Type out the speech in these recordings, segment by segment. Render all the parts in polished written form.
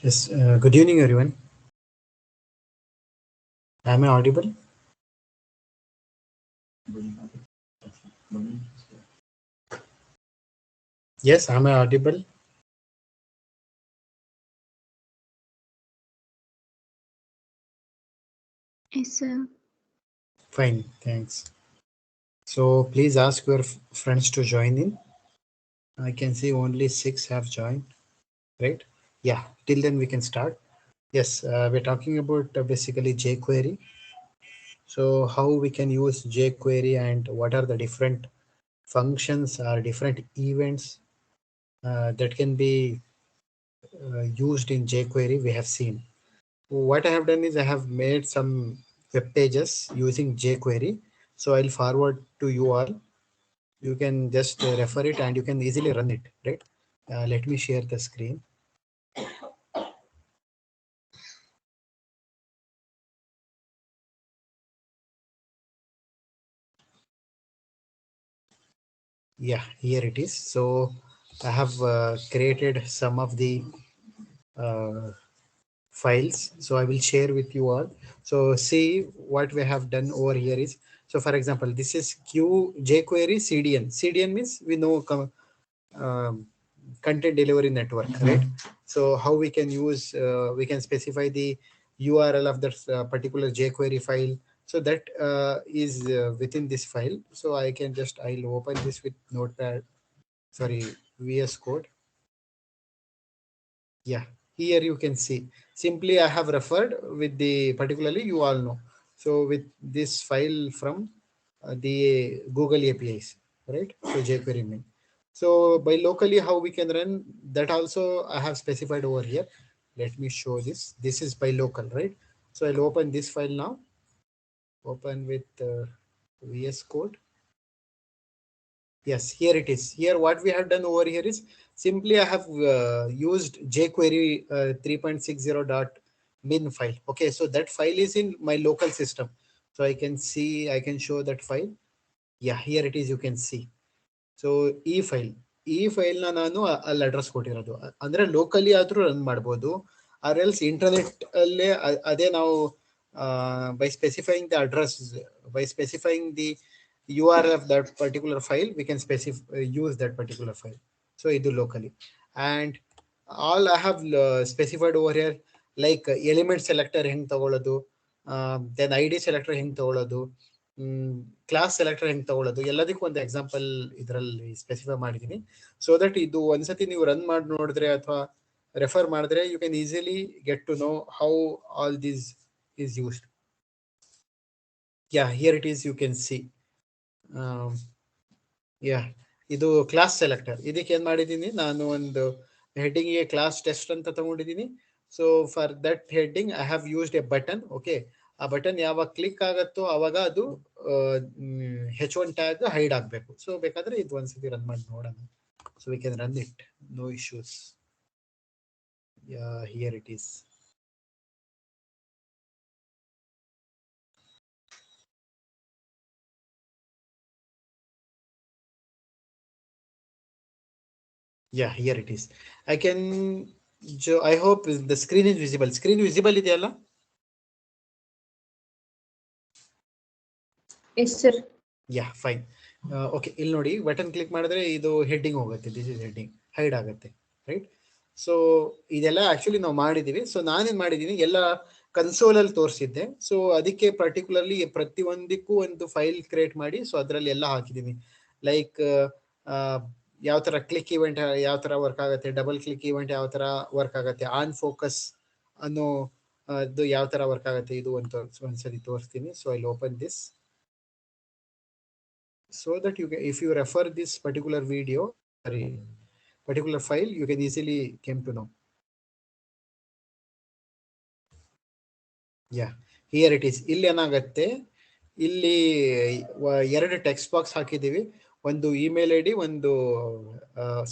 Yes, good evening, everyone. Am I audible? Yes, am I audible? Yes, sir. Fine, thanks. So please ask your friends to join in. I can see only six have joined, right? Yeah, till then we can start. Yes, we're talking about basically jQuery. So how we can use jQuery and what are the different functions or different events that can be used in jQuery we have seen. What I have done is I have made some web pages using jQuery. So I'll forward to you all. You can just refer it and you can easily run it, right? Let me share the screen. Yeah, here it is. So I have created some of the uh, files. So I will share with you all. So see what we have done over here is, so for example, this is jQuery CDN. CDN means we know um, content delivery network, right? So how we can use, we can specify the URL of that particular jQuery file. So that is within this file. So I can just, I'll open this with Notepad, sorry, VS Code. Yeah, here you can see. Simply I have referred with the particularly you all know. So with this file from the Google APIs, right? So jQuery main. So by locally how we can run that also I have specified over here. Let me show this. This is by local, right? So I'll open this file now. Open with VS Code. Yes, here it is. Here what we have done over here is simply I have used jQuery 3.60.min file. Okay, so that file is in my local system. So I can see, I can show that file. Yeah, here it is, you can see. So ಈ ಫೈಲ್ನ ನಾನು ಅಲ್ಲಿ address ಕೊಟ್ಟಿರೋದು ಅಂದ್ರೆ locally ಆದ್ರೂ run ಮಾಡ್ಬೋದು R else internet ಅಲ್ಲೇ ಅದೇ ನಾವು by specifying the address by specifying the URL of that particular file we can use that particular file. So ಇದು locally and all I have specified over here like element selector ಹೆಂಗ್ ತಗೊಳ್ಳೋದು then ID selector ಹೆಂಗ್ ತಗೊಳ್ಳೋದು class selector ಹೆಂಗೆ ತಗೊಳ್ಳೋದು ಎಲ್ಲದಕ್ಕೂ ಒಂದು example ಇದರಲ್ಲಿ ಸ್ಪೆಸಿಫೈ ಮಾಡಿದ್ದೀನಿ ಸೊ ದಟ್ ಇದು ಒಂದ್ಸತಿ ನೀವು ರನ್ ಮಾಡಿ ನೋಡಿದ್ರೆ ಅಥವಾ ರೆಫರ್ ಮಾಡಿದ್ರೆ you can easily get to know how all this is used. Ya here it is you can see. Ya ಇದು ಕ್ಲಾಸ್ ಸೆಲೆಕ್ಟರ್. ಇದಕ್ಕೆ ಏನು ಮಾಡಿದ್ದೀನಿ ನಾನು ಒಂದು ಹೆಡ್ಡಿಂಗ್ಗೆ ಕ್ಲಾಸ್ ಟೆಸ್ಟ್ ಅಂತ ತಗೊಂಡಿದ್ದೀನಿ. So for that heading I have used A button. Okay, ಆ button ಯಾವಾಗ ಕ್ಲಿಕ್ ಆಗುತ್ತೋ ಅವಾಗ ಅದು H1 ಟ್ಯಾಗ್ ಹೈಡ್ ಆಗಬೇಕು. ಸೊ ಬೇಕಾದ್ರೆ ಇದು ಒಂದ್ಸತಿ ರನ್ ಮಾಡಿ ನೋಡೋಣ. So we can run it, no issues. Yeah here it is. Yeah, here it is. I can, I hope the screen is visible. Screen visible ಇದೆಯಲ್ಲ? Yes, sir. ಯಾ fine. Okay, ಇಲ್ಲಿ ನೋಡಿ button click ಮಾಡಿದ್ರೆ ಇದು heading ಹೋಗುತ್ತೆ. This is heading hide ಆಗುತ್ತೆ, right? So ಇದೆಲ್ಲ actually ನಾವು ಮಾಡಿದ್ದೀವಿ. ಸೊ ನಾನೇನು ಮಾಡಿದ್ದೀನಿ ಎಲ್ಲ ಕನ್ಸೋಲಲ್ಲಿ ತೋರಿಸಿದ್ದೆ. ಸೊ ಅದಕ್ಕೆ ಪರ್ಟಿಕ್ಯುಲರ್ಲಿ ಪ್ರತಿಯೊಂದಕ್ಕೂ ಒಂದು ಫೈಲ್ ಕ್ರಿಯೇಟ್ ಮಾಡಿ ಸೊ ಅದರಲ್ಲಿ ಎಲ್ಲ ಹಾಕಿದ್ದೀನಿ. ಲೈಕ್ ಯಾವ ಥರ ಕ್ಲಿಕ್ ಇವೆಂಟ್ ಯಾವ ಥರ ವರ್ಕ್ ಆಗುತ್ತೆ, ಡಬಲ್ ಕ್ಲಿಕ್ ಇವೆಂಟ್ ಯಾವ ಥರ ವರ್ಕ್ ಆಗುತ್ತೆ, ಆನ್ ಫೋಕಸ್ ಅನ್ನೋ ಅದು ಯಾವ ಥರ ವರ್ಕ್ ಆಗುತ್ತೆ, ಇದು ಒಂದ್ಸರಿ ತೋರಿಸ್ತೀನಿ. So I open this so that you can, if you refer this particular video, sorry, particular file, you can easily came to know. Yeah, here it is. ಇಲ್ಲಿ ಏನಾಗುತ್ತೆ, ಇಲ್ಲಿ ಎರಡು ಟೆಕ್ಸ್ಟ್ ಬಾಕ್ಸ್ ಹಾಕಿದ್ದೀವಿ. ಒಂದು ಇಮೇಲ್ ಐ ಡಿ, ಒಂದು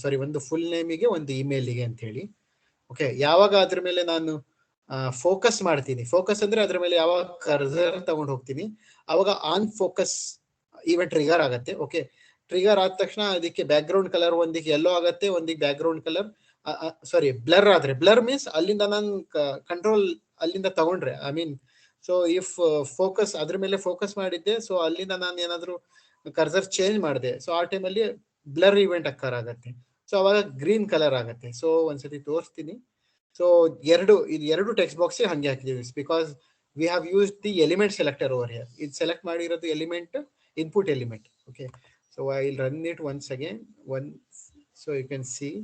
ಸಾರಿ ಒಂದು full ನೇಮಿಗೆ, ಒಂದು ಇಮೇಲಿಗೆ ಅಂತ ಹೇಳಿ. ಓಕೆ, ಯಾವಾಗ ಅದ್ರ ಮೇಲೆ ನಾನು ಫೋಕಸ್ ಮಾಡ್ತೀನಿ, ಫೋಕಸ್ ಅಂದ್ರೆ ಅದ್ರ ಮೇಲೆ ಯಾವಾಗ ಕರ್ಸರ್ ತಗೊಂಡು ಹೋಗ್ತೀನಿ ಅವಾಗ ಆನ್ ಫೋಕಸ್ ಈವೆಂಟ್ ಟ್ರಿಗರ್ ಆಗುತ್ತೆ. ಓಕೆ, ಟ್ರಿಗರ್ ಆದ ತಕ್ಷಣ ಅದಕ್ಕೆ ಬ್ಯಾಕ್ ಗ್ರೌಂಡ್ ಕಲರ್ ಒಂದಿಗೆ ಯೆಲ್ಲೋ ಆಗುತ್ತೆ, ಒಂದಿಗೆ ಬ್ಯಾಕ್ ಗ್ರೌಂಡ್ ಕಲರ್ ಸಾರಿ ಬ್ಲರ್ ಆದ್ರೆ, ಬ್ಲರ್ ಮೀನ್ಸ್ ಅಲ್ಲಿಂದ ನಾನು ಕಂಟ್ರೋಲ್ ಅಲ್ಲಿಂದ ತಗೊಂಡ್ರೆ, I mean so if focus ಅದ್ರ ಮೇಲೆ ಫೋಕಸ್ ಮಾಡಿದ್ದೆ, ಸೊ ಅಲ್ಲಿಂದ ನಾನು ಏನಾದ್ರು ಕರ್ಸರ್ ಚೇಂಜ್ ಮಾಡಿದೆ, ಸೊ ಆ ಟೈಮಲ್ಲಿ ಬ್ಲರ್ ಇವೆಂಟ್ ಅಕ್ಕರ್ ಆಗತ್ತೆ. ಸೊ ಅವಾಗ ಗ್ರೀನ್ ಕಲರ್ ಆಗತ್ತೆ. ಸೊ ಒಂದ್ಸತಿ ತೋರಿಸ್ತೀನಿ. ಸೊ ಎರಡು ಟೆಕ್ಸ್ಟ್ ಬಾಕ್ಸ್ ಹಂಗೆ ಹಾಕಿದೀವಿ, because we have use the element selector over here. ಇದು ಸೆಲೆಕ್ಟ್ ಮಾಡಿರೋದು element, input element. Okay, so I will run it once again. So you can see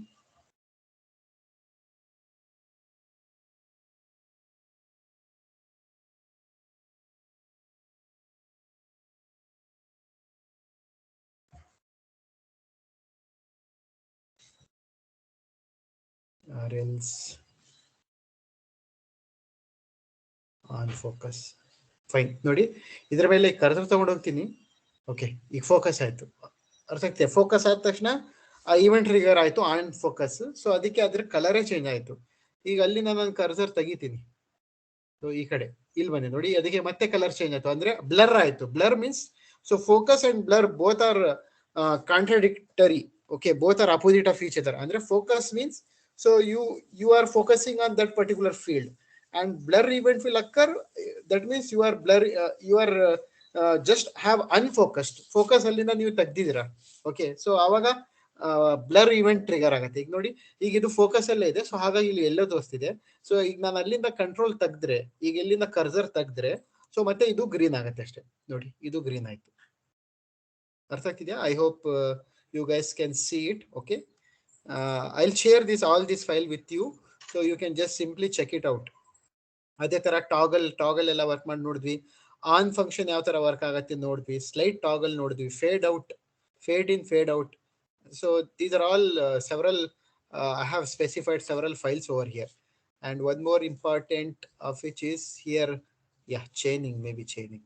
RLs on focus. Fine. ನೋಡಿ, ಇದ್ರ ಮೇಲೆ cursor ತಗೊಂಡು ಹೋಗ್ತೀನಿ. Okay, ಈಗ focus ಆಯ್ತು. ಅರ್ಥ ಆಗ್ತಿದೆ? ಫೋಕಸ್ ಆದ ತಕ್ಷಣ ಆ ಇವೆಂಟ್ ಟ್ರಿಗರ್ ಆಯ್ತು ಆನ್ ಫೋಕಸ್. ಸೊ ಅದಕ್ಕೆ ಅದ್ರ ಕಲರೇ ಚೇಂಜ್ ಆಯ್ತು. ಈಗ ಅಲ್ಲಿಂದ ನಾನು ಕರ್ಸರ್ ತೆಗಿತೀನಿ. ಸೊ ಈ ಕಡೆ ಇಲ್ಲಿ ಬನ್ನಿ, ನೋಡಿ, ಅದಕ್ಕೆ ಮತ್ತೆ ಕಲರ್ ಚೇಂಜ್ ಆಯ್ತು, ಅಂದ್ರೆ ಬ್ಲರ್ ಆಯ್ತು. Blur means so focus and blur both are contradictory. Okay, both are opposite of each other. ಅಂದ್ರೆ focus means so you are focusing on that particular field, and blur event will occur. That means you are just have unfocused focus ಅಲ್ಲಿಂದ ನೀವು ತೆಗ್ದಿದ್ದೀರಾ. Okay, so ಅವಾಗ blur event trigger ಆಗುತ್ತೆ. ಈಗ ನೋಡಿ, ಈಗ ಇದು focus ಅಲ್ಲೇ ಇದೆ, ಸೊ ಹಾಗಾಗಿ ಇಲ್ಲಿ ಎಲ್ಲೋ ತೋರಿಸ್ತಿದೆ. ಸೊ ಈಗ ನಾನು ಅಲ್ಲಿಂದ ಕಂಟ್ರೋಲ್ ತೆಗ್ದ್ರೆ, ಈಗ ಎಲ್ಲಿಂದ ಕರ್ಸರ್ ತೆಗ್ದ್ರೆ, ಸೊ ಮತ್ತೆ ಇದು ಗ್ರೀನ್ ಆಗುತ್ತೆ ಅಷ್ಟೇ. ನೋಡಿ, ಇದು ಗ್ರೀನ್ ಆಯ್ತು. ಅರ್ಥ ಆಗ್ತಿದ್ಯಾ? I hope you guys can see it. Okay, I'll share all this file with you, so you can just simply check it out. ಅದೇ ತರ ಟಾಗಲ್ ಎಲ್ಲ ವರ್ಕ್ ಮಾಡಿ ನೋಡಿದ್ವಿ. ಆನ್ ಫಂಕ್ಷನ್ ಯಾವ ತರ ವರ್ಕ್ ಆಗತ್ತೆ ನೋಡಿದ್ವಿ. ಸ್ಲೈಡ್ ಟಾಗಲ್ ನೋಡಿದ್ವಿ. Feed out, feed in, feed out. So these are all several I have specified several files over here. And one more important of which is here, chaining, maybe chaining.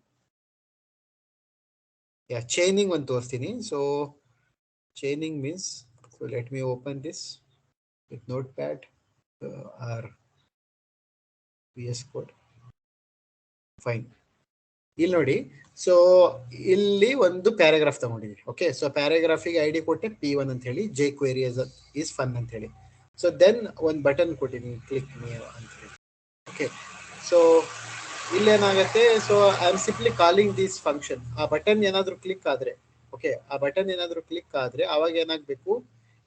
Chaining ಒಂದು ತೋರಿಸ್ತೀನಿ. So chaining means, so let me open this with Notepad or VS Code. Fine. ಇಲ್ಲಿ ನೋಡಿ, so ಇಲ್ಲಿ ಒಂದು paragraph ತಗೊಂಡಿದ್ದೀನಿ. Okay, so ಪ್ಯಾರಾಗ್ರಾಫಿಗೆ ID ಕೊಟ್ಟೆ P1 ಅಂತ ಹೇಳಿ, ಜೆ ಕ್ವೆರಿ ಈಸ್ ಫನ್ ಅಂತ ಹೇಳಿ. ಸೊ ದೆನ್ ಒಂದು ಬಟನ್ ಕೊಟ್ಟಿದ್ದೀನಿ, ಕ್ಲಿಕ್ ಅಂತ ಹೇಳಿ. ಓಕೆ, ಸೊ ಇಲ್ಲೇನಾಗತ್ತೆ, so I am simply calling this function. ಆ ಬಟನ್ ಏನಾದ್ರು ಕ್ಲಿಕ್ ಆದ್ರೆ, ಓಕೆ, ಆ ಬಟನ್ ಏನಾದ್ರು ಕ್ಲಿಕ್ ಆದ್ರೆ ಅವಾಗ ಏನಾಗಬೇಕು,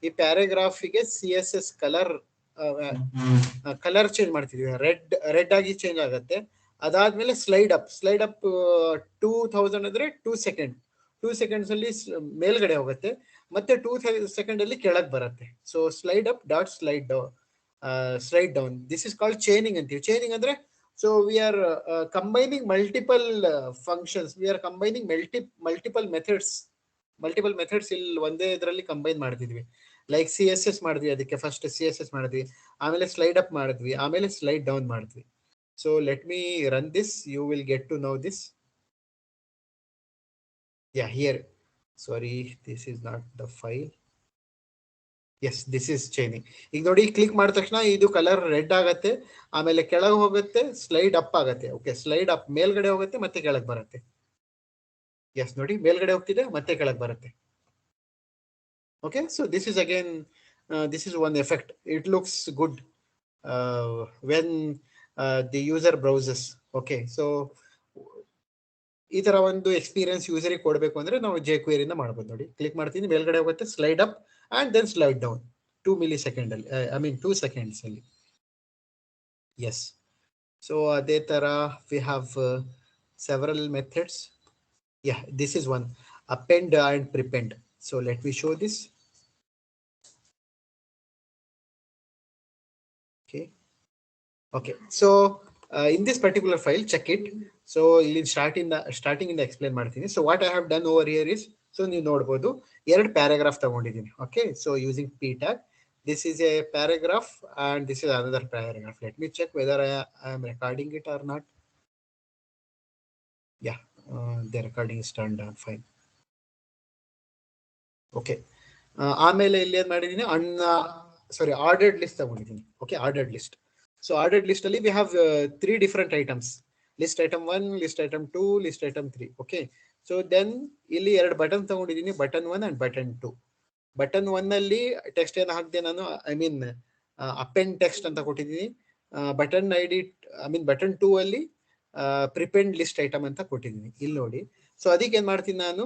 ಈ ಪ್ಯಾರಾಗ್ರಾಫಿಗೆ CSS ಕಲರ್ ಚೇಂಜ್ ಮಾಡ್ತಿದೀವಿ. ರೆಡ್ ಆಗಿ ಚೇಂಜ್ ಆಗುತ್ತೆ. ಅದಾದ್ಮೇಲೆ ಸ್ಲೈಡ್ ಅಪ್ 2000 ಅಂದ್ರೆ 2 ಸೆಕೆಂಡ್ಸ್ ಅಲ್ಲಿ ಮೇಲ್ಗಡೆ ಹೋಗುತ್ತೆ, ಮತ್ತೆ 2 ಸೆಕೆಂಡ್ ಅಲ್ಲಿ ಕೆಳಗೆ ಬರುತ್ತೆ. So slide up dot slide down. This is called chaining ಅಂತೀವಿ. ಚೈನಿಂಗ್ ಅಂದ್ರೆ, so we are combining multiple functions, we are combining multiple methods ಇಲ್ಲಿ ಒಂದೇ ಇದರಲ್ಲಿ ಕಂಬೈನ್ ಮಾಡ್ತಿದ್ವಿ. ಲೈಕ್ CSS ಮಾಡಿದ್ವಿ, ಅದಕ್ಕೆ ಫಸ್ಟ್ CSS ಮಾಡಿದ್ವಿ, ಆಮೇಲೆ ಸ್ಲೈಡ್ ಅಪ್ ಮಾಡಿದ್ವಿ, ಆಮೇಲೆ ಸ್ಲೈಡ್ ಡೌನ್ ಮಾಡಿದ್ವಿ. So let me run this, you will get to know this. Here, sorry, this is not the file. Yes, this is chaining. ಈಗ ನೋಡಿ, ಕ್ಲಿಕ್ ಮಾಡಿದ ತಕ್ಷಣ ಇದು ಕಲರ್ ರೆಡ್ ಆಗತ್ತೆ, ಆಮೇಲೆ ಕೆಳಗೆ ಹೋಗುತ್ತೆ, ಸ್ಲೈಡ್ ಅಪ್ ಆಗತ್ತೆ. ಓಕೆ, ಸ್ಲೈಡ್ ಅಪ್ ಮೇಲ್ಗಡೆ ಹೋಗುತ್ತೆ, ಮತ್ತೆ ಕೆಳಗೆ ಬರುತ್ತೆ. ಎಸ್, ನೋಡಿ, ಮೇಲ್ಗಡೆ ಹೋಗ್ತಿದೆ, ಮತ್ತೆ ಕೆಳಗೆ ಬರುತ್ತೆ. Okay, so this is again, this is one effect. It looks good when the user browses. Okay, so ಈ ತರ ಒಂದು ಎಕ್ಸ್ಪೀರಿಯನ್ಸ್ ಯೂಸರಿಗೆ ಕೊಡಬೇಕು ಅಂದ್ರೆ ನಾವು jQuery ಇಂದ ಮಾಡಬಹುದು. ನೋಡಿ, ಕ್ಲಿಕ್ ಮಾಡ್ತೀನಿ, ಮೇಲ್ಗಡೆ ಹೋಗುತ್ತೆ, slide up and then slide down 2 milliseconds ಅಲ್ಲಿ, ಐ ಮೀನ್ 2 seconds ಅಲ್ಲಿ. ಎಸ್, ಸೊ ಅದೇ ತರ we have several methods. This is one, append and prepend. So let me show this. Okay, so in this particular file, check it. So ಇಲ್ಲಿ starting ಇಂದ explain ಮಾಡ್ತೀನಿ. So what I have done over here is, so ನೀವು ನೋಡಬಹುದು, ಎರಡು paragraph ತಗೊಂಡಿದ್ದೀನಿ. Okay, so using p tag, this is a paragraph and this is another paragraph. Let me check whether I am recording it or not. The recording is turned on. Fine. Okay, ಆಮೇಲೆ ಇಲ್ಲಿ ಏನ್ ಮಾಡಿದೀನಿ, ordered list ತಗೊಂಡಿದ್ದೀನಿ. Okay, ordered list. So ordered list ಅಲ್ಲಿ we have 3 different items. List item 1, list item 2, list item 3. Okay, so then ಇಲ್ಲಿ ಎರಡು button ತಗೊಂಡಿದ್ದೀನಿ, button 1 and button 2. Button 1 ಅಲ್ಲಿ ಟೆಕ್ಸ್ಟ್ ಏನು ಹಾಕಿದೆ ನಾನು, ಐ ಮೀನ್ ಅಪೆಂಡ್ ಟೆಕ್ಸ್ಟ್ ಅಂತ ಕೊಟ್ಟಿದ್ದೀನಿ. Button ID I mean button 2 ಅಲ್ಲಿ ಪ್ರಿಪೆಂಡ್ ಲಿಸ್ಟ್ ಐಟಮ್ ಅಂತ ಕೊಟ್ಟಿದ್ದೀನಿ, ಇಲ್ಲಿ ನೋಡಿ. ಸೊ ಅದಕ್ಕೆ ಏನ್ ಮಾಡ್ತೀನಿ ನಾನು,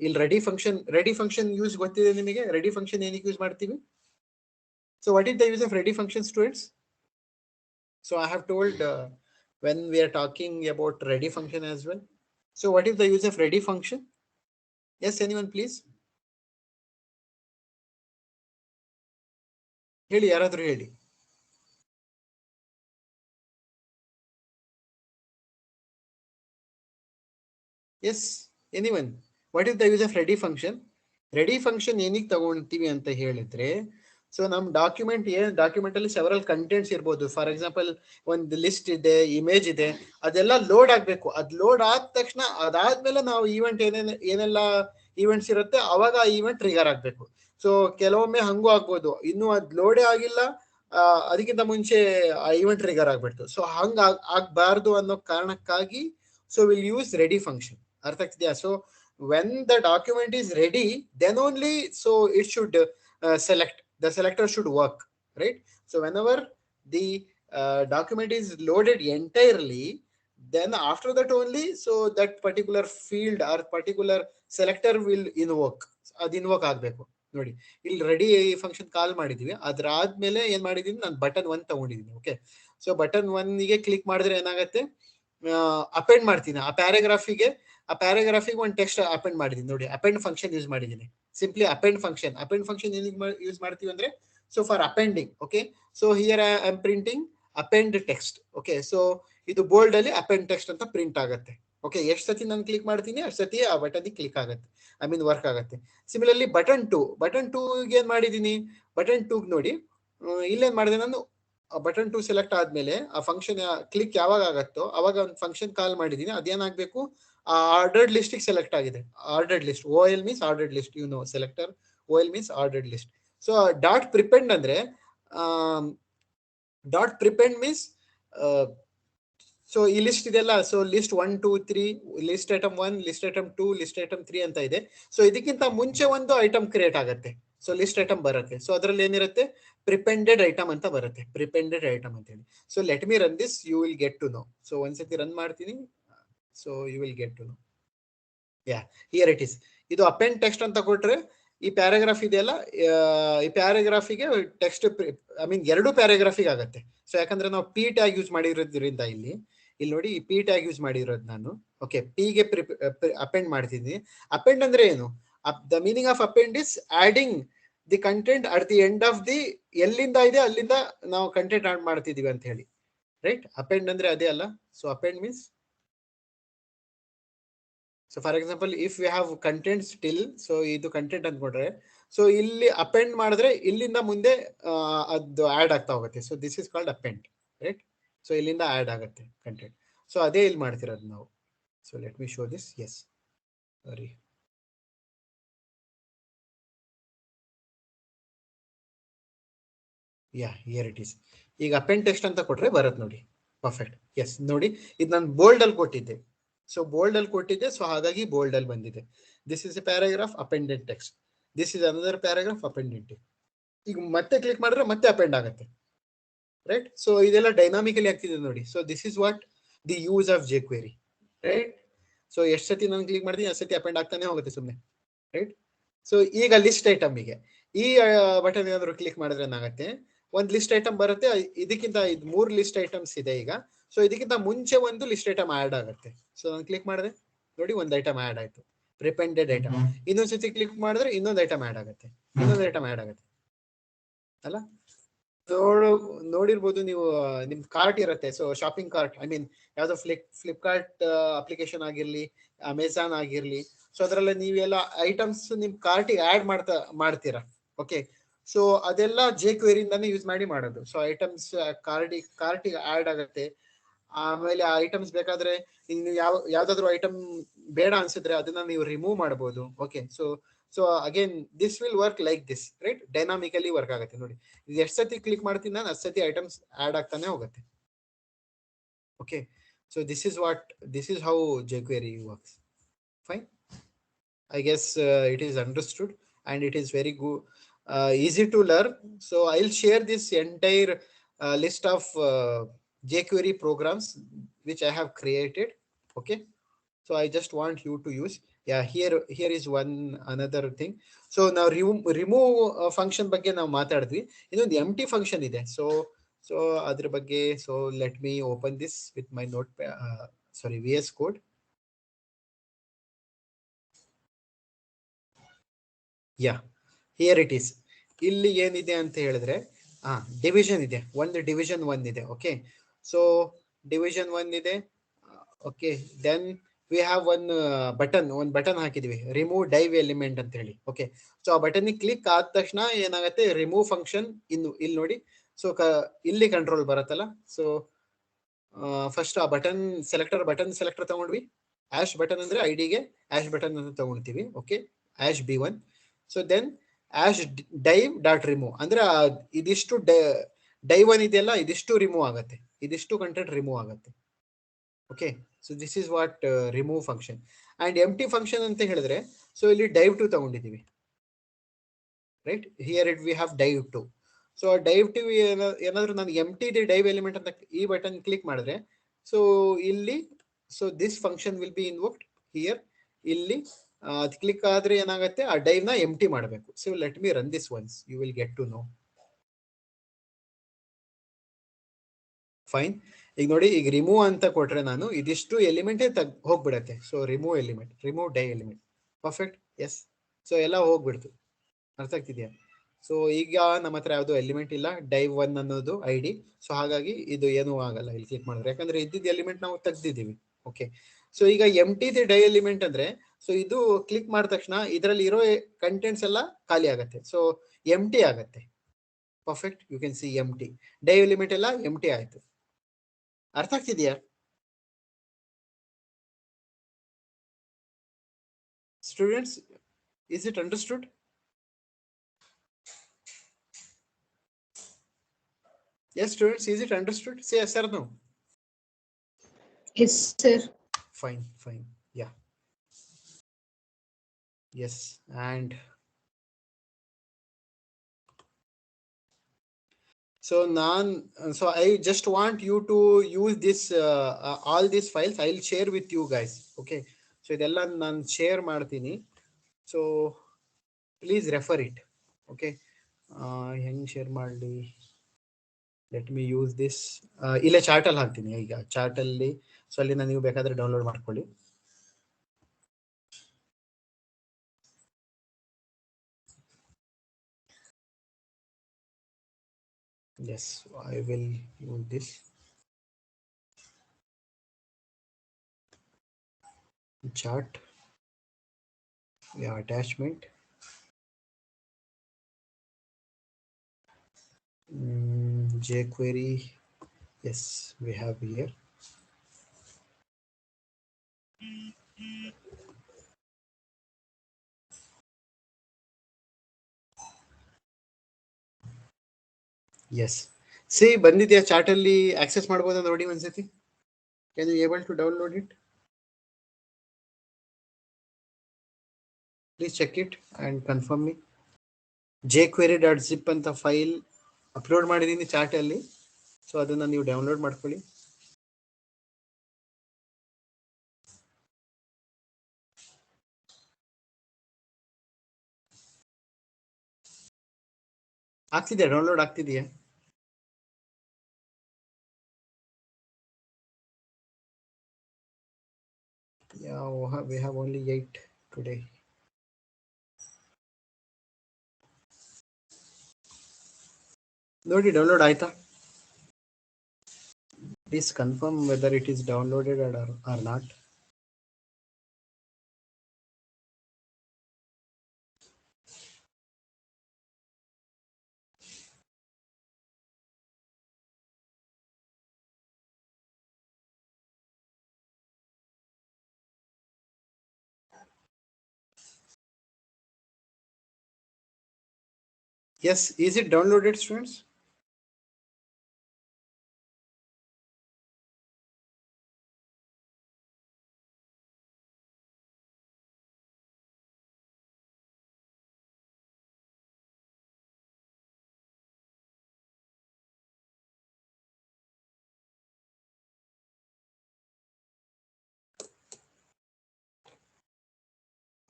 ಇಲ್ಲಿ ರೆಡಿ ಫಂಕ್ಷನ್ ಯೂಸ್ ಗೊತ್ತಿದೆ ನಿಮಗೆ. ರೆಡಿ ಫಂಕ್ಷನ್ ಏನಕ್ಕೆ ಯೂಸ್ ಮಾಡ್ತೀವಿ? So what is the use of ready function, students? So I have told when we are talking about ready function as well. So what is the use of ready function? Yes, anyone please? ಹೇಳಿ, ಯಾರಾದ್ರೂ ಹೇಳಿ. Yes, anyone? What is the use of ready function? Ready function ಏನಕ್ಕೆ ತಗೊಂತೀವಿ ಅಂತ ಹೇಳಿದ್ರೆ, so ನಮ್ document ಅಲ್ಲಿ several contents ಇರ್ಬೋದು. For example ಒಂದು ಲಿಸ್ಟ್ ಇದೆ, ಇಮೇಜ್ ಇದೆ, ಅದೆಲ್ಲ ಲೋಡ್ ಆಗ್ಬೇಕು. ಅದ್ ಲೋಡ್ ಆದ ತಕ್ಷಣ ಅದಾದ್ಮೇಲೆ ನಾವು ಏನೆಲ್ಲ ಈವೆಂಟ್ಸ್ ಇರುತ್ತೆ ಅವಾಗ ಆ ಈವೆಂಟ್ ಟ್ರಿಗರ್ ಆಗ್ಬೇಕು. ಸೊ ಕೆಲವೊಮ್ಮೆ ಹಂಗೂ ಆಗ್ಬೋದು, ಇನ್ನು ಅದ್ ಲೋಡೇ ಆಗಿಲ್ಲ, ಅದಕ್ಕಿಂತ ಮುಂಚೆ ಆ ಈವೆಂಟ್ ಟ್ರಿಗರ್ ಆಗ್ಬಿಡ್ತು. ಸೊ ಹಂಗ ಆಗ್ಬಾರ್ದು ಅನ್ನೋ ಕಾರಣಕ್ಕಾಗಿ so will use ready function. ಅರ್ಥ ಆಗ್ತಿದ್ಯಾ? So when the document is ready, then only so it should select, the selector should work, right? So whenever the document is loaded entirely, then after that only so that particular field or particular selector will invoke, ಅದು invoke ಆಗ್ಬೇಕು. ನೋಡಿ, ಇಲ್ಲಿ ready function call ಮಾಡಿದೀವಿ, ಅದ್ರ ಆದ್ಮೇಲೆ ಏನ್ ಮಾಡಿದೀನಿ ನಾನು, ಬಟನ್ 1 ತಗೊಂಡಿದ್ದೀನಿ. ಓಕೆ, ಸೊ ಬಟನ್ 1 ಕ್ಲಿಕ್ ಮಾಡಿದ್ರೆ ಏನಾಗುತ್ತೆ, ಅಪೆಂಡ್ ಮಾಡ್ತೀನಿ ಆ ಪ್ಯಾರಾಗ್ರಾಫಿಗೆ ಒಂದು ಟೆಕ್ಸ್ಟ್ ಅಪೆಂಡ್ ಮಾಡಿದೀನಿ. ನೋಡಿ, ಅಪೆಂಡ್ ಫಂಕ್ಷನ್ ಯೂಸ್ ಮಾಡಿದೀನಿ. ಸಿಂಪ್ಲಿ ಅಪೆಂಡ್ ಫಂಕ್ಷನ್ ಏನಿಗೆ ಯೂಸ್ ಮಾಡ್ತೀವಿ ಅಂದ್ರೆ, so for appending. Okay, so here I am printing append text. Okay, so ಇದು ಬೋಲ್ಡ್ ಅಲ್ಲಿ ಅಪೆಂಡ್ ಟೆಕ್ಸ್ಟ್ ಅಂತ ಪ್ರಿಂಟ್ ಆಗುತ್ತೆ. ಓಕೆ, ಎಷ್ಟು ಸತಿ ನಾನು ಕ್ಲಿಕ್ ಮಾಡ್ತೀನಿ ಅಷ್ಟು ಸತಿ ಆ ಬಟನ್ ಕ್ಲಿಕ್ ಆಗುತ್ತೆ, ಐ ಮೀನ್ ವರ್ಕ್ ಆಗುತ್ತೆ. ಸಿಮಿಲರ್ಲಿ ಬಟನ್ 2 ಏನ್ ಮಾಡಿದೀನಿ, ಬಟನ್ 2 ನೋಡಿ, ಇಲ್ಲೇನ್ ಮಾಡಿದೆ ನಾನು, ಬಟನ್ 2 ಸೆಲೆಕ್ಟ್ ಆದ್ಮೇಲೆ ಆ ಫಂಕ್ಷನ್ ಕ್ಲಿಕ್ ಯಾವಾಗ ಆಗತ್ತೋ ಅವಾಗ ಒಂದು ಫಂಕ್ಷನ್ ಕಾಲ್ ಮಾಡಿದೀನಿ. ಅದೇನಾಗಬೇಕು, ಆರ್ಡರ್ಡ್ ಲಿಸ್ಟ್ ಸೆಲೆಕ್ಟ್ ಆಗಿದೆ. Ordered list, OL means ordered list, you know selector OL means ordered list. So dot prepend ಅಂದ್ರೆ, ಡಾಟ್ ಪ್ರಿಪೆಂಡ್ ಮೀನ್ಸ್ ಸೊ ಈ ಲಿಸ್ಟ್ ಇದೆಲ್ಲ, so list 1 2 3, list item 1, list item 2, list item 3 ಅಂತ ಇದೆ. So ಇದಕ್ಕಿಂತ ಮುಂಚೆ ಒಂದು item create ಆಗುತ್ತೆ, so list item ಬರುತ್ತೆ. ಸೊ ಅದರಲ್ಲಿ ಏನಿರುತ್ತೆ, ಪ್ರಿಪೆಂಡೆಡ್ ಐಟಮ್ ಅಂತ ಬರುತ್ತೆ, ಪ್ರಿಪೆಂಡೆಡ್ ಐಟಮ್ ಅಂತ ಹೇಳಿ. So let me run this, you will get to know. So ಒಂದ್ಸತಿ ರನ್ ಮಾಡ್ತೀನಿ, so you will get to know. Here it is. ಇದು ಅಪೆಂಡ್ ಟೆಕ್ಸ್ಟ್ ಅಂತ ಕೊಟ್ರೆ, ಈ ಪ್ಯಾರಾಗ್ರಾಫ್ ಇದೆಯಲ್ಲ, ಈ ಪ್ಯಾರಾಗ್ರಾಫಿಗೆ ಟೆಕ್ಸ್ಟ್ ಐ ಮೀನ್ 2 ಪ್ಯಾರಾಗ್ರಾಫಿಗೆ ಆಗುತ್ತೆ. ಸೊ ಯಾಕಂದ್ರೆ ನಾವು ಪಿ ಟ್ಯಾಗ್ ಯೂಸ್ ಮಾಡಿರೋದ್ರಿಂದ ಇಲ್ಲಿ ನೋಡಿ, ಈ ಪಿ ಟ್ಯಾಗ್ ಯೂಸ್ ಮಾಡಿರೋದು ನಾನು. ಓಕೆ, ಪಿಗೆ ಅಪೆಂಡ್ ಮಾಡ್ತಿದ್ದೀನಿ. ಅಪೆಂಡ್ ಅಂದ್ರೆ ಏನು, the meaning of append is adding the content at the end of the, ಎಲ್ಲಿಂದ ಇದೆ ಅಲ್ಲಿಂದ ನಾವು ಕಂಟೆಂಟ್ ಆಡ್ ಮಾಡ್ತಿದೀವಿ ಅಂತ ಹೇಳಿ, ರೈಟ್? ಅಪೆಂಡ್ ಅಂದ್ರೆ ಅದೇ ಅಲ್ಲ. So append means, so for example if we have content still, so ಇದು ಕಂಟೆಂಟ್ ಅಂದ್ಕೊಂಡ್ರೆ, ಸೊ ಇಲ್ಲಿ ಅಪೆಂಡ್ ಮಾಡಿದ್ರೆ ಇಲ್ಲಿಂದ ಮುಂದೆ ಅದು ಆಡ್ ಆಗ್ತಾ ಹೋಗುತ್ತೆ. So this is called append, right? So ಇಲ್ಲಿಂದ ಆಡ್ ಆಗುತ್ತೆ ಕಂಟೆಂಟ್. ಸೊ ಅದೇ ಇಲ್ಲಿ ಮಾಡ್ತಿರೋದು ನಾವು. So let me show this. Yes, sorry, here it is. ಈಗ ಅಪೆಂಡ್ ಟೆಕ್ಸ್ಟ್ ಅಂತ ಕೊಟ್ರೆ ಬರುತ್ತೆ ನೋಡಿ, ಪರ್ಫೆಕ್ಟ್. ಎಸ್, ನೋಡಿ, ಇದು ನಾನು ಬೋಲ್ಡ್ ಅಲ್ಲಿ ಕೊಟ್ಟಿದ್ದೆ. ಸೊ ಬೋಲ್ಡ್ ಅಲ್ಲಿ ಕೊಟ್ಟಿದ್ದೆ, ಸೊ ಹಾಗಾಗಿ ಬೋಲ್ಡ್ ಅಲ್ಲಿ ಬಂದಿದೆ. This is a paragraph appended text, this is another paragraph appended text. ಈಗ ಮತ್ತೆ ಕ್ಲಿಕ್ ಮಾಡಿದ್ರೆ ಮತ್ತೆ ಅಪೆಂಡ್ ಆಗುತ್ತೆ, ರೈಟ್? ಸೊ ಇದೆಲ್ಲ ಡೈನಾಮಿಕಲಿ ಆಗ್ತಿದೆ ನೋಡಿ. So this is what the use of jQuery, right? So ಎಷ್ಟು ಸತಿ ನಾನು ಕ್ಲಿಕ್ ಮಾಡ್ತೀನಿ ಅಷ್ಟು ಸತಿ ಅಪೆಂಡ್ ಆಗ್ತಾನೆ ಹೋಗುತ್ತೆ ಸುಮ್ಮನೆ, ರೈಟ್? ಸೊ ಈಗ ಲಿಸ್ಟ್ ಐಟಮ್ಗೆ ಈ ಬಟನ್ ಏನಾದ್ರು ಕ್ಲಿಕ್ ಮಾಡಿದ್ರೆ ಏನಾಗುತ್ತೆ, ಒಂದು ಲಿಸ್ಟ್ ಐಟಮ್ ಬರುತ್ತೆ. ಇದಕ್ಕಿಂತ 3 ಲಿಸ್ಟ್ ಐಟಮ್ಸ್ ಇದೆ ಈಗ. ಸೊ ಇದಕ್ಕಿಂತ ಮುಂಚೆ ಒಂದು ಲಿಸ್ಟ್ ಐಟಮ್ ಆಡ್ ಆಗುತ್ತೆ. ಸೊ ನಾನು ಕ್ಲಿಕ್ ಮಾಡಿದ್ರೆ ನೋಡಿ, ಒಂದು ಐಟಮ್ ಆಡ್ ಆಯ್ತು, ಪ್ರಿಪೆಂಡೆಡ್ ಐಟಮ್. ಇನ್ನೊಂದ್ಸತಿ ಕ್ಲಿಕ್ ಮಾಡಿದ್ರೆ ಇನ್ನೊಂದು ಐಟಮ್ ಆಡ್ ಆಗುತ್ತೆ, ಇನ್ನೊಂದು ಐಟಮ್ ಆಡ್ ಆಗುತ್ತೆ ಅಲ್ಲ? ನೋಡಿರ್ಬೋದು ನೀವು, ನಿಮ್ ಕಾರ್ಟ್ ಇರುತ್ತೆ. So shopping cart, I mean ಯಾವ್ದೋ ಫ್ಲಿಪ್ಕಾರ್ಟ್ ಅಪ್ಲಿಕೇಶನ್ ಆಗಿರ್ಲಿ, ಅಮೆಝಾನ್ ಆಗಿರ್ಲಿ, ಸೊ ಅದರಲ್ಲಿ ನೀವೆಲ್ಲ ಐಟಮ್ಸ್ ನಿಮ್ ಕಾರ್ಟಿಗೆ ಆಡ್ ಮಾಡ್ತೀರಾ. ಓಕೆ, ಸೊ ಅದೆಲ್ಲ jQuery ಇಂದಾನೆ ಯೂಸ್ ಮಾಡಿ ಮಾಡೋದು. ಸೊ ಐಟಮ್ಸ್ ಕಾರ್ಟಿಗೆ ಆಡ್ ಆಗುತ್ತೆ. ಆಮೇಲೆ ಆ ಐಟಮ್ಸ್ ಬೇಕಾದ್ರೆ ಇನ್ನು ಯಾವ್ದಾದ್ರು ಐಟಮ್ ಬೇಡ ಅನ್ಸಿದ್ರೆ ಅದನ್ನ ನೀವು ರಿಮೂವ್ ಮಾಡಬಹುದು. Okay, so again this will work like this, right? Dynamically work ಆಗುತ್ತೆ ನೋಡಿ. ಇದು ಎಷ್ಟು ಸತಿ ಕ್ಲಿಕ್ ಮಾಡ್ತೀನಿ ನಾನು ಅಷ್ಟು ಸತಿ ಐಟಮ್ಸ್ ಆಡ್ ಆಗ್ತಾನೆ ಹೋಗುತ್ತೆ. Okay, so this is how jQuery works. Fine, I guess it is understood and it is very good. easy to learn. So I'll share this entire list of jQuery programs which I have created. Okay, so I just want you to use. Yeah, here is one another thing. So now remove function ಬಗ್ಗೆ ನಾವು ಮಾತಾಡಿದ್ವಿ. ಇನ್ನೊಂದು empty function ಇದೆ. So ಅದ್ರ ಬಗ್ಗೆ, so let me open this with my notepad, sorry, VS Code. Yeah, here it is. ಇಲ್ಲಿ ಏನಿದೆ ಅಂತ ಹೇಳಿದ್ರೆ ಡಿವಿಷನ್ ಇದೆ, ಒಂದು ಡಿವಿಷನ್ 1 ಇದೆ. ಓಕೆ, ಸೊ ಡಿವಿಷನ್ 1 ಇದೆ. ಓಕೆ, ದೆನ್ ವಿ ಹ್ಯಾವ್ ಒಂದು ಬಟನ್ ಹಾಕಿದ್ವಿ, ರಿಮೂವ್ ಡೈವ್ ಎಲಿಮೆಂಟ್ ಅಂತ ಹೇಳಿ. ಓಕೆ, ಸೊ ಆ ಬಟನ್ ಕ್ಲಿಕ್ ಆದ ತಕ್ಷಣ ಏನಾಗುತ್ತೆ, ರಿಮೂವ್ ಫಂಕ್ಷನ್ ಇಲ್ಲಿ ನೋಡಿ. ಸೊ ಇಲ್ಲಿ ಕಂಟ್ರೋಲ್ ಬರುತ್ತಲ್ಲ. ಸೊ ಫಸ್ಟ್ ಆ ಬಟನ್ ಸೆಲೆಕ್ಟರ್ ತಗೊಂಡ್ವಿ. ಆಶ್ ಬಟನ್ ಅಂದ್ರೆ ಐಡಿಗೆ ಆಶ್ ಬಟನ್ ಅಂತ ತಗೊಳ್ತೀವಿ. Okay, hash B1. So then hash div dot remove ಅಂದ್ರೆ ಇದಿಷ್ಟು ಡೈವ್ ಒನ್ ಇದೆಯಲ್ಲ, ಇದಿಷ್ಟು ರಿಮೂವ್ ಆಗುತ್ತೆ, ಇದಿಷ್ಟು ಕಂಟೆಂಟ್ ರಿಮೂವ್ ಆಗುತ್ತೆ. Okay, so this is what remove function. And empty function ಅಂತ ಹೇಳಿದ್ರೆ, ಸೊ ಇಲ್ಲಿ ಡೈವ್ ಟು ತಗೊಂಡಿದ್ದೀವಿ. Right, here it we have div two. So div two ಏನಾದ್ರು ನಾನು ಎಂಟಿ ಇದೆ ಡೈವ್ ಎಲಿಮೆಂಟ್ ಅಂತ ಈ ಬಟನ್ ಕ್ಲಿಕ್ ಮಾಡಿದ್ರೆ, ಸೊ ಇಲ್ಲಿ so this function will be invoked here. ಇಲ್ಲಿ ಅದು ಕ್ಲಿಕ್ ಆದ್ರೆ ಏನಾಗುತ್ತೆ, ಆ ಡೈವ್ ನ ಎಂಟಿ ಮಾಡಬೇಕು. So let me run this once, you will get to know. Fine. ಈಗ ನೋಡಿ, ಈಗ ರಿಮೂವ್ ಅಂತ ಕೊಟ್ರೆ ನಾನು ಇದಿಷ್ಟು ಎಲಿಮೆಂಟೇ ಹೋಗ್ಬಿಡತ್ತೆ. So remove element, remove div element. Perfect, yes. So ಎಲ್ಲ ಹೋಗ್ಬಿಡ್ತು. ಅರ್ಥ ಆಗ್ತಿದ್ಯಾ? ಸೊ ಈಗ ನಮ್ಮ ಹತ್ರ ಯಾವುದು ಎಲಿಮೆಂಟ್ ಇಲ್ಲ, ಡೈವ್ 1 ಅನ್ನೋದು ಐಡಿ. ಸೊ ಹಾಗಾಗಿ ಇದು ಏನೂ ಆಗಲ್ಲ ಇಲ್ಲಿ ಕ್ಲಿಕ್ ಮಾಡಿದ್ರೆ, ಯಾಕಂದ್ರೆ ಇದ್ದಿದ್ದು ಎಲಿಮೆಂಟ್ ನಾವು ತೆಗ್ದಿದ್ದೀವಿ. ಓಕೆ, ಸೊ ಈಗ ಎಂಟಿ ಡೈ ಎಲಿಮೆಂಟ್ ಅಂದ್ರೆ, ಸೊ ಇದು ಕ್ಲಿಕ್ ಮಾಡಿದ ತಕ್ಷಣ ಇದರಲ್ಲಿ ಇರೋ ಕಂಟೆಂಟ್ಸ್ ಎಲ್ಲ ಖಾಲಿ ಆಗತ್ತೆ. ಸೊ ಎಂಟಿ ಆಗತ್ತೆ. Perfect, you can see empty. Div element ಎಲ್ಲ ಎಂಟಿ ಆಯ್ತು. ಅರ್ಥ ಆಗ್ತಿದ್ಯಾ students? Is it understood? Yes, students, is it understood? Say yes or no. Yes, sir. Fine, fine. Yeah. Yes, and so so I just want you to use this all these files. I'll share with you guys. Okay, so ಇದೆಲ್ಲ ನಾನು share ಮಾಡ್ತೀನಿ. So please refer it. Okay, ಹೆಂಗೆ share ಮಾಡಲಿ? Let me use this. ಇಲ್ಲೇ ಚಾರ್ಟಲ್ಲಿ ಹಾಕ್ತೀನಿ. ಈಗ ಚಾರ್ಟಲ್ಲಿ, so ಅಲ್ಲಿಂದ ನೀವು ಬೇಕಾದ್ರೆ ಡೌನ್ಲೋಡ್ ಮಾಡ್ಕೊಳ್ಳಿ. Yes, I will use this chart. Yeah, attachment. jQuery. Yes, we have here. Yes. See, ಬಂದಿದೆಯಾ ಚಾರ್ಟ್ ಅಲ್ಲಿ? ಆಕ್ಸೆಸ್ ಮಾಡಬಹುದಾ ನೋಡಿ ಒಂದ್ಸತಿ? Can you able to download it? Please check it and confirm me. jQuery.zip ಅಂತ file upload ಮಾಡಿದೀನಿ chat ಅಲ್ಲಿ. So ಅದನ್ನ ನೀವು ಡೌನ್ಲೋಡ್ ಮಾಡ್ಕೊಳ್ಳಿ. ಆಗ್ತಿದೆಯಾ? ಡೌನ್ಲೋಡ್ ಆಗ್ತಿದೆಯಾ? Yeah, we have only 8 today. ನೋಡಿ, ಡೌನ್ಲೋಡ್ ಆಯ್ತಾ? Please confirm whether it is downloaded or not. Yes, is it downloaded, students?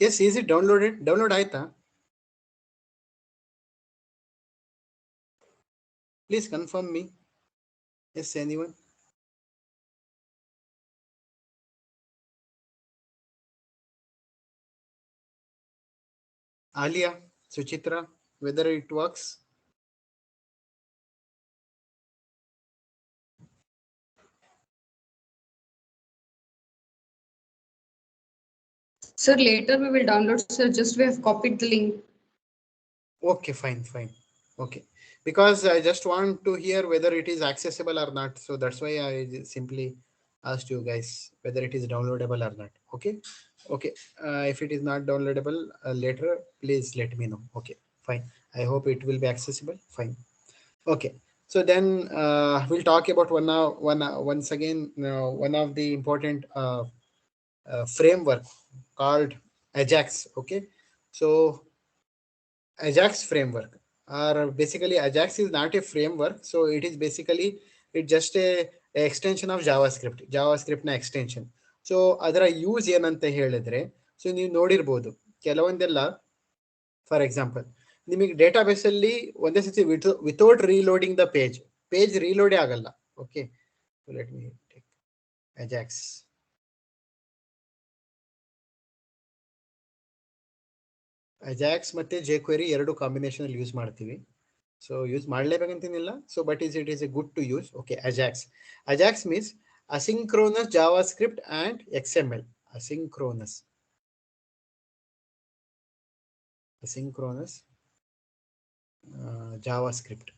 Yes, is it downloaded? Download ಆಯ್ತಾ? Please confirm me. Yes, anyone? Alia, Suchitra, whether it works? Sir, later we will download, sir. Just we have copied the link. Okay, fine. Okay, because I just want to hear whether it is accessible or not. So that's why I simply asked you guys whether it is downloadable or not. Okay. If it is not downloadable later, please let me know. Okay, fine. I hope it will be accessible. Fine. Okay. So then we'll talk about once again one of the important framework called Ajax. Okay. So Ajax framework, or basically Ajax is not a framework. So it is basically it just a extension of JavaScript ನ extension. So ಅದರ use ಏನಂತ ಹೇಳಿದ್ರೆ, so ನೀವು ನೋಡಿರ್ಬೋದು ಕೆಲವೊಂದೆಲ್ಲ, for example ನಿಮಗೆ database ಅಲ್ಲಿ ಒಂದೇ ಸತಿ ವಿತೌಟ್ ರೀಲೋಡಿಂಗ್ ದ ಪೇಜ್ ರೀಲೋಡೇ ಆಗಲ್ಲ. Okay, let me take Ajax. Ajax ಮತ್ತೆ jQuery ಎರಡು ಕಾಂಬಿನೇಷನ್ ಅಲ್ಲಿ ಯೂಸ್ ಮಾಡ್ತೀವಿ. ಸೊ ಯೂಸ್ ಮಾಡಲೇಬೇಕಂತೇನಿಲ್ಲ. So but it is a good to use. Okay, Ajax means asynchronous JavaScript and XML. asynchronous JavaScript.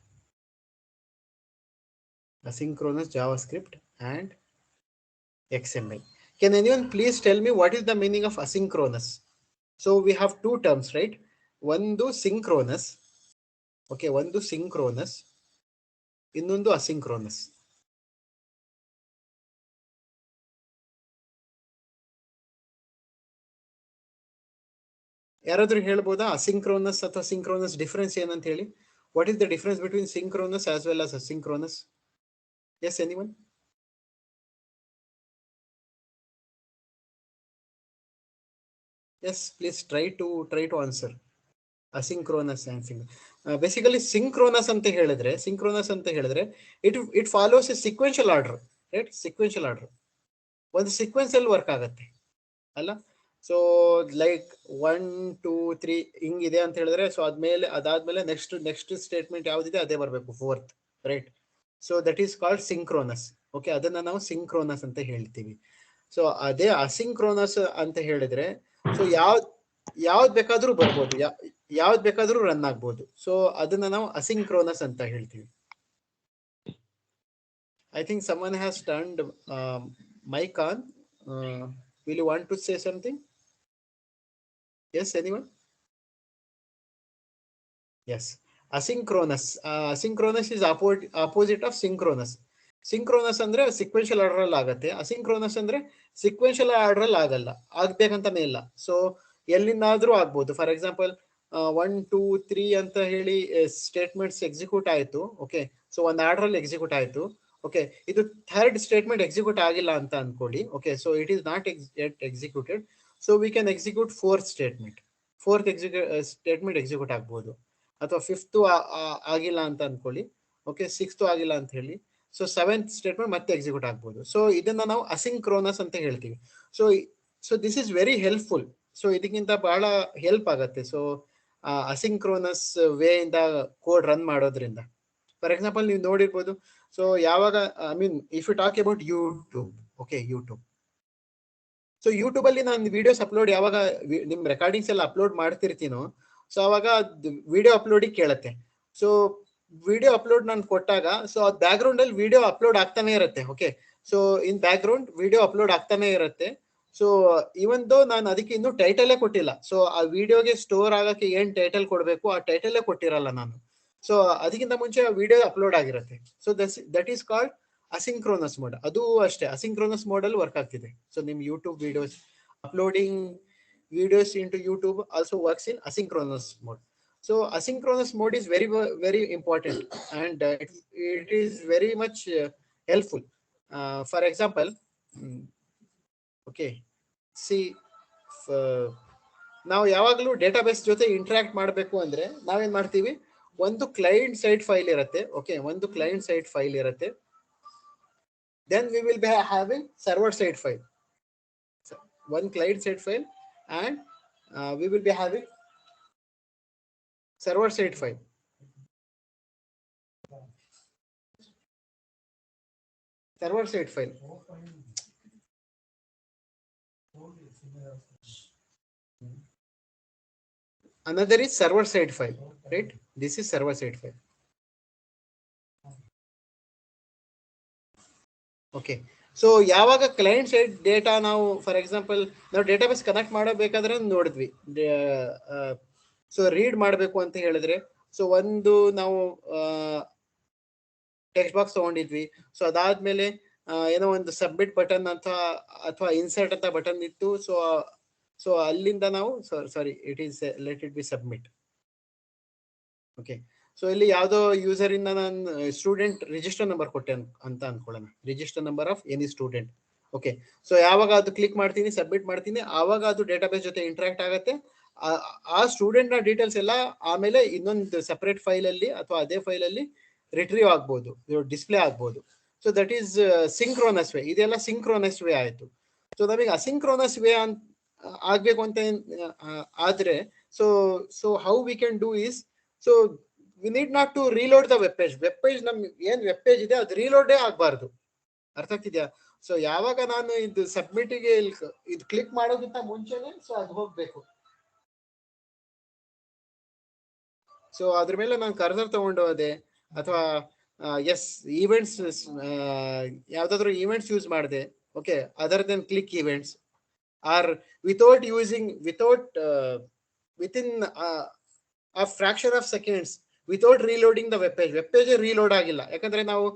Asynchronous JavaScript and XML. Can anyone please tell me what is the meaning of asynchronous? So we have two terms, right? One do synchronous. Okay, one do synchronous. ಇನ್ನೊಂದು asynchronous. ಯಾರಾದ್ರೂ ಹೇಳ್ಬೋದಾ asynchronous ಅಥವಾ synchronous difference ಏನಂತ ಹೇಳಿ? What is the difference between synchronous as well as asynchronous? Yes, anyone? Yes, please try to answer. Asynchronous and synchronous. Basically synchronous ಅಂತ ಹೇಳಿದ್ರೆ it follows a sequential order, right? Sequential order. ಒಂದು sequence ಅಲ್ಲಿ work ಆಗತ್ತೆ ಅಲ್ಲ. So like 1 2 3 ಹಿಂಗಿದೆ ಅಂತ ಹೇಳಿದ್ರೆ, so ಅದಾದ್ಮೇಲೆ ನೆಕ್ಸ್ಟ್ ಸ್ಟೇಟ್ಮೆಂಟ್ ಯಾವ್ದಿದೆ ಅದೇ ಬರಬೇಕು, fourth, right? So that is called synchronous. Okay, ಅದನ್ನ ನಾವು ಸಿಂಕ್ರೋನಸ್ ಅಂತ ಹೇಳ್ತೀವಿ. ಸೊ ಅದೇ ಅಸಿಂಕ್ರೋನಸ್ ಅಂತ ಹೇಳಿದ್ರೆ, ಸೊ ಯಾವ್ದು ಬೇಕಾದ್ರೂ ಬರ್ಬೋದು, ಯಾವ್ದು ಬೇಕಾದ್ರೂ ರನ್ ಆಗ್ಬೋದು. ಸೊ ಅದನ್ನ ನಾವು ಅಸಿಂಕ್ರೋನಸ್ ಅಂತ ಹೇಳ್ತೀವಿ. I think someone has turned mic on. Will you want to say something? Yes, anyone? Yes. Asynchronous is opposite of synchronous. Synchronous ಅಂದ್ರೆ ಸಿಕ್ವೆನ್ಷಿಯಲ್ ಆರ್ಡರ್ ಅಲ್ಲಿ ಆಗತ್ತೆ. ಅಸಿಂಕ್ರೋನಸ್ ಅಂದ್ರೆ ಸಿಕ್ವೆನ್ಷಿಯಲ್ ಆರ್ಡರ್ ಅಲ್ಲಿ ಆಗಲ್ಲ, ಆಗ್ಬೇಕಂತಾನೆ ಇಲ್ಲ. ಸೊ ಎಲ್ಲಿಂದಾದ್ರೂ ಆಗ್ಬೋದು. ಫಾರ್ ಎಕ್ಸಾಂಪಲ್ 1 2 3 ಅಂತ ಹೇಳಿ ಸ್ಟೇಟ್ಮೆಂಟ್ಸ್ ಎಕ್ಸಿಕ್ಯೂಟ್ ಆಯ್ತು. ಓಕೆ, ಸೊ ಒಂದು ಆರ್ಡರ್ ಅಲ್ಲಿ ಎಕ್ಸಿಕ್ಯೂಟ್ ಆಯ್ತು. ಓಕೆ, ಇದು ಥರ್ಡ್ ಸ್ಟೇಟ್ಮೆಂಟ್ ಎಕ್ಸಿಕ್ಯೂಟ್ ಆಗಿಲ್ಲ ಅಂತ ಅನ್ಕೊಳ್ಳಿ. Okay, so it is not executed. So we can execute fourth statement execute ಆಗ್ಬೋದು. ಅಥವಾ ಫಿಫ್ತ್ ಆಗಿಲ್ಲ ಅಂತ ಅನ್ಕೊಳ್ಳಿ. ಓಕೆ, ಸಿಕ್ಸ್ತ್ ಆಗಿಲ್ಲ ಅಂತ ಹೇಳಿ, ಸೊ ಸೆವೆಂತ್ ಸ್ಟೇಟ್ಮೆಂಟ್ ಮತ್ತೆ ಎಕ್ಸಿಕ್ಯೂಟ್ ಆಗ್ಬೋದು. ಸೊ ಇದನ್ನ ನಾವು ಅಸಿಂಕ್ರೋನಸ್ ಅಂತ ಹೇಳ್ತೀವಿ. So this is very helpful. So ಇದಕ್ಕಿಂತ ಬಹಳ ಹೆಲ್ಪ್ ಆಗತ್ತೆ. ಸೊ ಅಸಿಂಕ್ರೋನಸ್ ವೇ ಇಂದ ಕೋಡ್ ರನ್ ಮಾಡೋದ್ರಿಂದ, ಫಾರ್ ಎಕ್ಸಾಂಪಲ್ ನೀವು ನೋಡಿರ್ಬೋದು. ಸೊ ಯಾವಾಗ I mean if you talk about YouTube, okay, so YouTube ಅಲ್ಲಿ ನಾನು ವಿಡಿಯೋಸ್ ಅಪ್ಲೋಡ್ ಯಾವಾಗ ನಿಮ್ ರೆಕಾರ್ಡಿಂಗ್ಸ್ ಎಲ್ಲ ಅಪ್ಲೋಡ್ ಮಾಡ್ತಿರ್ತೀನೋ, ಸೊ ಅವಾಗ ವಿಡಿಯೋ ಅಪ್ಲೋಡಿಗೆ ಕೇಳತ್ತೆ. ಸೊ ವಿಡಿಯೋ ಅಪ್ಲೋಡ್ ನಾನು ಕೊಟ್ಟಾಗ, ಸೊ ಅದ್ ಬ್ಯಾಕ್ ಗ್ರೌಂಡ್ ಅಲ್ಲಿ ವಿಡಿಯೋ ಅಪ್ಲೋಡ್ ಆಗ್ತಾನೆ ಇರುತ್ತೆ. Okay, so in back ground video upload ಆಗ್ತಾನೆ ಇರುತ್ತೆ. ಸೊ ಇವನ್ ದೋ ನಾನು ಅದಕ್ಕೆ ಇನ್ನೂ ಟೈಟಲೇ ಕೊಟ್ಟಿಲ್ಲ. ಸೊ ಆ ವಿಡಿಯೋಗೆ ಸ್ಟೋರ್ ಆಗಕ್ಕೆ ಏನ್ ಟೈಟಲ್ ಕೊಡ್ಬೇಕು ಆ ಟೈಟಲೇ ಕೊಟ್ಟಿರಲ್ಲ ನಾನು. ಸೊ ಅದಕ್ಕಿಂತ ಮುಂಚೆ ವಿಡಿಯೋ ಅಪ್ಲೋಡ್ ಆಗಿರುತ್ತೆ. So that is called asynchronous mode. ಅದು ಅಷ್ಟೇ, ಅಸಿಂಕ್ರೋನಸ್ ಮೋಡ್ ಅಲ್ಲಿ ವರ್ಕ್ ಆಗ್ತಿದೆ. ಸೊ ನಿಮ್ YouTube videos uploading videos into YouTube also works in asynchronous mode. So asynchronous mode is very important, and it is very much helpful. For example, okay, see, ನಾವು ಯಾವಾಗಲೂ database ಜೊತೆ interact ಮಾಡಬೇಕು ಅಂದ್ರೆ ನಾವೇನ್ ಮಾಡ್ತೀವಿ, ಒಂದು ಕ್ಲೈಂಟ್ ಸೈಡ್ ಫೈಲ್ ಇರುತ್ತೆ. Okay, ಒಂದು ಕ್ಲೈಂಟ್ ಸೈಡ್ ಫೈಲ್ ಇರುತ್ತೆ. Then we will be having server side file, one client side file, and we will be having server side file. Server side file. Another is server side file, right? This is server side file. Okay. So ಯಾವಾಗ client side data ನಾವು for example ನಾವು database connect ಮಾಡಬೇಕಾದ್ರೆ ನೋಡಿದ್ವಿ. So read ಮಾಡಬೇಕು ಅಂತ ಹೇಳಿದ್ರೆ, so ಒಂದು ನಾವು ಟೆಕ್ಸ್ಟ್ ಬಾಕ್ಸ್ ತಗೊಂಡಿದ್ವಿ. ಸೊ ಅದಾದ್ಮೇಲೆ ಏನೋ ಒಂದು ಸಬ್ಮಿಟ್ ಬಟನ್ ಅಥವಾ ಇನ್ಸರ್ಟ್ ಅಂತ ಬಟನ್ ಇತ್ತು. ಸೊ ಅಲ್ಲಿಂದ ನಾವು sorry let it be submit. Okay, so ಇಲ್ಲಿ ಯಾವುದೋ ಯೂಸರ್ ಇಂದ ನಾನು ಸ್ಟೂಡೆಂಟ್ ರಿಜಿಸ್ಟರ್ ನಂಬರ್ ಕೊಟ್ಟೆ ಅಂತ ಅನ್ಕೊಳ್ಳೋಣ, register number of any student. Okay, so ಯಾವಾಗ ಅದು ಕ್ಲಿಕ್ ಮಾಡ್ತೀನಿ, ಸಬ್ಮಿಟ್ ಮಾಡ್ತೀನಿ, ಆವಾಗ ಅದು ಡೇಟಾಬೇಸ್ ಜೊತೆ ಇಂಟ್ರಾಕ್ಟ್ ಆಗುತ್ತೆ. ಆ ಸ್ಟೂಡೆಂಟ್ ನ ಡೀಟೇಲ್ಸ್ ಎಲ್ಲ ಆಮೇಲೆ ಇನ್ನೊಂದು ಸಪರೇಟ್ ಫೈಲ್ ಅಲ್ಲಿ ಅಥವಾ ಅದೇ ಫೈಲ್ ಅಲ್ಲಿ ರಿಟ್ರೀವ್ ಆಗ್ಬೋದು, ಡಿಸ್ಪ್ಲೇ ಆಗ್ಬೋದು. So that is synchronous way. ಇದೆಲ್ಲ ಸಿಂಕ್ರೋನಸ್ ವೇ ಆಯ್ತು. ಸೊ ನಮಗೆ ಅಸಿಂಕ್ರೋನಸ್ ವೇ ಆಗ್ಬೇಕು ಅಂತ ಆದ್ರೆ so how we can do is, so we need not to reload the web page. Web page ನಮ್ಗೆ ಏನ್ ವೆಬ್ ಪೇಜ್ ಇದೆ ಅದು ರೀಲೋಡೇ ಆಗ್ಬಾರ್ದು. ಅರ್ಥ ಆಗ್ತಿದ್ಯಾ? ಸೊ ಯಾವಾಗ ನಾನು ಇದು ಸಬ್ಮಿಟಿಗೆ ಇದು ಕ್ಲಿಕ್ ಮಾಡೋದಕ್ಕಿಂತ ಮುಂಚೆನೆ ಸೊ ಅದು ಹೋಗ್ಬೇಕು. ಸೊ ಅದ್ರ ಮೇಲೆ ನಾನು ಕರ್ಸರ್ ತಗೊಂಡು ಹೋದೆ ಅಥವಾ ಎಸ್ ಈವೆಂಟ್ಸ್ ಯಾವ್ದಾದ್ರು ಈವೆಂಟ್ಸ್ ಯೂಸ್ ಮಾಡಿದೆ. Okay, other then click events are within a fraction of seconds without reloading the web page. Web page reload ಆಗಿಲ್ಲ, ಯಾಕಂದ್ರೆ ನಾವು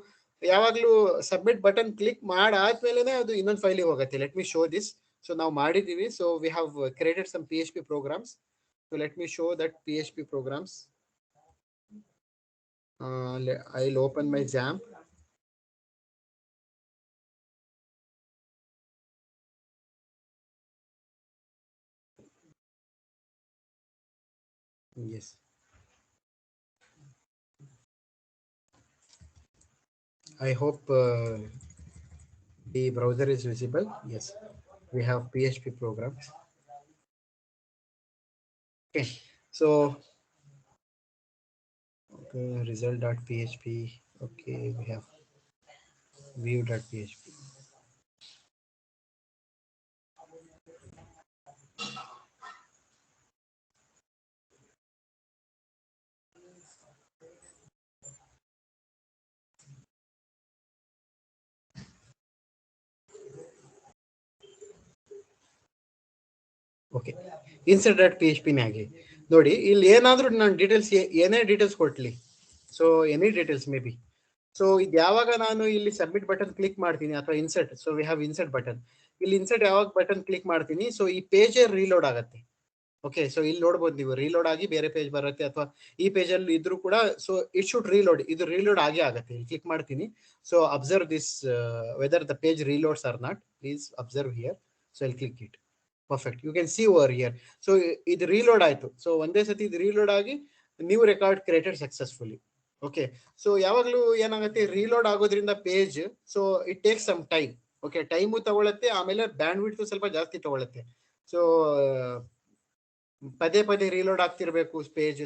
ಯಾವಾಗ್ಲೂ ಸಬ್ಮಿಟ್ ಬಟನ್ ಕ್ಲಿಕ್ ಮಾಡಾದ್ಮೇಲೆ ಅದು ಇನ್ನೊಂದು ಫೈಲಿಗೆ ಹೋಗುತ್ತೆ. Let me show this. So ನಾವು ಮಾಡಿದೀವಿ. So we have created some PHP programs. So let me show that PHP programs. I'll open my XAMPP. Yes. I hope the browser is visible. Yes, we have PHP programs. Okay, so okay, result.php. Okay, we have view.php. Okay, insert.php ನಾಗೆ ನೋಡಿ, ಇಲ್ಲಿ ಏನಾದ್ರೂ ನಾನು details ಏನೇ details ಕೊಡ್ಲಿ, so any details may be. So ಇದು ಯಾವಾಗ ನಾನು ಇಲ್ಲಿ ಸಬ್ಮಿಟ್ ಬಟನ್ ಕ್ಲಿಕ್ ಮಾಡ್ತೀನಿ ಅಥವಾ insert, so we have insert button. ಇಲ್ಲಿ ಇನ್ಸರ್ಟ್ ಯಾವಾಗ ಬಟನ್ ಕ್ಲಿಕ್ ಮಾಡ್ತೀನಿ, ಸೊ ಈ ಪೇಜ್ ರೀಲೋಡ್ ಆಗುತ್ತೆ. ಓಕೆ, ಸೊ ಇಲ್ಲಿ ನೋಡ್ಬೋದು ನೀವು, ರೀಲೋಡ್ ಆಗಿ ಬೇರೆ ಪೇಜ್ ಬರುತ್ತೆ, ಅಥವಾ ಈ ಪೇಜ್ ಅಲ್ಲಿ ಇದ್ರೂ ಕೂಡ ಸೊ ಇಟ್ ಶುಡ್ ರೀಲೋಡ್, ಇದು ರೀಲೋಡ್ ಆಗೇ ಆಗುತ್ತೆ. ಇಲ್ಲಿ ಕ್ಲಿಕ್ ಮಾಡ್ತೀನಿ. So observe this whether the page reloads or not, please observe here. So ಇಲ್ಲಿ click it. Perfect, you can see over here. So ಇದು ರೀಲೋಡ್ ಆಯ್ತು. ಸೊ ಒಂದೇ ಸತಿ ಇದು ರೀಲೋಡ್ ಆಗಿ new record created successfully. Okay, so ಯಾವಾಗಲೂ ಏನಾಗುತ್ತೆ, reload ಆಗೋದ್ರಿಂದ page, so it takes some time. Okay, time ತಗೊಳತ್ತೆ, ಆಮೇಲೆ ಬ್ಯಾಂಡ್ ವಿಡ್ತ್ ಸ್ವಲ್ಪ ಜಾಸ್ತಿ ತಗೊಳತ್ತೆ. ಸೊ ಪದೇ ಪದೇ ರೀಲೋಡ್ ಆಗ್ತಿರ್ಬೇಕು page.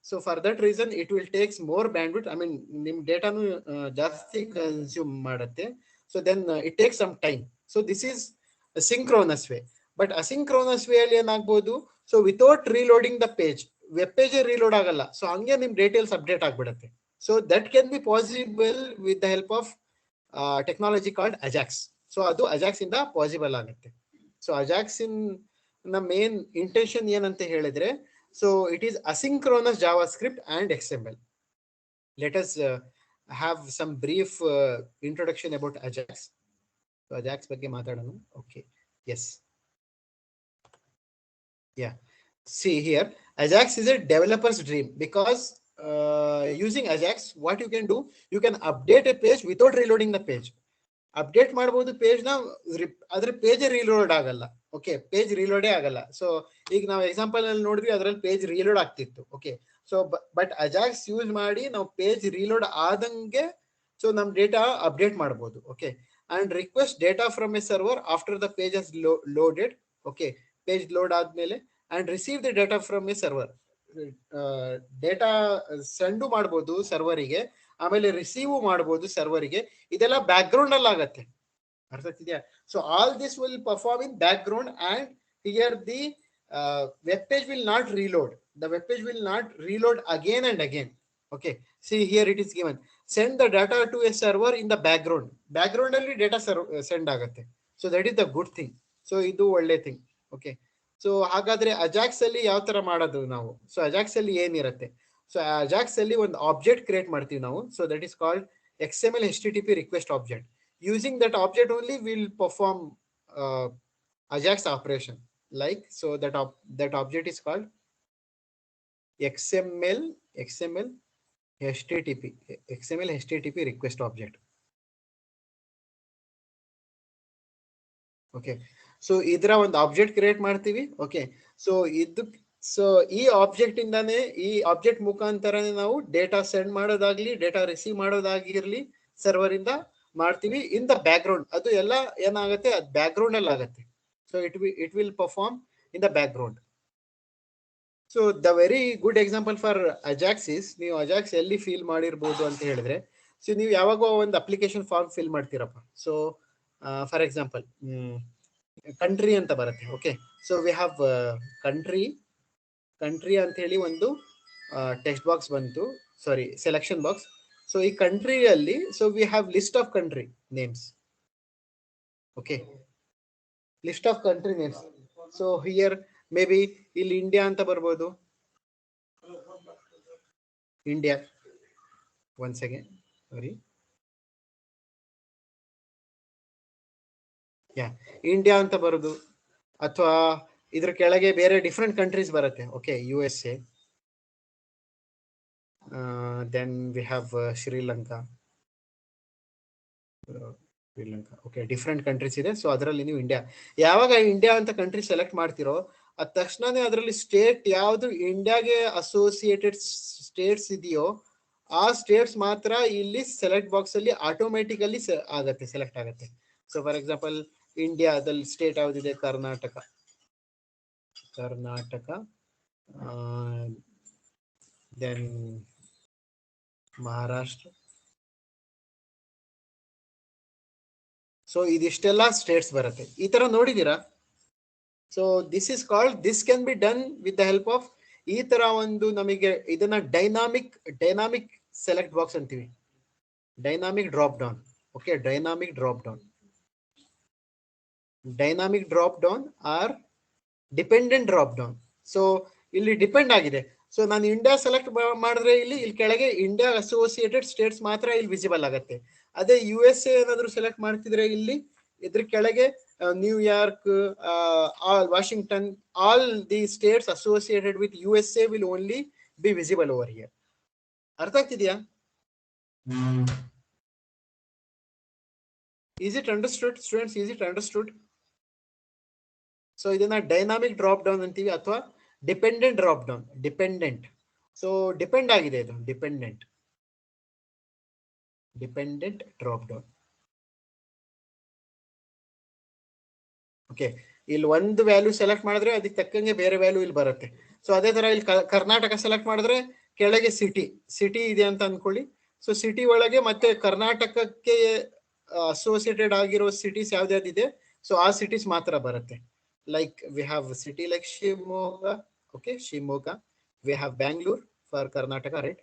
So for that reason it will takes more bandwidth. I mean ನಿಮ್ ಡೇಟಾನು ಜಾಸ್ತಿ ಕನ್ಸ್ಯೂಮ್ ಮಾಡುತ್ತೆ. So then it takes some time. So this is synchronous way. But asynchronous way ಅಲ್ಲಿ ಏನಾಗ್ಬೋದು, so without reloading the page, web page reload ಆಗಲ್ಲ. So ಹಂಗೆ ನಿಮ್ details update ಆಗ್ಬಿಡುತ್ತೆ. So that can be possible with the help of technology called Ajax. So ಅದು Ajax ಇಂದ possible ಆಗುತ್ತೆ. So Ajax ಇನ್ ನ ಮೇನ್ ಇಂಟೆನ್ಷನ್ ಏನಂತ ಹೇಳಿದ್ರೆ, so it is asynchronous JavaScript and XML. Let us have some brief introduction about Ajax. So Ajax ಬಗ್ಗೆ ಮಾತಾಡೋಣ. Okay, yes, yeah, see here, Ajax is a developer's dream because using Ajax what you can do, you can update a page without reloading the page. Update ಮಾಡಬಹುದು page ನ, ಆದ್ರೆ page reload ಆಗಲ್ಲ. Okay, page ರೀಲೋಡೇ ಆಗಲ್ಲ. So ಈಗ ನಾವು example ಅಲ್ಲಿ ನೋಡಿದ್ವಿ, ಅದ್ರಲ್ಲಿ ಪೇಜ್ ರೀಲೋಡ್ ಆಗ್ತಿತ್ತು. Okay, so but Ajax use ಮಾಡಿ ನಾವು ಪೇಜ್ ರೀಲೋಡ್ ಆದಂಗೆ ಸೊ ನಮ್ ಡೇಟಾ ಅಪ್ಡೇಟ್ ಮಾಡಬಹುದು. Okay, and request data from a server after the page has loaded. Okay, page load ಆದ್ಮೇಲೆ and receive the data from a server, data send ಮಾಡ್ಬೋದು ಸರ್ವರಿಗೆ, ಆಮೇಲೆ receive ಮಾಡ್ಬೋದು ಸರ್ವರಿಗೆ. ಇದೆಲ್ಲ ಬ್ಯಾಕ್ ಗ್ರೌಂಡ್ ಅಲ್ಲಿ ಆಗತ್ತೆ. ಅರ್ಥ ಆಗ್ತಿದ್ಯಾ? So all this will perform in back ground and here the web page will not reload. The web page will not reload again and again. Okay, see here it is given, send the data to a server in the background. Background ಅಲ್ಲಿ data send ಆಗುತ್ತೆ. So that is the good thing. So ಇದು ಒಳ್ಳೆ thing. Okay, so ಹಾಗಾದ್ರೆ Ajax ಅಲ್ಲಿ ಯಾವ ತರ ಮಾಡೋದು ನಾವು? ಸೊ ಅಜಾಕ್ಸ್ ಅಲ್ಲಿ ಏನಿರುತ್ತೆ? ಸೊ ಅಜಾಕ್ಸ್ ಅಲ್ಲಿ ಒಂದು ಆಬ್ಜೆಕ್ಟ್ ಕ್ರಿಯೇಟ್ ಮಾಡ್ತೀವಿ ನಾವು. So that is called XML HTTP request object. Using that object only we'll perform Ajax operation. Like, so that object is called XML HTTP request object. Okay, so ಇದರ ಒಂದು object create ಮಾಡ್ತೀವಿ. Okay, so ಈ object ಇಂದಾನೆ, ಈ object ಮುಖಾಂತರನೇ ನಾವು data send ಮಾಡೋದಾಗ್ಲಿ, data receive ಮಾಡೋದಾಗಿರ್ಲಿ server ಇಂದ ಮಾಡ್ತೀವಿ ಇನ್ ದ ಬ್ಯಾಕ್ ಗ್ರೌಂಡ್. ಅದು ಎಲ್ಲ ಏನಾಗುತ್ತೆ, ಅದು ಬ್ಯಾಕ್ ಗ್ರೌಂಡ್ ಅಲ್ಲಿ ಆಗುತ್ತೆ. So it will perform in the background. So the very good example for Ajax is, ನೀವು ಅಜಾಕ್ಸ್ ಎಲ್ಲಿ ಫಿಲ್ ಮಾಡಿರ್ಬೋದು ಅಂತ ಹೇಳಿದ್ರೆ, ಸೊ ನೀವು ಯಾವಾಗ ಒಂದು ಅಪ್ಲಿಕೇಶನ್ ಫಾರ್ಮ್ ಫಿಲ್ ಮಾಡ್ತೀರಪ್ಪ. ಸೊ ಫಾರ್ ಎಕ್ಸಾಂಪಲ್ ಕಂಟ್ರಿ ಅಂತ ಬರುತ್ತೆ. Okay, so we have country ಅಂತ ಹೇಳಿ ಒಂದು ಟೆಕ್ಸ್ಟ್ ಬಾಕ್ಸ್ ಬಂತು, ಸಾರಿ ಸೆಲೆಕ್ಷನ್ ಬಾಕ್ಸ್. ಸೊ ಈ ಕಂಟ್ರಿಯಲ್ಲಿ so we have list of country names. Okay, list of country names. So here may be ಇಲ್ಲಿ ಇಂಡಿಯಾ ಅಂತ ಬರ್ಬೋದು. India, one second, sorry, India ಅಂತ ಬರೋದು. ಅಥವಾ ಇದ್ರ ಕೆಳಗೆ ಬೇರೆ ಡಿಫ್ರೆಂಟ್ ಕಂಟ್ರೀಸ್ ಬರುತ್ತೆ. Okay, USA, then we have Sri Lanka. Okay, different countries ಇದೆ. ಸೊ ಅದರಲ್ಲಿ ನೀವು ಇಂಡಿಯಾ, ಯಾವಾಗ ಇಂಡಿಯಾ ಅಂತ ಕಂಟ್ರಿ ಸೆಲೆಕ್ಟ್ ಮಾಡ್ತಿರೋ ಅದ ತಕ್ಷಣನೇ ಅದರಲ್ಲಿ ಸ್ಟೇಟ್ ಯಾವುದು ಇಂಡಿಯಾಗೆ ಅಸೋಸಿಯೇಟೆಡ್ ಸ್ಟೇಟ್ಸ್ ಇದೆಯೋ ಆ ಸ್ಟೇಟ್ಸ್ ಮಾತ್ರ ಇಲ್ಲಿ ಸೆಲೆಕ್ಟ್ ಬಾಕ್ಸ್ ಅಲ್ಲಿ ಆಟೋಮೆಟಿಕಲಿ ಆಗತ್ತೆ, ಸೆಲೆಕ್ಟ್ ಆಗುತ್ತೆ. ಸೊ ಫಾರ್ ಎಕ್ಸಾಂಪಲ್ ಇಂಡಿಯಾದಲ್ಲಿ ಸ್ಟೇಟ್ ಯಾವ್ದಿದೆ? ಕರ್ನಾಟಕ. ದೆನ್ ಮಹಾರಾಷ್ಟ್ರ. ಸೊ ಇದಿಷ್ಟೆಲ್ಲ ಸ್ಟೇಟ್ಸ್ ಬರುತ್ತೆ. ಈ ತರ ನೋಡಿದೀರಾ? So this is called, this can be done with the help of ಈ ತರ ಒಂದು, ನಮಗೆ ಇದನ್ನ ಡೈನಾಮಿಕ್ ಸೆಲೆಕ್ಟ್ ಬಾಕ್ಸ್ ಅಂತೀವಿ. Dynamic drop down. Okay, dynamic drop down or dependent drop down. So ಇಲ್ಲಿ ಡಿಪೆಂಡ್ ಆಗಿದೆ. ಸೊ ನಾನು ಇಂಡಿಯಾ ಸೆಲೆಕ್ಟ್ ಮಾಡಿದ್ರೆ ಇಲ್ಲಿ ಕೆಳಗೆ ಇಂಡಿಯಾ ಅಸೋಸಿಯೇಟೆಡ್ ಸ್ಟೇಟ್ಸ್ ಮಾತ್ರ ಇಲ್ಲಿ ವಿಸಿಬಲ್ ಆಗುತ್ತೆ. ಅದೇ USA ಏನಾದ್ರು ಸೆಲೆಕ್ಟ್ ಮಾಡ್ತಿದ್ರೆ ಇಲ್ಲಿ ಇದ್ರ ಕೆಳಗೆ New York, Washington, all the States associated with USA will only B visible over here. ಅರ್ಥ ಆಗ್ತಿದ್ಯಾ? Is it understood, students? Is it understood? So ಇದನ್ನ ಡೈನಾಮಿಕ್ ಡ್ರಾಪ್ ಡೌನ್ ಅಂತೀವಿ ಅಥವಾ dependent drop down. Dependent, so depend ಆಗಿದೆ ಇದು, dependent drop down. Okay, ಇಲ್ಲಿ ಒಂದು value select ಮಾಡಿದ್ರೆ ಅದಕ್ಕೆ ತಕ್ಕಂಗೆ ಬೇರೆ ವ್ಯಾಲ್ಯೂ ಇಲ್ಲಿ ಬರುತ್ತೆ. ಸೊ ಅದೇ ತರ ಇಲ್ಲಿ ಕರ್ನಾಟಕ ಸೆಲೆಕ್ಟ್ ಮಾಡಿದ್ರೆ ಕೆಳಗೆ ಸಿಟಿ ಇದೆ ಅಂತ ಅನ್ಕೊಳ್ಳಿ. ಸೊ ಸಿಟಿ ಒಳಗೆ ಮತ್ತೆ ಕರ್ನಾಟಕಕ್ಕೆ ಅಸೋಸಿಯೇಟೆಡ್ ಆಗಿರೋ ಸಿಟೀಸ್ ಯಾವ್ದಾವ್ದಿದೆ ಸೊ ಆ ಸಿಟೀಸ್ ಮಾತ್ರ ಬರುತ್ತೆ. Like we have a city like Shimoga. Okay, Shimoga. We have Bangalore for Karnataka, right?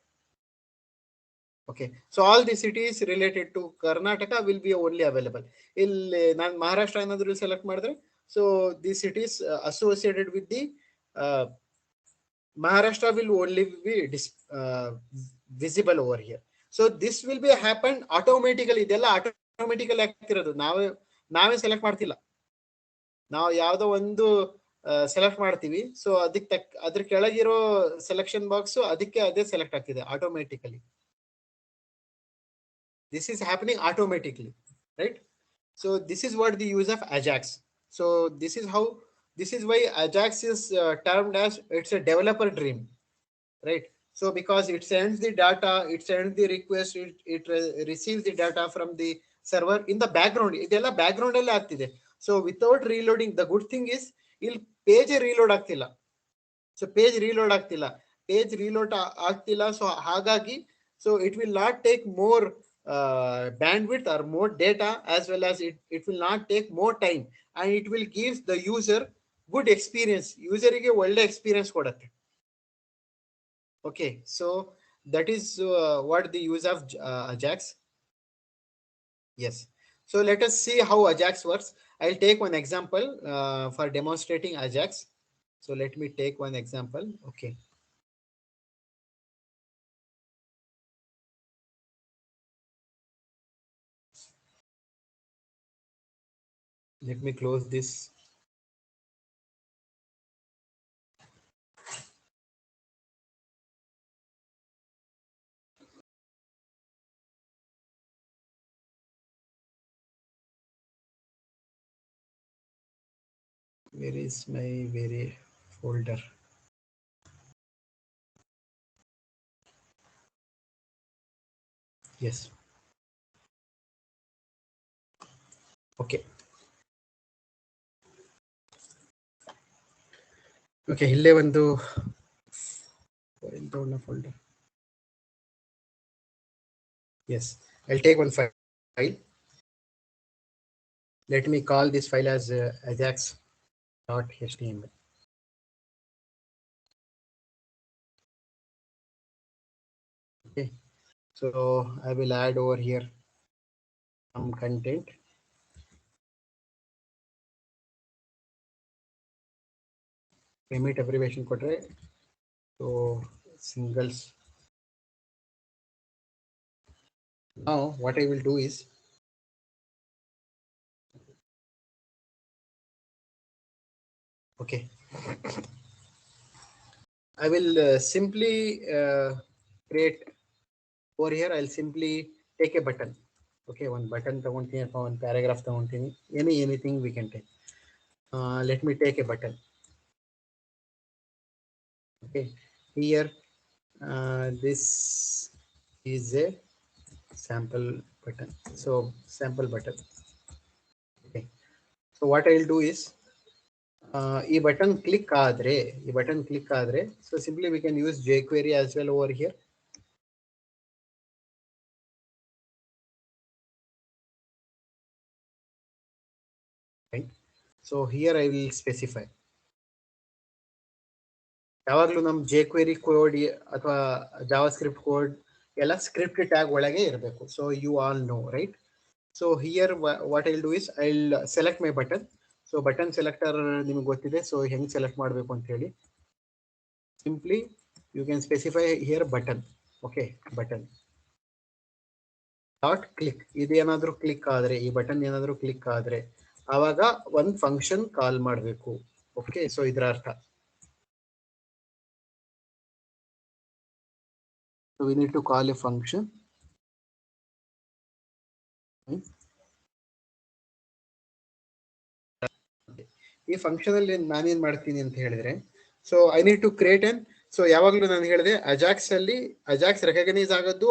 Okay, so all the cities related to Karnataka will be only available. Illi nan Maharashtra enadru select madidre, so the cities associated with the Maharashtra will only be visible over here. So this will be happen automatically. ಇದೆಲ್ಲ automatically ಆಗ್ತಿರೋದು, ನಾವೇ select ಮಾಡ್ತಿಲ್ಲ. ನಾವು ಯಾವ್ದೋ ಒಂದು select ಮಾಡ್ತೀವಿ, so ಅದ್ರ ಕೆಳಗಿರೋ selection box ಅದಕ್ಕೆ ಅದೇ ಸೆಲೆಕ್ಟ್ ಆಗ್ತಿದೆ automatically. This is happening automatically, right? So this is what the use of Ajax. So this is how, this is why Ajax is termed as it's a developer dream, right? So because it sends the data, it sends the request, it receives the data from the server in the background. ಇದೆಲ್ಲ background ಅಲ್ಲೇ ಆಗ್ತಿದೆ. So without reloading, the good thing is ಇಲ್ಲಿ page reload ಆಗ್ತಿಲ್ಲ. So page reload ಆಗ್ತಿಲ್ಲ, page reload ಆಗ್ತಿಲ್ಲ. So ಹಾಗಾಗಿ, so it will not take more bandwidth or more data, as well as it will not take more time, and it will give the user good experience. User ಗೆ ಒಳ್ಳೆ experience ಕೊಡುತ್ತೆ. Okay, so that is what the use of Ajax. Yes. So let us see how Ajax works. I'll take one example for demonstrating Ajax. So let me take one example. Okay. Let me close this. Where is my very folder? Yes. Okay. Okay, ಇಲ್ಲೇ ಒಂದು folder. Yes, I'll take one file. Let me call this file as ajax.html. Okay, so I will add over here some content. Remit abbreviation ಕೊಟ್ರೆ, so singles. Now what I will do is, okay, I will simply create over here. I'll simply take a button. Okay, one button ತಗೊಂತೀನಿ, ಅಥವಾ one paragraph ತಗೊಂತೀನಿ, anything we can take. Let me take a button. Okay, here this is a sample button. So sample button. Okay, so what I'll do is, ಈ button click ಆದ್ರೆ, so simply we can use jQuery as well over here. Right, so here I will specify. ಯಾವಾಗಲೂ ನಮ್ಮ jQuery code ಅಥವಾ JavaScript code ಎಲ್ಲ script tag ಒಳಗೆ ಇರಬೇಕು. So you all know, right? So here what I'll do is, I'll select my button. So button selector ನಿಮಗೆ ಗೊತ್ತಿದೆ. So ಹೆಂಗ್ select ಮಾಡಬೇಕು ಅಂತ ಹೇಳಿ, simply you can specify here button. Okay, button dot click. ಇದೇನಾದ್ರೂ click ಆದ್ರೆ, ಈ button ಏನಾದ್ರೂ ಕ್ಲಿಕ್ ಆದ್ರೆ, ಆವಾಗ ಒಂದು ಫಂಕ್ಷನ್ ಕಾಲ್ ಮಾಡಬೇಕು. ಓಕೆ, ಸೊ ಇದರ ಅರ್ಥ, so we need to call a function. ಈ ಫಂಕ್ಷನ್ ಅಲ್ಲಿ ನಾನೇನ್ ಮಾಡ್ತೀನಿ ಅಂತ ಹೇಳಿದ್ರೆ, so I need to create an, so ಯಾವಾಗಲೂ ನಾನು ಹೇಳಿದೆ ಅಜಾಕ್ಸ್ ಅಲ್ಲಿ, ಅಜಾಕ್ಸ್ ರೆಕಗ್ನೈಸ್ ಆಗೋದು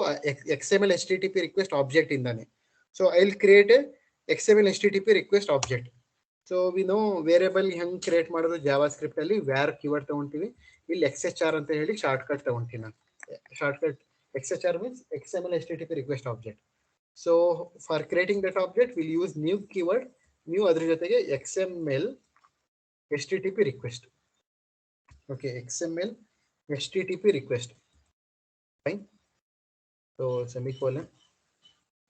XML HTTP ರಿಕ್ವೆಸ್ಟ್ ಆಬ್ಜೆಕ್ಟ್ ಇಂದಾನೆ. So I will create a XML HTTP request object. So we know variable ಹೆಂಗ್ ಕ್ರಿಯೇಟ್ ಮಾಡೋದು ಜಾವಾ ಸ್ಕ್ರಿಪ್ಟ್ ಅಲ್ಲಿ, ವ್ಯಾರ್ ಕೀವರ್ಡ್ ತಗೊಂತೀವಿ, ಇಲ್ಲಿ XHR ಅಂತ ಹೇಳಿ ಶಾರ್ಟ್ ಕಟ್ ತಗೊಂತೀನಿ ನಾನು. Shortcut XHR means XML HTTP request object. So for creating that object, we'll use new keyword, new ಅದ್ರ ಜೊತೆಗೆ XML HTTP request. Okay, XML HTTP request. Fine. So semicolon.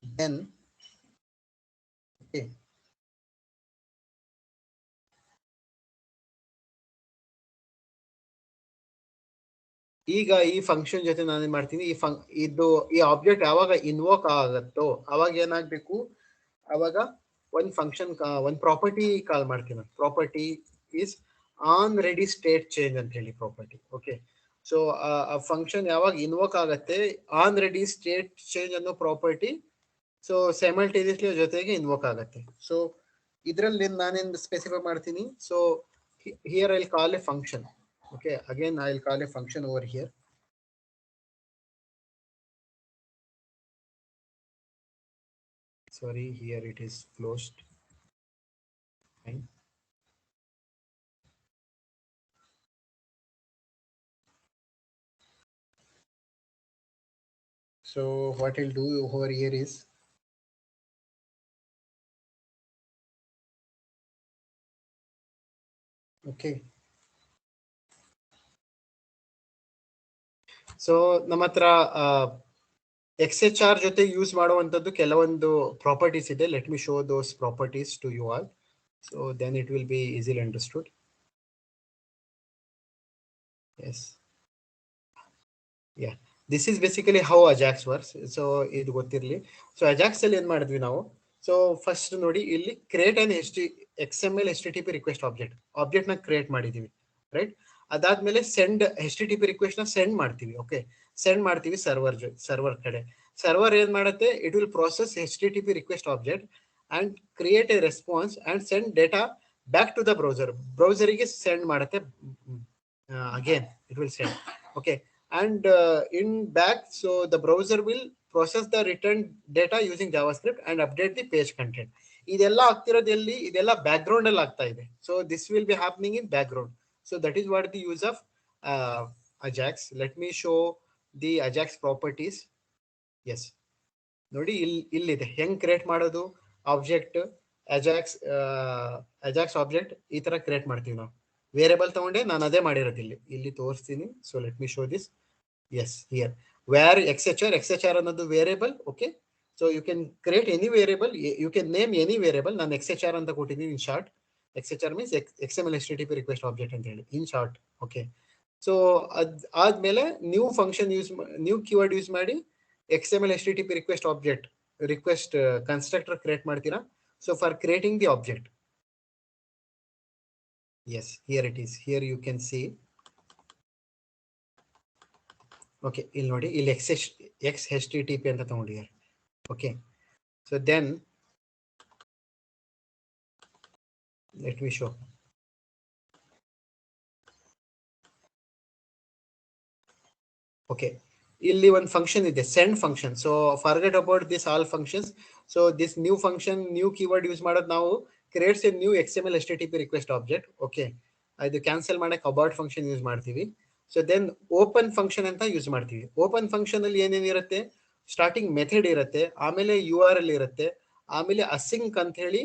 Then, okay. ಈಗ ಈ function ಜೊತೆ ನಾನು ಏನ್ ಮಾಡ್ತೀನಿ, ಈ object ಯಾವಾಗ ಇನ್ವೋಕ್ ಆಗುತ್ತೋ ಅವಾಗ ಏನಾಗಬೇಕು, ಅವಾಗ ಒಂದು ಫಂಕ್ಷನ್, ಒಂದು ಪ್ರಾಪರ್ಟಿ ಕಾಲ್ ಮಾಡ್ತೀನಿ. Property is on ready state change ಅಂತ ಹೇಳಿ ಪ್ರಾಪರ್ಟಿ. ಓಕೆ, ಸೊ ಆ ಫಂಕ್ಷನ್ ಯಾವಾಗ ಇನ್ವೋಕ್ ಆಗತ್ತೆ, ಆನ್ ರೆಡಿ ಸ್ಟೇಟ್ ಚೇಂಜ್ ಅನ್ನೋ ಪ್ರಾಪರ್ಟಿ ಸೊ ಸೈಮಲ್ಟೇನಿಯಸ್ಲಿ ಜೊತೆಗೆ ಇನ್ವೋಕ್ ಆಗುತ್ತೆ. ಸೊ ಇದರಲ್ಲಿ ನಾನೇನು ಸ್ಪೆಸಿಫೈ ಮಾಡ್ತೀನಿ. So here I will call A function. Okay, again I will call A function over here. Sorry, here it is closed. Fine. So what I'll do over here is okay. So ನಮ್ಮ ಹತ್ರ XHR ಜೊತೆ use ಮಾಡುವಂತದ್ದು ಕೆಲವೊಂದು properties ಇದೆ. Let me show those properties to you all. So then it will be easily understood. Yes. Yeah. This is basically how Ajax works. So ಇದು ಗೊತ್ತಿರಲಿ. So Ajax ಅಲ್ಲಿ ಏನ್ ಮಾಡಿದ್ವಿ ನಾವು. ಸೊ ಫಸ್ಟ್ ನೋಡಿ, ಇಲ್ಲಿ create an XML HTTP request object ನ create ಮಾಡಿದೀವಿ, ರೈಟ್. ಅದಾದ್ಮೇಲೆ ಸೆಂಡ್ HTTP ರಿಕ್ವೆಸ್ಟ್ ನ ಸೆಂಡ್ ಮಾಡ್ತೀವಿ. ಓಕೆ, ಸೆಂಡ್ ಮಾಡ್ತೀವಿ ಸರ್ವರ್ ಕಡೆ. ಸರ್ವರ್ ಏನ್ ಮಾಡುತ್ತೆ, it will process HTTP request object and create a response and send data back to the ಬ್ರೌಸರಿಗೆ ಸೆಂಡ್ ಮಾಡುತ್ತೆ. Again it will send. Okay, and in back, so the browser will process the returned data using JavaScript and update the page content. ಇದೆಲ್ಲ ಆಗ್ತಿರೋದು ಎಲ್ಲಿ, ಇದೆಲ್ಲ back ground ಅಲ್ಲಿ ಆಗ್ತಾ ಇದೆ. So this will be happening in background. So that is what the use of Ajax. Let me show the Ajax properties. Yes, ನೋಡಿ ಇಲ್ಲಿದೆ ಹೆಂಗ್ ಕ್ರಿಯೇಟ್ ಮಾಡೋದು ಆಬ್ಜೆಕ್ಟ್. ಅಜಾಕ್ಸ್ ಆಬ್ಜೆಕ್ಟ್ ಈ ತರ ಕ್ರಿಯೇಟ್ ಮಾಡ್ತೀವಿ ನಾವು. ವೇರಿಯಬಲ್ ತಗೊಂಡೆ ನಾನು ಅದೇ ಮಾಡಿರೋದು ಇಲ್ಲಿ ತೋರಿಸ್ತೀನಿ. So let me show this. Yes, here where XHR ಅನ್ನೋದು variable. Okay, so you can create any variable, you can name any variable. ನಾನು XHR ಅಂತ ಕೊಟ್ಟಿದ್ದೀನಿ in short. XHR means XML HTTP request object ಅಂತ ಹೇಳಿ in short. Okay, so ಆದ್ಮೇಲೆ new function new keyword use ಮಾಡಿ XML HTTP request object request constructor create ಮಾಡ್ತೀರಾ. So for creating the object, yes, here it is. Here you can see. Okay, ಇಲ್ಲಿ ನೋಡಿ, ಇಲ್ಲಿ XHTTP ಅಂತ ತಗೊಂಡಿದ್ದಾರೆ. Okay, so then let me show. Okay, ಇಲ್ಲಿ ಒಂದು function ಇದೆ, send function. So forget about this all functions. So this new function, new keyword use ಮಾಡೋದು ನಾವು creates a new XML HTTP request object. Okay, ಇದು cancel ಮಾಡಕ್ಕೆ about function use ಮಾಡ್ತೀವಿ. So then open function ಅಂತ use ಮಾಡ್ತೀವಿ. Open function ಅಲ್ಲಿ ಏನೇನಿರುತ್ತೆ, starting method ಇರುತ್ತೆ, ಆಮೇಲೆ URL ಇರುತ್ತೆ, ಆಮೇಲೆ ಅಸಿಂಕ್ ಅಂತ ಹೇಳಿ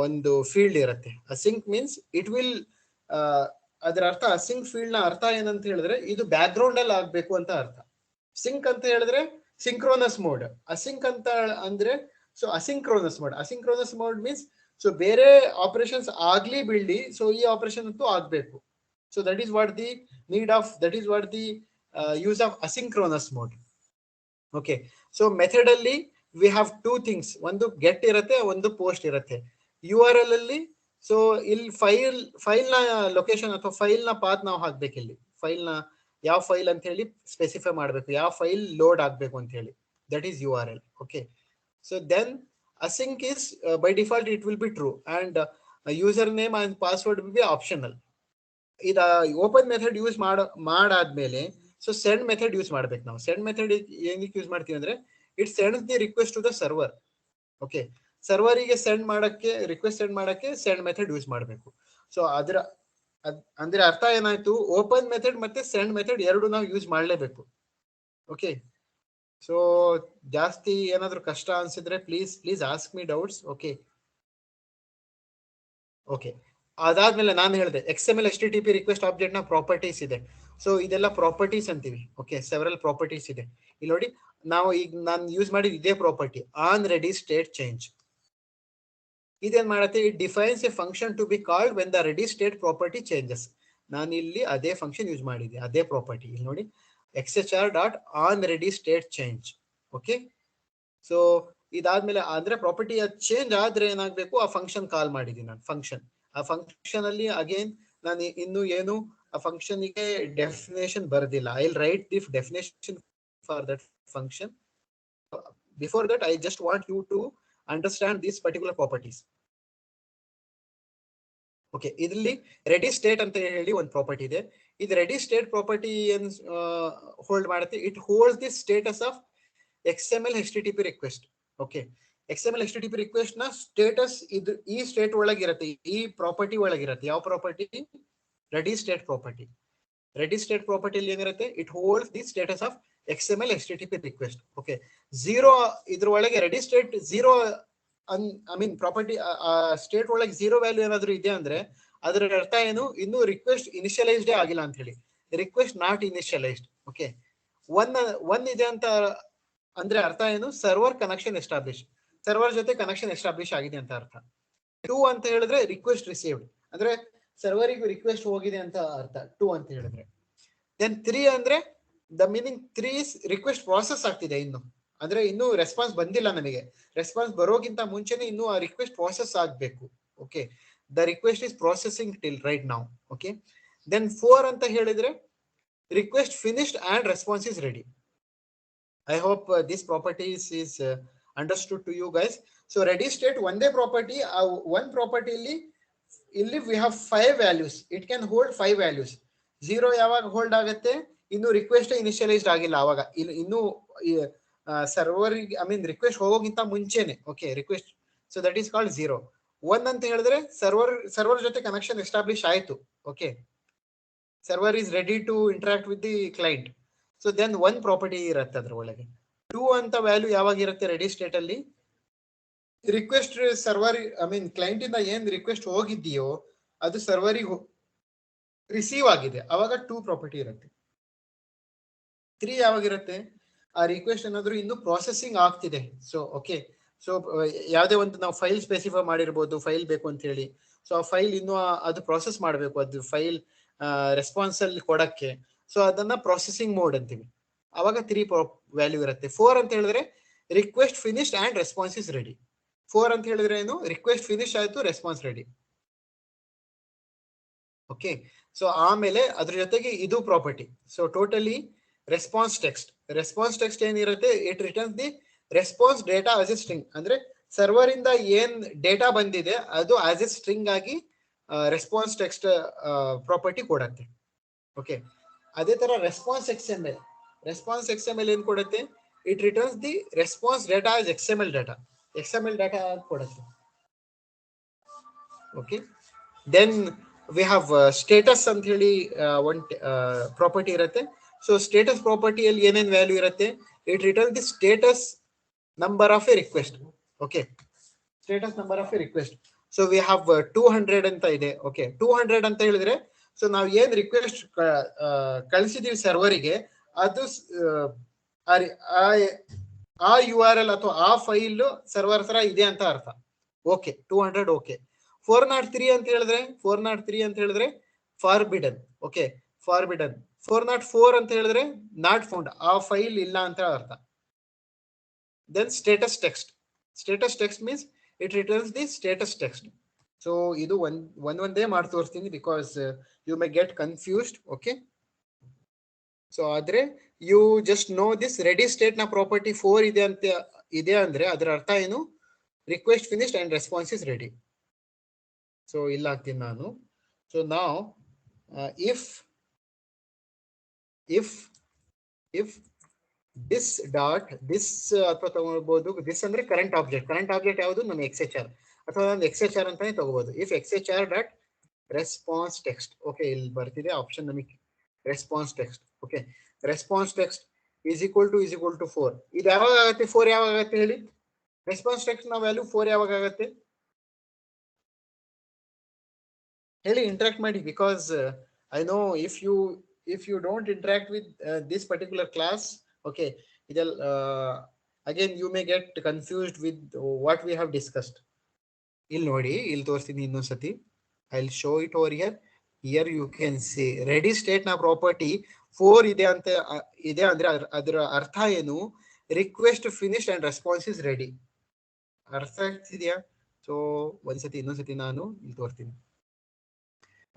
ಒಂದು ಫೀಲ್ಡ್ ಇರುತ್ತೆ. ಅಸಿಂಕ್ ಮೀನ್ಸ್ ಇಟ್ ವಿಲ್, ಅದರ ಅರ್ಥ, ಅಸಿಂಕ್ ಫೀಲ್ಡ್ ನ ಅರ್ಥ ಏನಂತ ಹೇಳಿದ್ರೆ ಇದು ಬ್ಯಾಕ್ ಗ್ರೌಂಡ್ ಅಲ್ಲಿ ಆಗ್ಬೇಕು ಅಂತ ಅರ್ಥ. ಸಿಂಕ್ ಅಂತ ಹೇಳಿದ್ರೆ ಸಿಂಕ್ರೋನಸ್ ಮೋಡ್. ಅಸಿಂಕ್ ಅಂತ ಅಂದ್ರೆ so asynchronous mode means so ಬೇರೆ ಆಪರೇಷನ್ಸ್ ಆಗ್ಲಿ ಬಿಡ್ಲಿ, ಸೊ ಈ ಆಪರೇಷನ್ ಅಂತೂ ಆಗ್ಬೇಕು. So that is what the need of, that is what the use of asynchronous mode. Okay, so method ಅಲ್ಲಿ ವಿ ಹ್ಯಾವ್ ಟೂ ಥಿಂಗ್ಸ್. ಒಂದು ಗೆಟ್ ಇರುತ್ತೆ, ಒಂದು ಪೋಸ್ಟ್ ಇರುತ್ತೆ. URL ಅಲ್ಲಿ ಸೊ ಇಲ್ಲಿ ಫೈಲ್ ನ ಲೊಕೇಶನ್ ಅಥವಾ ಫೈಲ್ ನ ಪಾತ್ ನಾವು ಹಾಕ್ಬೇಕು. ಇಲ್ಲಿ ಫೈಲ್ ನ ಯಾವ ಫೈಲ್ ಅಂತ ಹೇಳಿ ಸ್ಪೆಸಿಫೈ ಮಾಡಬೇಕು, ಯಾವ ಫೈಲ್ ಲೋಡ್ ಆಗ್ಬೇಕು ಅಂತ ಹೇಳಿ. That is URL. Okay, so then async is by default it will be true and username and password will be optional. ಇದ ಓಪನ್ ಮೆಥಡ್ ಯೂಸ್ ಮಾಡಾದ್ಮೇಲೆ ಸೊ ಸೆಂಡ್ ಮೆಥಡ್ ಯೂಸ್ ಮಾಡ್ಬೇಕು ನಾವು. Send method ಏನಕ್ಕೆ use ಮಾಡ್ತೀವಿ ಅಂದ್ರೆ it sends the request to the server. Okay, ಸರ್ವರಿಗೆ send ಮಾಡಕ್ಕೆ, request send ಮಾಡಕ್ಕೆ ಸೆಂಡ್ ಮೆಥಡ್ ಯೂಸ್ ಮಾಡಬೇಕು. ಸೊ ಅಂದ್ರೆ ಅರ್ಥ ಏನಾಯ್ತು, ಓಪನ್ ಮೆಥಡ್ ಮತ್ತೆ ಸೆಂಡ್ ಮೆಥಡ್ ಎರಡು ನಾವು ಯೂಸ್ ಮಾಡಲೇಬೇಕು. ಓಕೆ, ಸೊ ಜಾಸ್ತಿ ಏನಾದ್ರು ಕಷ್ಟ ಅನ್ಸಿದ್ರೆ please ask me doubts. Okay, okay, ಅದಾದ್ಮೇಲೆ ನಾನು ಹೇಳಿದೆ XML HTTP ರಿಕ್ವೆಸ್ಟ್ ಆಬ್ಜೆಕ್ಟ್ ನ ಪ್ರಾಪರ್ಟೀಸ್ ಇದೆ. ಸೊ ಇದೆಲ್ಲ ಪ್ರಾಪರ್ಟೀಸ್ ಅಂತೀವಿ. ಓಕೆ, ಸೆವೆರಲ್ ಪ್ರಾಪರ್ಟೀಸ್ ಇದೆ. ಇಲ್ಲಿ ನೋಡಿ, ನಾವು ಈಗ ನಾನು ಯೂಸ್ ಮಾಡಿದ ಇದೇ property, on ready state change. ಇದೇನ್ ಮಾಡುತ್ತೆ, it defines a function to be called when the ready state property changes. ನಾನು ಇಲ್ಲಿ ಅದೇ ಫಂಕ್ಷನ್ ಯೂಸ್ ಮಾಡಿದ್ದೆ, ಅದೇ ಪ್ರಾಪರ್ಟಿ. ಇಲ್ಲಿ ನೋಡಿ, XHR.onReadyStateChange. ಓಕೆ, ಸೊ ಇದಾದ್ಮೇಲೆ ಅಂದ್ರೆ ಪ್ರಾಪರ್ಟಿ ಚೇಂಜ್ ಆದ್ರೆ ಏನಾಗಬೇಕು, ಆ ಫಂಕ್ಷನ್ ಕಾಲ್ ಮಾಡಿದ್ದೀನಿ ನಾನು. ಆ ಫಂಕ್ಷನ್ ಅಲ್ಲಿ ಅಗೇನ್ ನಾನು ಇನ್ನು ಏನು ಆ ಫಂಕ್ಷನ್ ಗೆ ಡೆಫಿನೇಷನ್ ಬರ್ದಿಲ್ಲ. I will write the definition for that function. before that I just want you to understand these particular properties. Okay, ಇದರಲ್ಲಿ ರೆಡಿ ಸ್ಟೇಟ್ ಅಂತ ಹೇಳಿ ಒಂದು ಪ್ರಾಪರ್ಟಿ ಇದೆ. ಇದು ರೆಡಿ ಸ್ಟೇಟ್ ಪ್ರಾಪರ್ಟಿ ಏನ್ ಹೋಲ್ಡ್ ಮಾಡುತ್ತೆ, it holds the status of XML HTTP request. Okay, XML HTTP request ನ status ಇದು ಈ ಸ್ಟೇಟ್ ಒಳಗಿರುತ್ತೆ, ಈ ಪ್ರಾಪರ್ಟಿ ಒಳಗಿರುತ್ತೆ. ಯಾವ property? Ready state property. Ready state ಪ್ರಾಪರ್ಟಿಯಲ್ಲಿ ಏನಿರುತ್ತೆ, it holds the status of XML HTTP request. Okay, zero ಇದ್ರ ಒಳಗೆ ready state zero I mean property state ಒಳಗೆ ಝೀರೋ ವ್ಯಾಲ್ಯೂ ಏನಾದ್ರು ಇದೆ ಅಂದ್ರೆ ಅದರ ಅರ್ಥ ಏನು, ಇನ್ನು ರಿಕ್ವೆಸ್ಟ್ ಇನಿಷಿಯಲೈಸ್ಡ್ ಆಗಿಲ್ಲ ಅಂತ ಹೇಳಿ, ರಿಕ್ವೆಸ್ಟ್ ನಾಟ್ ಇನಿಷಿಯಲೈಸ್ಡ್. ಓಕೆ, ಒನ್ ಇದೆ ಅಂತ ಅಂದ್ರೆ ಅರ್ಥ ಏನು, ಸರ್ವರ್ ಕನೆಕ್ಷನ್ ಎಸ್ಟಾಬ್ಲಿಷ್, ಸರ್ವರ್ ಜೊತೆ ಕನೆಕ್ಷನ್ ಎಸ್ಟಾಬ್ಲಿಷ್ ಆಗಿದೆ ಅಂತ ಅರ್ಥ. 2 ಅಂತ ಹೇಳಿದ್ರೆ ರಿಕ್ವೆಸ್ಟ್ ರಿಸೀವ್ಡ್, ಅಂದ್ರೆ ಸರ್ವರಿಗೂ ರಿಕ್ವೆಸ್ಟ್ ಹೋಗಿದೆ ಅಂತ ಅರ್ಥ 2 ಅಂತ ಹೇಳಿದ್ರೆ. ದೆನ್ 3 ಅಂದ್ರೆ the meaning 3 is request process ಆಗ್ತಿದೆ ಇನ್ನು, ಅಂದ್ರೆ ಇನ್ನು ರೆಸ್ಪಾನ್ಸ್ ಬಂದಿಲ್ಲ ನಮಗೆ, ರೆಸ್ಪಾನ್ಸ್ ಬರೋಕ್ಕಿಂತ ಮುಂಚೆನೆ ಇನ್ನು ಆ ರಿಕ್ವೆಸ್ಟ್ ಪ್ರಾಸೆಸ್ ಆಗ್ಬೇಕು. Okay, the request is processing till right now. Okay, then 4 ಅಂತ ಹೇಳಿದ್ರೆ request finished and response is ready. I hope this property is understood to you guys. So ready state ಒಂದೇ property, one property ಇಲ್ಲಿ we have 5 values. It can hold 5 values. 0 ಯಾವಾಗ hold ಆಗುತ್ತೆ, ಇನ್ನು request ಇನಿಷಿಯಲೈಸ್ಡ್ ಆಗಿಲ್ಲ ಅವಾಗ, ಇನ್ನು ಸರ್ವರ್ ಐ ಮೀನ್ ರಿಕ್ವೆಸ್ಟ್ ಹೋಗೋಕ್ಕಿಂತ ಮುಂಚೆನೆ. Okay, request, so that is called 0. 1 ಅಂತ ಹೇಳಿದ್ರೆ ಸರ್ವರ್ ಜೊತೆ ಕನೆಕ್ಷನ್ ಎಸ್ಟಾಬ್ಲಿಷ್ ಆಯ್ತು. Okay, server is ready to interact with the client. So then 1 property ಇರುತ್ತೆ ಅದ್ರ ಒಳಗೆ. 2 ಅಂತ ವ್ಯಾಲ್ಯೂ ಯಾವಾಗ ಇರುತ್ತೆ ರೆಡಿ ಸ್ಟೇಟ್ ಅಲ್ಲಿ, request server I mean client ಇಂದ ಏನ್ ರಿಕ್ವೆಸ್ಟ್ ಹೋಗಿದೆಯೋ ಅದು ಸರ್ವರಿಗೆ ರಿಸೀವ್ ಆಗಿದೆ, ಅವಾಗ 2 ಪ್ರಾಪರ್ಟಿ ಇರುತ್ತೆ. 3 ಯಾವಾಗಿರುತ್ತೆ, ಆ ರಿಕ್ವೆಸ್ಟ್ ಏನಾದ್ರು ಇನ್ನು ಪ್ರಾಸೆಸಿಂಗ್ ಆಗ್ತಿದೆ. ಸೊ ಓಕೆ, ಸೊ ಯಾವುದೇ ಒಂದು ನಾವು ಫೈಲ್ ಸ್ಪೆಸಿಫೈ ಮಾಡಿರ್ಬೋದು, ಫೈಲ್ ಬೇಕು ಅಂತ ಹೇಳಿ, ಸೊ ಆ ಫೈಲ್ ಇನ್ನು ಅದು ಪ್ರಾಸೆಸ್ ಮಾಡಬೇಕು, ಅದು ಫೈಲ್ ರೆಸ್ಪಾನ್ಸ್ ಅಲ್ಲಿ ಕೊಡಕ್ಕೆ, ಸೊ ಅದನ್ನ ಪ್ರೊಸೆಸಿಂಗ್ ಮೋಡ್ ಅಂತೀವಿ, ಅವಾಗ 3 ವ್ಯಾಲ್ಯೂ ಇರುತ್ತೆ. 4 ಅಂತ ಹೇಳಿದ್ರೆ request finished and response is ready. 4 ಅಂತ ಹೇಳಿದ್ರೆ ಏನು, ರಿಕ್ವೆಸ್ಟ್ ಫಿನಿಶ್ ಆಯ್ತು, ರೆಸ್ಪಾನ್ಸ್ ರೆಡಿ. ಓಕೆ, ಸೊ ಆಮೇಲೆ ಅದ್ರ ಜೊತೆಗೆ ಇದು property. So totally response text ಏನಿರುತ್ತೆ, it returns the response data as a string, ಅಂದ್ರೆ ಸರ್ವರ್ ಇಂದ ಏನ್ ಡೇಟಾ ಬಂದಿದೆ ಅದು ಆಸ್ ಎ ಸ್ಟ್ರಿಂಗ್ ಆಗಿ ರೆಸ್ಪಾನ್ಸ್ ಟೆಕ್ಸ್ಟ್ ಪ್ರಾಪರ್ಟಿ ಕೊಡತ್ತೆ. ಓಕೆ, ಅದೇ ತರ ರೆಸ್ಪಾನ್ಸ್ XML ಏನ್ ಕೊಡುತ್ತೆ, it returns the response data as XML data ಕೊಡುತ್ತೆ. Okay, then we have status ಅಂತ ಹೇಳಿ ಒಂದು ಪ್ರಾಪರ್ಟಿ ಇರುತ್ತೆ. ಸೊ ಸ್ಟೇಟಸ್ ಪ್ರಾಪರ್ಟಿಯಲ್ಲಿ ಏನೇನ್ ವ್ಯಾಲ್ಯೂ ಇರುತ್ತೆ, it return the status number of A request. Okay, status number of A request. So we have 200 ಅಂತ ಇದೆ. Okay, 200 ಅಂತ ಹೇಳಿದ್ರೆ ಸೊ ನಾವು ಏನ್ ರಿಕ್ವೆಸ್ಟ್ ಕಳಿಸಿದೀವಿ ಸರ್ವರಿಗೆ, ಅದು ಆ URL ಅಥವಾ ಆ ಫೈಲ್ ಸರ್ವರ್ ಹತ್ರ ಇದೆ ಅಂತ ಅರ್ಥ. ಓಕೆ, 200. ಓಕೆ, 403 ಅಂತ ಹೇಳಿದ್ರೆ ಫಾರ್ಬಿಡನ್. Okay, forbidden. 404 ಅಂತ ಹೇಳಿದ್ರೆ ನಾಟ್ ಫೌಂಡ್, ಆ ಫೈಲ್ ಇಲ್ಲ ಅಂತ ಅರ್ಥ. Then status text means it returns the status text. So ಇದು ಒಂದೇ ಮಾಡಿ ತೋರಿಸ್ತೀನಿ, because you may get confused. Okay, so ಆದ್ರೆ you just know this ready state ನ ಪ್ರಾಪರ್ಟಿ 4 ಇದೆ ಅಂದ್ರೆ ಅದರ ಅರ್ಥ ಏನು, request finished and response is ready. So ಇಲ್ಲ ಆಗ್ತೀನಿ ನಾನು. ಸೊ ನಾವ್ ಇಫ್ ದಿಸ್ ಡಾಟ್ ದಿಸ್ ಅಥವಾ ತಗೋಬಹುದು, ದಿಸ್ ಅಂದ್ರೆ ಕರೆಂಟ್ ಆಬ್ಜೆಕ್ಟ್ ಯಾವುದು, ನಮ್ಮ XHR ಅಥವಾ ಒಂದು XHR ಅಂತಾನೆ ತಗೋಬಹುದು. If XHR dot response text. Okay, ಇಲ್ಲಿ ಬರ್ತಿದೆ ಆಪ್ಷನ್ ನಮಗೆ response text. Okay, response text is equal to 4. ಇದು ಯಾವಾಗ ಆಗುತ್ತೆ, 4 ಯಾವಾಗ ಆಗುತ್ತೆ ಹೇಳಿ, ರೆಸ್ಪಾನ್ಸ್ ಟೆಕ್ಸ್ಟ್ ನ ವ್ಯಾಲ್ಯೂ 4 ಯಾವಾಗ ಆಗುತ್ತೆ ಹೇಳಿ, ಇಂಟ್ರಾಕ್ಟ್ ಮಾಡಿ. Because I know if you don't interact with this particular class, okay, again you may get confused with what we have discussed. ಇಲ್ಲಿ ನೋಡಿ, ಇಲ್ಲಿ ತೋರಿಸ್ತೀನಿ ಇನ್ನೊಂದ್ಸತಿ. I'll show it over here. Here you can see ready state na property 4 ಇದೆ ಅಂದ್ರೆ ಅದರ ಅರ್ಥ ಏನು, request finished and response is ready. ಅರ್ಥ ಆಗ್ತಿದ್ಯಾ? ಸೊ ಇನ್ನೊಂದ್ಸತಿ ನಾನು ಇಲ್ಲಿ ತೋರಿಸ್ತೀನಿ.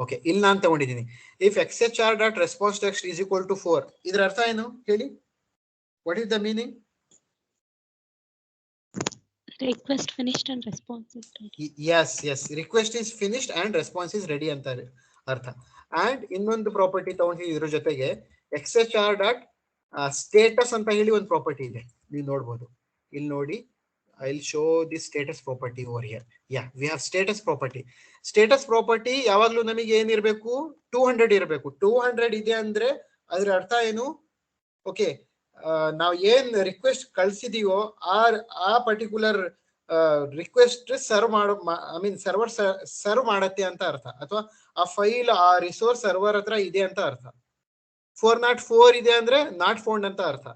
ಓಕೆ, ಇಲ್ಲಿ ನಾನು ತಗೊಂಡಿದ್ದೀನಿ. If XHR dot response text is equal to 4, ಇದರ ಅರ್ಥ ಏನು ಹೇಳಿ, what is the meaning? Request finished and response is ready. Yes, request is finished and response is ready ಅಂತ ಅರ್ಥ. ಅಂಡ್ ಇನ್ನೊಂದು ಪ್ರಾಪರ್ಟಿ ತಗೊಂಡಿದ್ದೀವಿ ಇದ್ರ ಜೊತೆಗೆ XHR ಡಾಟ್ ಸ್ಟೇಟಸ್ ಅಂತ ಹೇಳಿ ಒಂದು ಪ್ರಾಪರ್ಟಿ ಇದೆ, ನೀವು ನೋಡ್ಬೋದು ಇಲ್ಲಿ ನೋಡಿ. I'll show the status property over here. Yeah, we have status property. Status property ಯಾವಾಗ್ಲೂ ನಮಗೆ ಏನಿರಬೇಕು, 200 ಇರಬೇಕು. 200 ಇದೆ ಅಂದ್ರೆ ಅದ್ರ ಅರ್ಥ ಏನು? ಓಕೆ, ನಾವು ಏನ್ ರಿಕ್ವೆಸ್ಟ್ ಕಳ್ಸಿದೀವೋ ಆ ಪರ್ಟಿಕ್ಯುಲರ್ ರಿಕ್ವೆಸ್ಟ್ ಸರ್ವ್ ಮಾಡೋ ಸರ್ವರ್ ಸರ್ವ್ ಮಾಡತ್ತೆ ಅಂತ ಅರ್ಥ, ಅಥವಾ ಆ ಫೈಲ್ ಆ ರಿಸೋರ್ಸ್ ಸರ್ವರ್ ಹತ್ರ ಇದೆ ಅಂತ ಅರ್ಥ. 404 ಇದೆ ಅಂದ್ರೆ ನಾಟ್ ಫೌಂಡ್ ಅಂತ ಅರ್ಥ.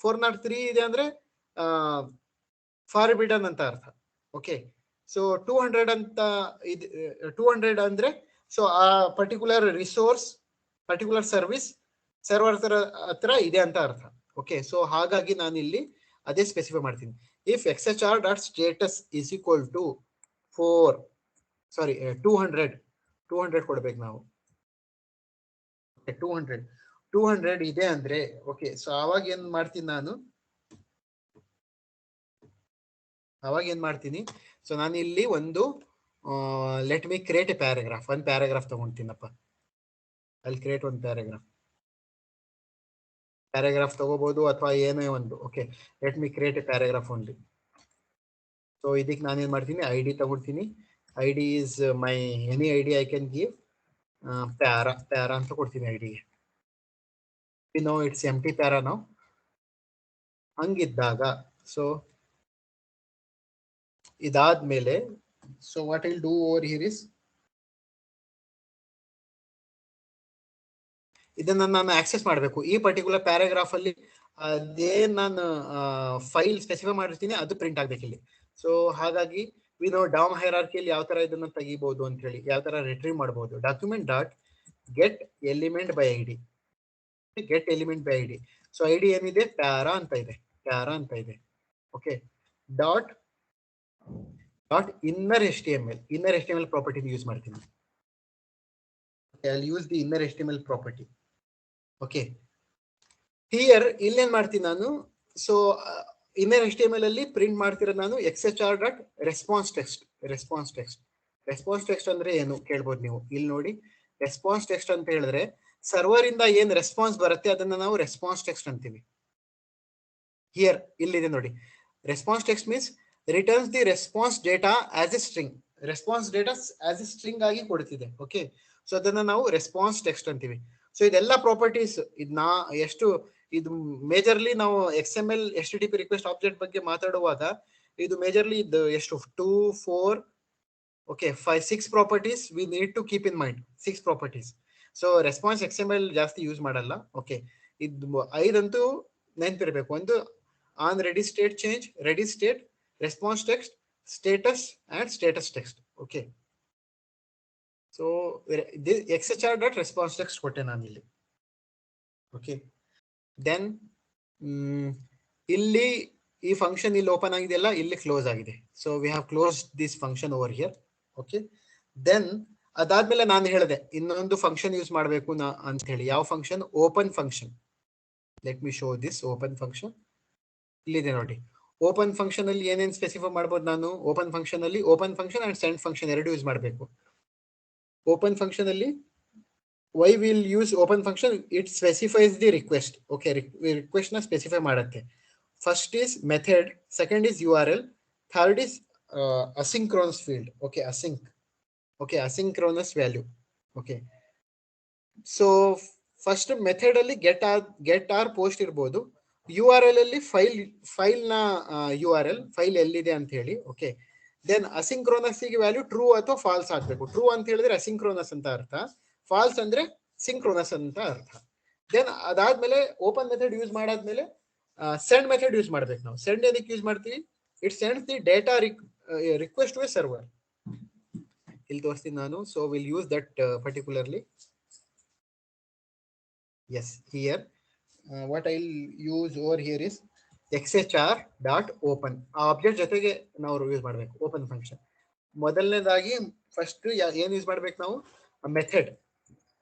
403 ಇದೆ ಅಂದ್ರೆ ಫಾರ್ಬಿಡನ್ ಅಂತ ಅರ್ಥ. ಓಕೆ, ಸೊ 200 ಅಂತ 200 ಅಂದ್ರೆ ಸೊ ಆ particular resource particular service server ಹತ್ರ ಇದೆ ಅಂತ ಅರ್ಥ. ಓಕೆ, ಸೊ ಹಾಗಾಗಿ ನಾನು ಇಲ್ಲಿ ಅದೇ ಸ್ಪೆಸಿಫೈ ಮಾಡ್ತೀನಿ. If XHR dot status is equal to 200 ಕೊಡ್ಬೇಕು ನಾವು. 200 ಇದೆ ಅಂದ್ರೆ ಓಕೆ, ಸೊ ಅವಾಗ ಏನ್ ಮಾಡ್ತೀನಿ, ಸೊ ನಾನು ಇಲ್ಲಿ ಒಂದು let me create A paragraph, ಒಂದು ಪ್ಯಾರಾಗ್ರಾಫ್ ತಗೊಂತೀನಪ್ಪ. ಅಲ್ಲಿ ಕ್ರಿಯೇಟ್ ಒಂದು ಪ್ಯಾರಾಗ್ರಾಫ್ ತಗೋಬಹುದು ಅಥವಾ ಏನೇ ಒಂದು. Okay, let me create A paragraph only. So ಇದಕ್ಕೆ ನಾನೇನ್ ಮಾಡ್ತೀನಿ, ID ತಗೊಳ್ತೀನಿ. ID is my any ID I can give. Para ಅಂತ ಕೊಡ್ತೀನಿ ಐಡಿಗೆ. ನೋ ಇಟ್ಸ್ ಎಂಟಿ ಪ್ಯಾರಾ ನಾವು. ಹಂಗಿದ್ದಾಗ ಸೊ ಇದಾದ್ಮೇಲೆ so what I'll do over here is, ಇದನ್ನ ನಾನು ಆಕ್ಸೆಸ್ ಮಾಡಬೇಕು. ಈ ಪರ್ಟಿಕ್ಯುಲರ್ ಪ್ಯಾರಾಗ್ರಾಫ್ ಅಲ್ಲಿ ಅದೇನ್ ನಾನು ಫೈಲ್ ಸ್ಪೆಸಿಫೈ ಮಾಡಿರ್ತೀನಿ ಅದು ಪ್ರಿಂಟ್ ಆಗ್ಬೇಕು ಇಲ್ಲಿ. ಸೊ ಹಾಗಾಗಿ ವಿನೋ ಡಾಮ್ ಹೈರಾರ್ಕಿಯಲ್ಲಿ ಯಾವ ತರ ಇದನ್ನ ತೆಗಿಬಹುದು ಅಂತ ಹೇಳಿ, ಯಾವ ತರ ರಿಟ್ರೀವ್ ಮಾಡಬಹುದು. Document dot get element by ID, get element by ID. So ID ಏನಿದೆ, ಪ್ಯಾರಾ ಅಂತ ಇದೆ. Okay, dot inner HTML property use ಮಾಡ್ತೀನಿ. I'll use the inner HTML property. Okay, here ಇಲ್ಲೇನ್ ಮಾಡ್ತೀನಿ ನಾನು, ಸೊ ಇನ್ನರ್ HTML ಅಲ್ಲಿ print ಮಾಡ್ತಿರೋದು ನಾನು XHR ಡಾಟ್ ರೆಸ್ಪಾನ್ಸ್ ಟೆಕ್ಸ್ಟ್ ಅಂದ್ರೆ ಏನು ಕೇಳ್ಬೋದು ನೀವು. ಇಲ್ಲಿ ನೋಡಿ, ರೆಸ್ಪಾನ್ಸ್ ಟೆಕ್ಸ್ಟ್ ಅಂತ ಹೇಳಿದ್ರೆ ಸರ್ವರ್ ಇಂದ ಏನ್ ರೆಸ್ಪಾನ್ಸ್ ಬರುತ್ತೆ ಅದನ್ನ ನಾವು ರೆಸ್ಪಾನ್ಸ್ ಟೆಕ್ಸ್ಟ್ ಅಂತೀವಿ. ಹಿಯರ್ ಇಲ್ಲಿದೆ ನೋಡಿ, response text means returns the response data as a string. Response data as a string ಆಗಿ ಕೊಡ್ತಿದೆ. ಓಕೆ, ಸೊ ಅದನ್ನ ನಾವು ರೆಸ್ಪಾನ್ಸ್ ಟೆಕ್ಸ್ಟ್ ಅಂತೀವಿ. ಸೊ ಇದೆಲ್ಲ ಪ್ರಾಪರ್ಟೀಸ್ ಇದು ಮೇಜರ್ಲಿ ನಾವು XML HTTP ರಿಕ್ವೆಸ್ಟ್ ಆಬ್ಜೆಕ್ಟ್ ಬಗ್ಗೆ ಮಾತಾಡುವಾಗ ಇದು ಮೇಜರ್ಲಿ ಇದು ಎಷ್ಟು 2 4 okay 5 6 properties we need to keep in mind. 6 properties. So response XML ಜಾಸ್ತಿ ಯೂಸ್ ಮಾಡಲ್ಲ. ಓಕೆ, ಇದು 5 ಅಂತೂ ನೆನಪಿರ್ಬೇಕು. ಒಂದು on ready state change, ready state, response text, status and status text. Okay, so XHR dot response text ಕೊಟ್ಟೆ ನಾನು ಇಲ್ಲಿ. Okay, then ಇಲ್ಲಿ ಈ ಫಂಕ್ಷನ್ ಇಲ್ಲಿ ಓಪನ್ ಆಗಿದೆಯಲ್ಲ, ಇಲ್ಲಿ ಕ್ಲೋಸ್ ಆಗಿದೆ. So we have close this function over here. Okay, then ಅದಾದ್ಮೇಲೆ ನಾನು ಹೇಳಿದೆ ಇನ್ನೊಂದು ಫಂಕ್ಷನ್ ಯೂಸ್ ಮಾಡಬೇಕು ಅಂತ ಹೇಳಿ. ಯಾವ function? Open function. Let me show this open function. ಇಲ್ಲಿದೆ ನೋಡಿ. ಓಪನ್ ಫಂಕ್ಷನ್ ಅಲ್ಲಿ ಏನೇನು ಸ್ಪೆಸಿಫೈ ಮಾಡ್ಬೋದು ನಾನು? ಓಪನ್ ಫಂಕ್ಷನ್ ಅಲ್ಲಿ open function and send function ಎರಡು ಯೂಸ್ ಮಾಡಬೇಕು. ಓಪನ್ ಫಂಕ್ಷನ್ ಅಲ್ಲಿ why we'll use open function, it specifies the request. Okay, request na specify ಮಾಡುತ್ತೆ. First is method, second is URL, third is asynchronous field. Okay, asynchronous value. Okay, so first method ಅಲ್ಲಿ get or post ಇರಬಹುದು. URL ಅಲ್ಲಿ file ನ URL file ಎಲ್ಲಿದೆ ಅಂತ ಹೇಳಿ. Okay, then asynchronous ಗೆ value true ಅಥವಾ ಫಾಲ್ಸ್ ಆಗ್ಬೇಕು. ಟ್ರೂ ಅಂತ ಹೇಳಿದ್ರೆ ಅಸಿಂಕ್ರೋನಸ್ ಅಂತ ಅರ್ಥ, ಫಾಲ್ಸ್ ಅಂದ್ರೆ ಸಿಂಕ್ರೋನಸ್ ಅಂತ ಅರ್ಥ. ದೆನ್ ಅದಾದ್ಮೇಲೆ ಓಪನ್ ಮೆಥಡ್ ಯೂಸ್ ಮಾಡಾದ್ಮೇಲೆ ಸೆಂಡ್ ಮೆಥಡ್ ಯೂಸ್ ಮಾಡ್ಬೇಕು ನಾವು. ಸೆಂಡ್ ಏನಕ್ಕೆ ಯೂಸ್ ಮಾಡ್ತೀವಿ? It sends the data request to a server. ಇಲ್ಲಿ ತೋರಿಸ್ತೀನಿ ನಾನು. So will use that particularly. Yes, here what I use over here is XHR dot open. ಆ object ಜೊತೆಗೆ ನಾವು ಯೂಸ್ ಮಾಡಬೇಕು ಓಪನ್ ಫಂಕ್ಷನ್. ಮೊದಲನೇದಾಗಿ ಫಸ್ಟ್ ಏನ್ ಯೂಸ್ ಮಾಡ್ಬೇಕು ನಾವು? Method.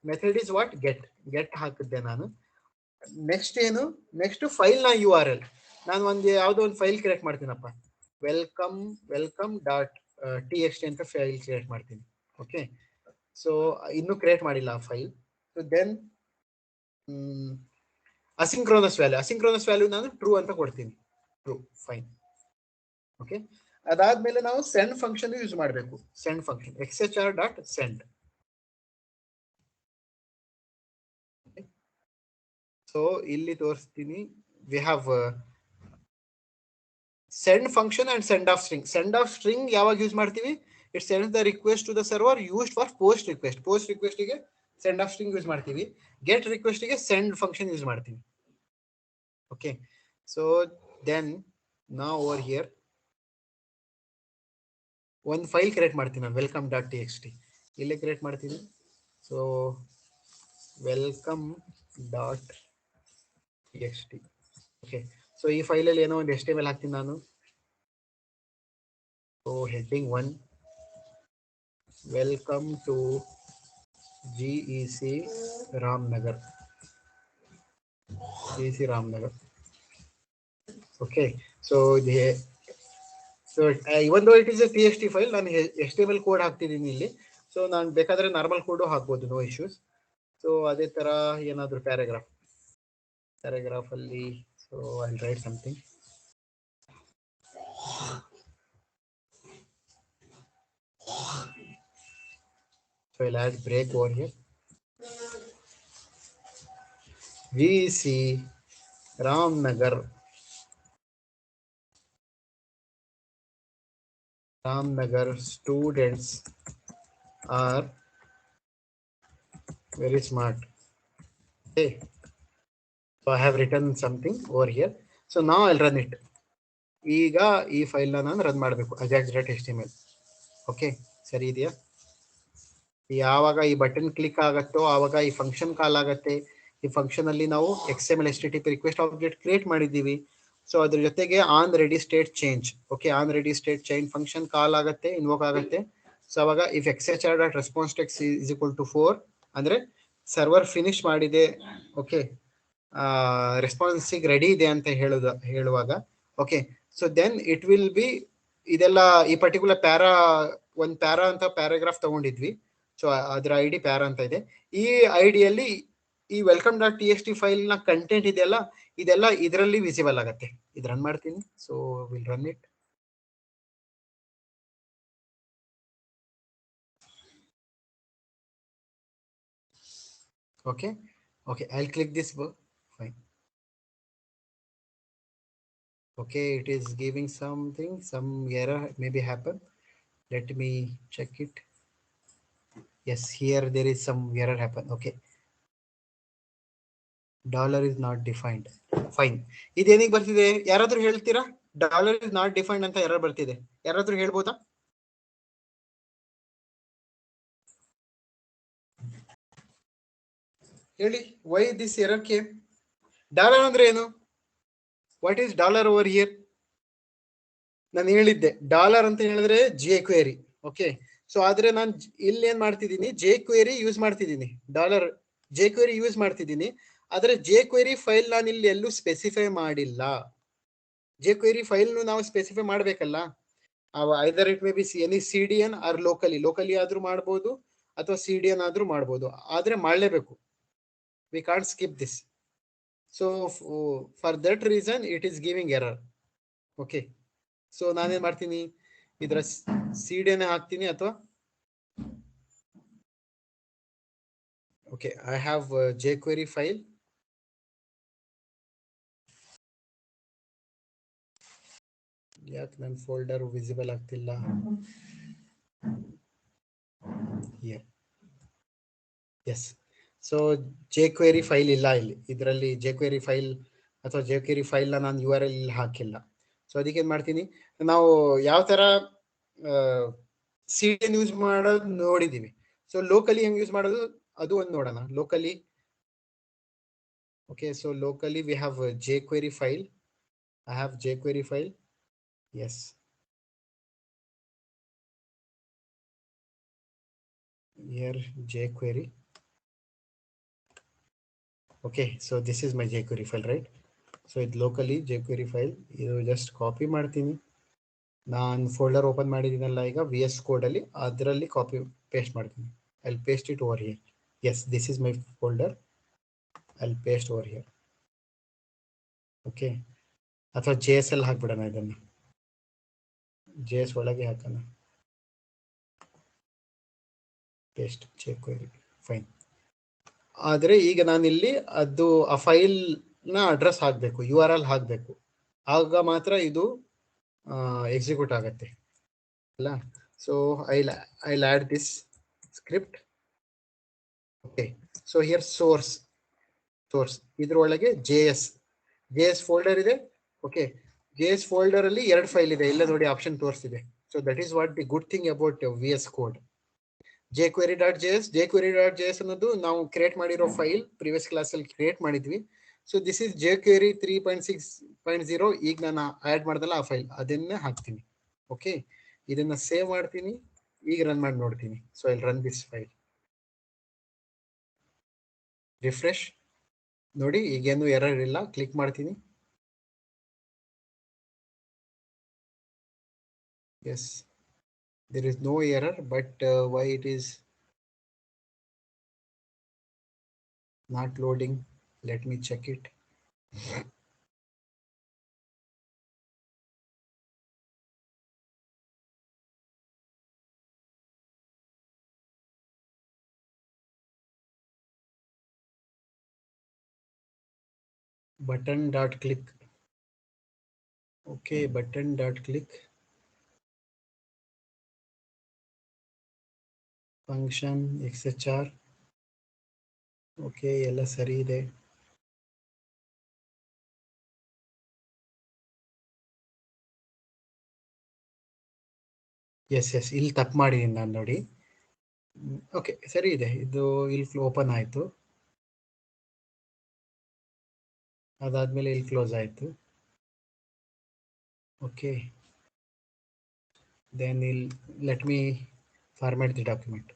Method is what? Get ಹಾಕಿದ್ದೆ ನಾನು. ನೆಕ್ಸ್ಟ್ ಏನು? ನೆಕ್ಸ್ಟ್ ಫೈಲ್ ನ URL. ನಾನು ಯಾವುದೋ ಒಂದು ಫೈಲ್ ಕ್ರಿಯೇಟ್ ಮಾಡ್ತೀನಪ್ಪ. ವೆಲ್ಕಮ್ ಡಾಟ್ txt ಅಂತ ಫೈಲ್ ಕ್ರಿಯೇಟ್ ಮಾಡ್ತೀನಿ. ಓಕೆ, ಸೊ ಇನ್ನೂ ಕ್ರಿಯೇಟ್ ಮಾಡಿಲ್ಲ ಆ file. So then asynchronous value ನಾನು ಟ್ರೂ ಅಂತ ಕೊಡ್ತೀನಿ. True, fine. ಓಕೆ, ಅದಾದ್ಮೇಲೆ ನಾವು ಸೆಂಡ್ ಫಂಕ್ಷನ್ ಯೂಸ್ ಮಾಡಬೇಕು. Send function xhr dot send. So ಇಲ್ಲಿ ತೋರಿಸ್ತೀನಿ, we have send function and send of string. Send of string ಯಾವಾಗ ಯೂಸ್ ಮಾಡ್ತೀವಿ? It sends the request to the server used for post request. Post request ಗೆ send of string use ಮಾಡ್ತೀವಿ. Get request ಗೆ send function use ಮಾಡ್ತೀವಿ. Okay, so then now over here ಒಂದು file create ಮಾಡ್ತೀನಿ ನಾನು, welcome.txt. ಇಲ್ಲೇ create ಮಾಡ್ತೀನಿ. So welcome.txt. Okay, so ಈ ಫೈಲಲ್ಲಿ ಏನೋ ಒಂದು HTML ಹಾಕ್ತೀನಿ ನಾನು. So heading 1, welcome to GEC Ramanagar. Okay, so even though it is a TXT file, ನಾನು HTML ಕೋಡ್ ಹಾಕ್ತಿದ್ದೀನಿ ಇಲ್ಲಿ. ಸೊ ನಾನು ಬೇಕಾದ್ರೆ ನಾರ್ಮಲ್ ಕೋಡು ಹಾಕ್ಬೋದು, ನೋ ಇಶ್ಯೂಸ್. ಸೊ ಅದೇ ತರ ಏನಾದ್ರು ಪ್ಯಾರಾಗ್ರಾಫ್ ಅಲ್ಲಿ, so I will write something. So I'll add break over here. GEC Ramnagar students are very smart. Okay, so I have written something over here. So now I'll run it. ಈಗ ಈ file ನಾನು run ಮಾಡಬೇಕು, ajax.html. Okay, ಸರಿ ಇದೆಯಾ? ಯಾವಾಗ ಈ button click ಆಗತ್ತೋ ಆವಾಗ ಈ ಫಂಕ್ಷನ್ ಕಾಲ್ ಆಗತ್ತೆ. ಈ ಫಂಕ್ಷನ್ ಅಲ್ಲಿ ನಾವು XML HTTP request object create ಮಾಡಿದ್ದೀವಿ. ಸೊ ಅದ್ರ ಜೊತೆಗೆ on ready state change. Okay, on ready state change function call ಆಗತ್ತೆ, ಇನ್ವೋಕ್ ಆಗತ್ತೆ. ಸೊ ಅವಾಗ if xhr.response_text is equal to 4 ಅಂದ್ರೆ ಸರ್ವರ್ ಫಿನಿಶ್ ಮಾಡಿದೆ, ಓಕೆ, ರೆಸ್ಪಾನ್ಸಿಗೆ ರೆಡಿ ಇದೆ ಅಂತ ಹೇಳುವಾಗ, okay, so then it will be, ಇದೆಲ್ಲ ಈ ಪರ್ಟಿಕ್ಯುಲರ್ ಒಂದು ಪ್ಯಾರಾ ಅಂತ ಪ್ಯಾರಾಗ್ರಾಫ್ ತಗೊಂಡಿದ್ವಿ. ಸೊ ಅದರ ID ಪ್ಯಾರಾ ಅಂತ ಇದೆ. ಈ ಐಡಿಯಲ್ಲಿ ಈ welcome.txt ಫೈಲ್ ನ ಕಂಟೆಂಟ್ ಇದೆಯಲ್ಲ, ಇದೆಲ್ಲ ಇದರಲ್ಲಿ ವಿಸಿಬಲ್ ಆಗತ್ತೆ. ಇದು ರನ್ ಮಾಡ್ತೀನಿ. So will run it. Okay, I'll click this book. Fine. Okay, it is giving something, some error maybe happen. Let me check it. Yes, here there is some error happen. Okay, dollar is not defined. Fine. ಇದೇನಿಗೆ ಬರ್ತಿದೆ ಯಾರಾದ್ರೂ ಹೇಳ್ತೀರಾ? Dollar is not defined ಅಂತ error ಬರ್ತಿದೆ, ಯಾರಾದ್ರೂ ಹೇಳ್ಬೋದಾ? ಹೇಳಿ, why this error came? Dollar ಅಂದ್ರೆ ಏನು? What is dollar over here? ನಾನು ಹೇಳಿದ್ದೆ ಡಾಲರ್ ಅಂತ ಹೇಳಿದ್ರೆ jQuery. ಓಕೆ, ಸೊ ಆದ್ರೆ ನಾನು ಇಲ್ಲಿ ಏನ್ ಮಾಡ್ತಿದ್ದೀನಿ, jQuery ಯೂಸ್ ಮಾಡ್ತಿದ್ದೀನಿ, ಡಾಲರ್ jQuery ಯೂಸ್ ಮಾಡ್ತಿದ್ದೀನಿ. ಆದ್ರೆ jQuery ಫೈಲ್ ನಾನು ಇಲ್ಲಿ ಎಲ್ಲೂ ಸ್ಪೆಸಿಫೈ ಮಾಡಿಲ್ಲ. jQuery ಫೈಲ್ ನಾವು ಸ್ಪೆಸಿಫೈ ಮಾಡ್ಬೇಕಲ್ಲ. Either it may be any CDN or locally ಆದ್ರೂ ಮಾಡ್ಬೋದು, ಅಥವಾ CDN ಆದ್ರೂ ಮಾಡ್ಬೋದು, ಆದ್ರೆ ಮಾಡಲೇಬೇಕು. We can't skip this. So for that reason it is giving error. Okay, so ನಾನೇನ್ ಮಾಡ್ತೀನಿ, ಇದರ CDN ಹಾಕ್ತೀನಿ, ಅಥವಾ okay, I have jQuery file. ಯಾಕೆ ನನ್ನ ಫೋಲ್ಡರ್ ವಿಸಿಬಲ್ ಆಗ್ತಿಲ್ಲ? ಎಸ್, ಸೊ jQuery ಫೈಲ್ ಇಲ್ಲ ಇಲ್ಲಿ, ಇದರಲ್ಲಿ jQuery ಫೈಲ್ ಅಥವಾ jQuery ಫೈಲ್ ನಾನು URL ಇಲ್ಲಿ ಹಾಕಿಲ್ಲ. ಸೊ ಅದಕ್ಕೆ ಏನ್ ಮಾಡ್ತೀನಿ, ನಾವು ಯಾವ ತರ CDN ಯೂಸ್ ಮಾಡೋದು ನೋಡಿದೀವಿ. ಸೊ ಲೋಕಲಿ ಹೆಂಗ್ ಯೂಸ್ ಮಾಡೋದು ಅದು ಒಂದು ನೋಡೋಣ. Locally, okay, so locally we have jQuery file. I have jQuery file. Yes. Here jQuery. Okay, so this is my jQuery file, right? So it locally jQuery file. You just copy ಮಾಡ್ತೀನಿ. ನಾನು folder open ಮಾಡಿದ್ದೀನಲ್ಲ ಈಗ VS Code ಅಲ್ಲಿ, ಅದರಲ್ಲಿ copy paste ಮಾಡ್ತೀನಿ. I'll paste it over here. Yes, this is my folder. I'll paste over here. Okay, ಅಥವಾ JS ಅಲ್ಲಿ ಹಾಕ್ಬಿಡೋಣ, ಇದನ್ನು JS ಒಳಗೆ ಹಾಕೋಣ. Paste jQuery, fine. ಆದರೆ ಈಗ ನಾನಿಲ್ಲಿ ಅದು ಆ ಫೈಲ್ನ ಅಡ್ರೆಸ್ ಹಾಕಬೇಕು, URL ಹಾಕಬೇಕು, ಆಗ ಮಾತ್ರ ಇದು ಎಕ್ಸಿಕ್ಯೂಟ್ ಆಗತ್ತೆ ಅಲ್ಲ. So I'll add this script. Okay, so here source ಇದ್ರೊಳಗೆ JS ಫೋಲ್ಡರ್ ಇದೆ. ಓಕೆ, JS ಫೋಲ್ಡರ್ ಅಲ್ಲಿ 2 ಫೈಲ್ ಇದೆ, ಇಲ್ಲ ನೋಡಿ ಆಪ್ಷನ್ ತೋರಿಸ್ತಿದೆ. So that is what the good thing about VS Code. jQuery.js ಅನ್ನೋದು ನಾವು ಕ್ರಿಯೇಟ್ ಮಾಡಿರೋ ಫೈಲ್, ಪ್ರಿವಿಯಸ್ ಕ್ಲಾಸ್ ಅಲ್ಲಿ ಕ್ರಿಯೇಟ್ ಮಾಡಿದ್ವಿ. So this is jQuery 3.6.0. ಈಗ ನಾನು ಆಡ್ ಮಾಡ್ದಲ್ಲ ಆ ಫೈಲ್, ಅದನ್ನೇ ಹಾಕ್ತೀನಿ. ಓಕೆ, ಇದನ್ನ ಸೇವ್ ಮಾಡ್ತೀನಿ, ಈಗ ರನ್ ಮಾಡಿ ನೋಡ್ತೀನಿ. So I'll run this file. Refresh ನೋಡಿ, ಈಗೇನು ಎರರ್ ಇಲ್ಲ. ಕ್ಲಿಕ್ ಮಾಡ್ತೀನಿ. Yes, there is no error, but why it is not loading? Let me check it. Button.click. Okay, button.click. Function XHR. Okay, ಎಲ್ಲ ಸರಿ ಇದೆ. ಎಸ್, ಇಲ್ಲಿ ತಪ್ಪು ಮಾಡಿದ್ದೀನಿ ನಾನು ನೋಡಿ. ಓಕೆ, ಸರಿ ಇದೆ. ಇದು ಇಲ್ಲಿ ಓಪನ್ ಆಯಿತು, ಅದಾದ್ಮೇಲೆ ಇಲ್ಲಿ ಕ್ಲೋಸ್ ಆಯಿತು. Okay, then let me format the document.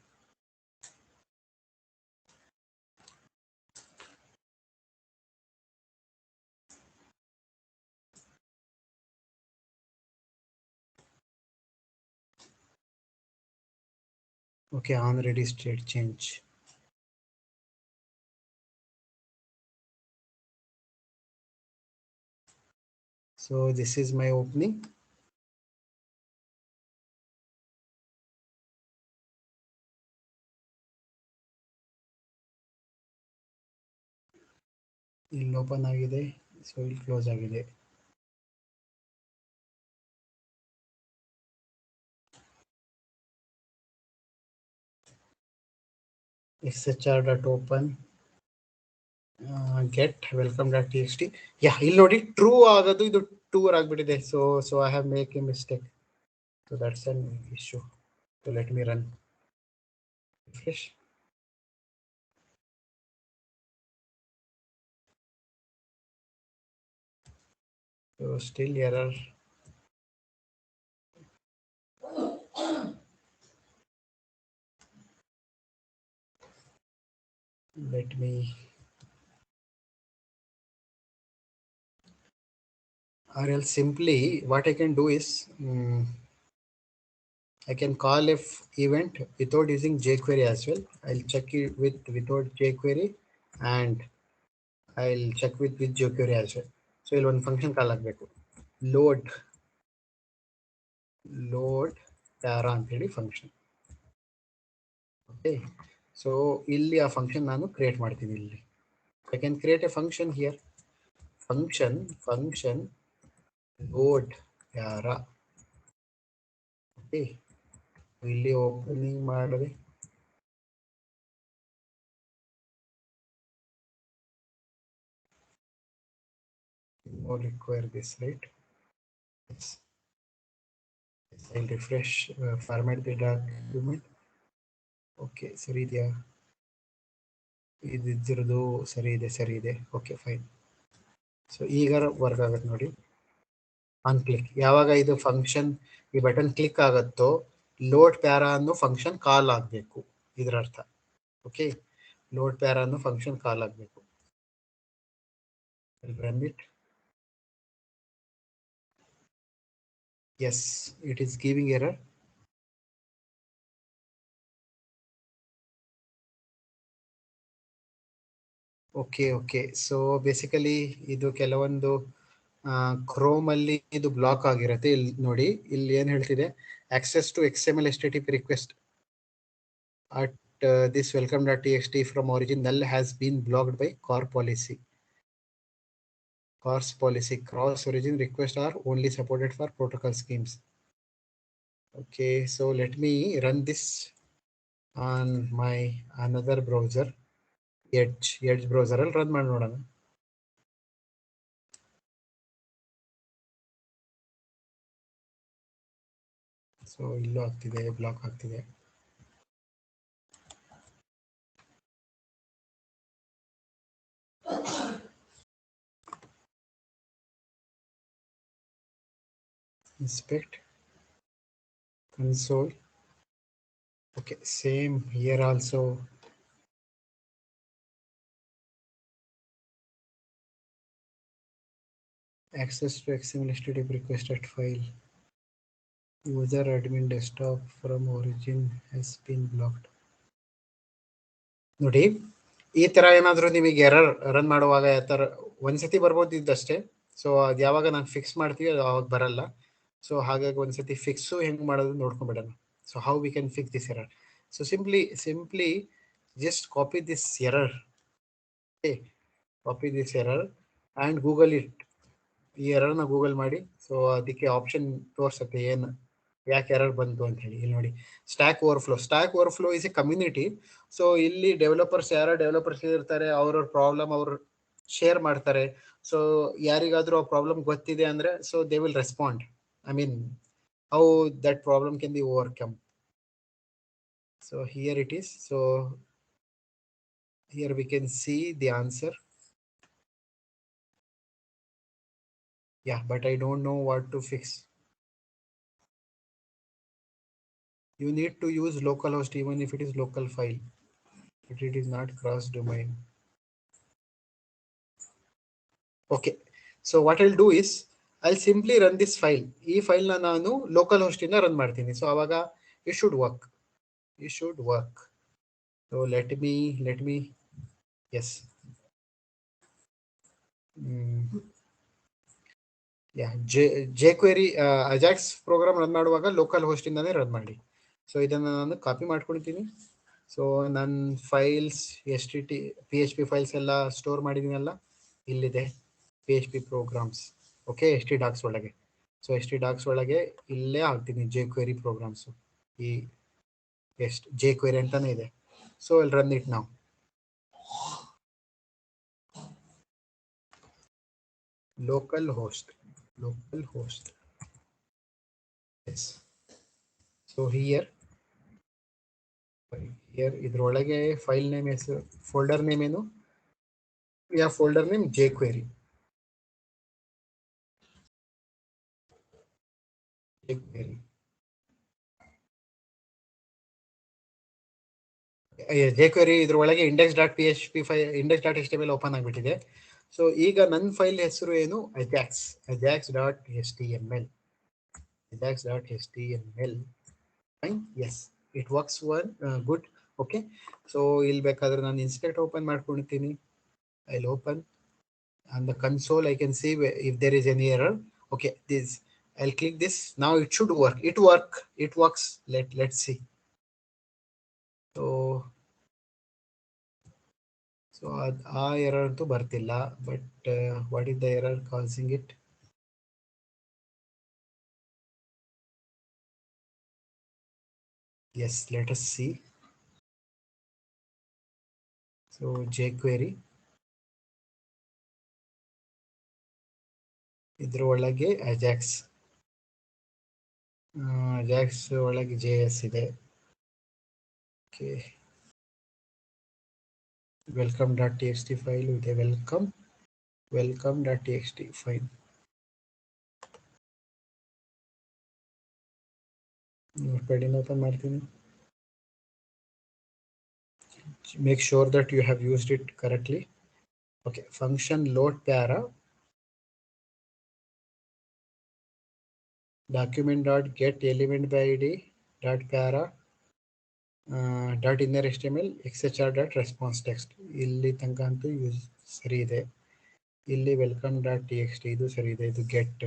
Okay, on ready state change. So this is my opening. ಇಲ್ಲಿ ಓಪನ್ ಆಗಿದೆ, ಸೊ ಇಲ್ಲಿ ಕ್ಲೋಸ್ ಆಗಿದೆ. xhr.open get welcome.txt. ಯಾ, ಇಲ್ಲಿ ನೋಡಿ ಟ್ರೂ ಆಗೋದು ಇದು ಟೂರ್ ಆಗ್ಬಿಟ್ಟಿದೆ. So I have make A mistake. So that's an issue. So let me run. Refresh. So still error. Let me, or else simply what I can do is I can call if event without using jQuery as well. I'll check it without jQuery, and I'll check with jQuery as well. So ಇಲ್ಲಿ ಒಂದು function ಕಾಲ್ ಆಗಬೇಕು, load Tara ಅಂತೇಳಿ function. Okay, so ಇಲ್ಲಿ ಆ function ನಾನು create ಮಾಡ್ತೀನಿ. ಇಲ್ಲಿ I can create A function here. Function load Tara. Okay, ಇಲ್ಲಿ ಓಪನಿಂಗ್ ಮಾಡಿದೆ. More require this, right? Yes. I'll refresh, format the document. Okay, ಸರಿ ಇದೆಯಾ? ಇದ್ರದ್ದು ಸರಿ ಇದೆ. Okay, fine. ಸೊ ಈಗ ವರ್ಕ್ ಆಗುತ್ತೆ ನೋಡಿ. ಆನ್ ಕ್ಲಿಕ್, ಯಾವಾಗ ಇದು ಫಂಕ್ಷನ್ ಈ ಬಟನ್ ಕ್ಲಿಕ್ ಆಗುತ್ತೋ ಲೋಡ್ ಪ್ಯಾರಾ ಅನ್ನೋ ಫಂಕ್ಷನ್ ಕಾಲ್ ಆಗಬೇಕು, ಇದರ ಅರ್ಥ. ಓಕೆ, ಲೋಡ್ ಪ್ಯಾರಾ ಅನ್ನೋ ಫಂಕ್ಷನ್ ಕಾಲ್ ಆಗಬೇಕು. Run it. Yes, it is giving error. Okay. So basically ಇದು ಕೆಲವೊಂದು ಕ್ರೋಮ್ ಅಲ್ಲಿ ಇದು ಬ್ಲಾಕ್ ಆಗಿರುತ್ತೆ. ಇಲ್ಲಿ ನೋಡಿ, ಇಲ್ಲಿ ಏನ್ ಹೇಳ್ತಿದೆ, access to XML HTTP request at this welcome.txt from origin null has been blocked by core policy. Course policy cross origin requests are only supported for protocol schemes. Okay, so let me run this on my another browser, Edge browser ಅಲ್ಲಿ run ಮಾಡಿ ನೋಡೋಣ. So ಇಲ್ಲೂ ಆಗ್ತಿದೆ, block ಆಗ್ತಿದೆ. Inspect console. Okay, same here also. Access to XML HTTP requested file. User admin desktop from origin has been blocked. ನೋಡಿ, ಈ ತರ ಏನಾದರೂ ನಿಮಗೆ ಎರರ್ ರನ್ ಮಾಡುವಾಗ ಆ ಥರ ಒಂದ್ಸತಿ ಬರ್ಬೋದು ಇದ್ದಷ್ಟೇ. ಸೊ ಅದು ಯಾವಾಗ ನಾನು ಫಿಕ್ಸ್ ಮಾಡ್ತೀವಿ ಅದು ಅವಾಗ ಬರಲ್ಲ. ಸೊ ಹಾಗಾಗಿ ಒಂದ್ಸತಿ ಫಿಕ್ಸು ಹೆಂಗೆ ಮಾಡೋದು ನೋಡ್ಕೊಂಡ್ಬಿಡೋಣ. So how we can fix this error. So simply just copy this error. Okay, copy this error and Google it. ಈ ಎರರ್ನ ಗೂಗಲ್ ಮಾಡಿ. ಸೊ ಅದಕ್ಕೆ ಆಪ್ಷನ್ ತೋರಿಸುತ್ತೆ ಏನು ಯಾಕೆ ಎರರ್ ಬಂತು ಅಂತ ಹೇಳಿ. ಇಲ್ಲಿ ನೋಡಿ, stack overflow is A community. So ಇಲ್ಲಿ ಯಾರ ಡೆವಲಪರ್ಸ್ ಇರ್ತಾರೆ, ಅವ್ರವ್ರ ಪ್ರಾಬ್ಲಮ್ ಅವರು ಶೇರ್ ಮಾಡ್ತಾರೆ. ಸೊ ಯಾರಿಗಾದ್ರೂ ಆ ಪ್ರಾಬ್ಲಮ್ ಗೊತ್ತಿದೆ ಅಂದ್ರೆ so they will respond. I mean how that problem can be overcome. So here it is. So here we can see the answer. Yeah, but I don't know what to fix. You need to use localhost even if it is local file, but it is not cross domain. Okay, so what I'll do is I'll simply run this file. Ee file na nanu localhost inda run ಮಾಡ್ತೀನಿ. So avaga it should work. So let me yes. Yeah, jQuery Ajax program run ಮಾಡುವಾಗ local host ಇಂದಾನೆ run ಮಾಡಿ. So ಇದನ್ನ ನಾನು copy ಮಾಡ್ಕೊಳ್ತೀನಿ. So ನನ್ನ files PHP files ಎಲ್ಲ store ಮಾಡಿದೀನಲ್ಲ, ಇಲ್ಲಿದೆ PHP ಪ್ರೋಗ್ರಾಮ್ಸ್. ಓಕೆ, htdocs ಒಳಗೆ. ಸೊ htdocs ಒಳಗೆ ಇಲ್ಲೇ ಹಾಕ್ತೀನಿ jQuery ಪ್ರೋಗ್ರಾಮ್ಸ್. ಈ jQuery ಅಂತಾನೆ ಇದೆ. So I'll run it now. localhost. Yes. So here ಇದ್ರೊಳಗೆ ಫೈಲ್ ನೇಮ್ ಹೆಸರು, ಫೋಲ್ಡರ್ ನೇಮ್ ಏನು? Folder name jQuery. jQuery ಇದ್ರೊಳಗೆ index.php ಫೈಲ್, index.html ಓಪನ್ ಆಗಿಬಿಟ್ಟಿದೆ. ಸೊ ಈಗ ನನ್ನ ಫೈಲ್ ಹೆಸರು ಏನು? ajax.html. Fine. Yes, it works good. Okay, so ಇಲ್ಲಿ ಬೇಕಾದ್ರೆ ನಾನು ಇನ್ಸ್ಪೆಕ್ಟ್ ಓಪನ್ ಮಾಡ್ಕೊಳ್ತೀನಿ. I'll open on the console. I can see if there is any error. Okay, I'll click this. Now it should work. It works. Let's see. So ಆ error ಅಂತೂ ಬರ್ತಿಲ್ಲ. But what is the error causing it? Yes, let us see. So jQuery ಇದ್ರ ಒಳಗೆ Ajax ಒಳಗೆ JS ಇದೆ. Okay, welcome.txt file ಇದೆ. welcome.txt file notepad open ಮಾಡ್ತೀನಿ. Make sure that you have used it correctly. Okay, function load para. document dot get element by id dot para dot inner html xhr dot response text. ಇಲ್ಲಿ ತನಕ ಅಂತೂ use ಸರಿ ಇದೆ. ಇಲ್ಲಿ welcome dot T X T ಇದು ಸರಿ ಇದೆ. ಇದು ಗೆಟ್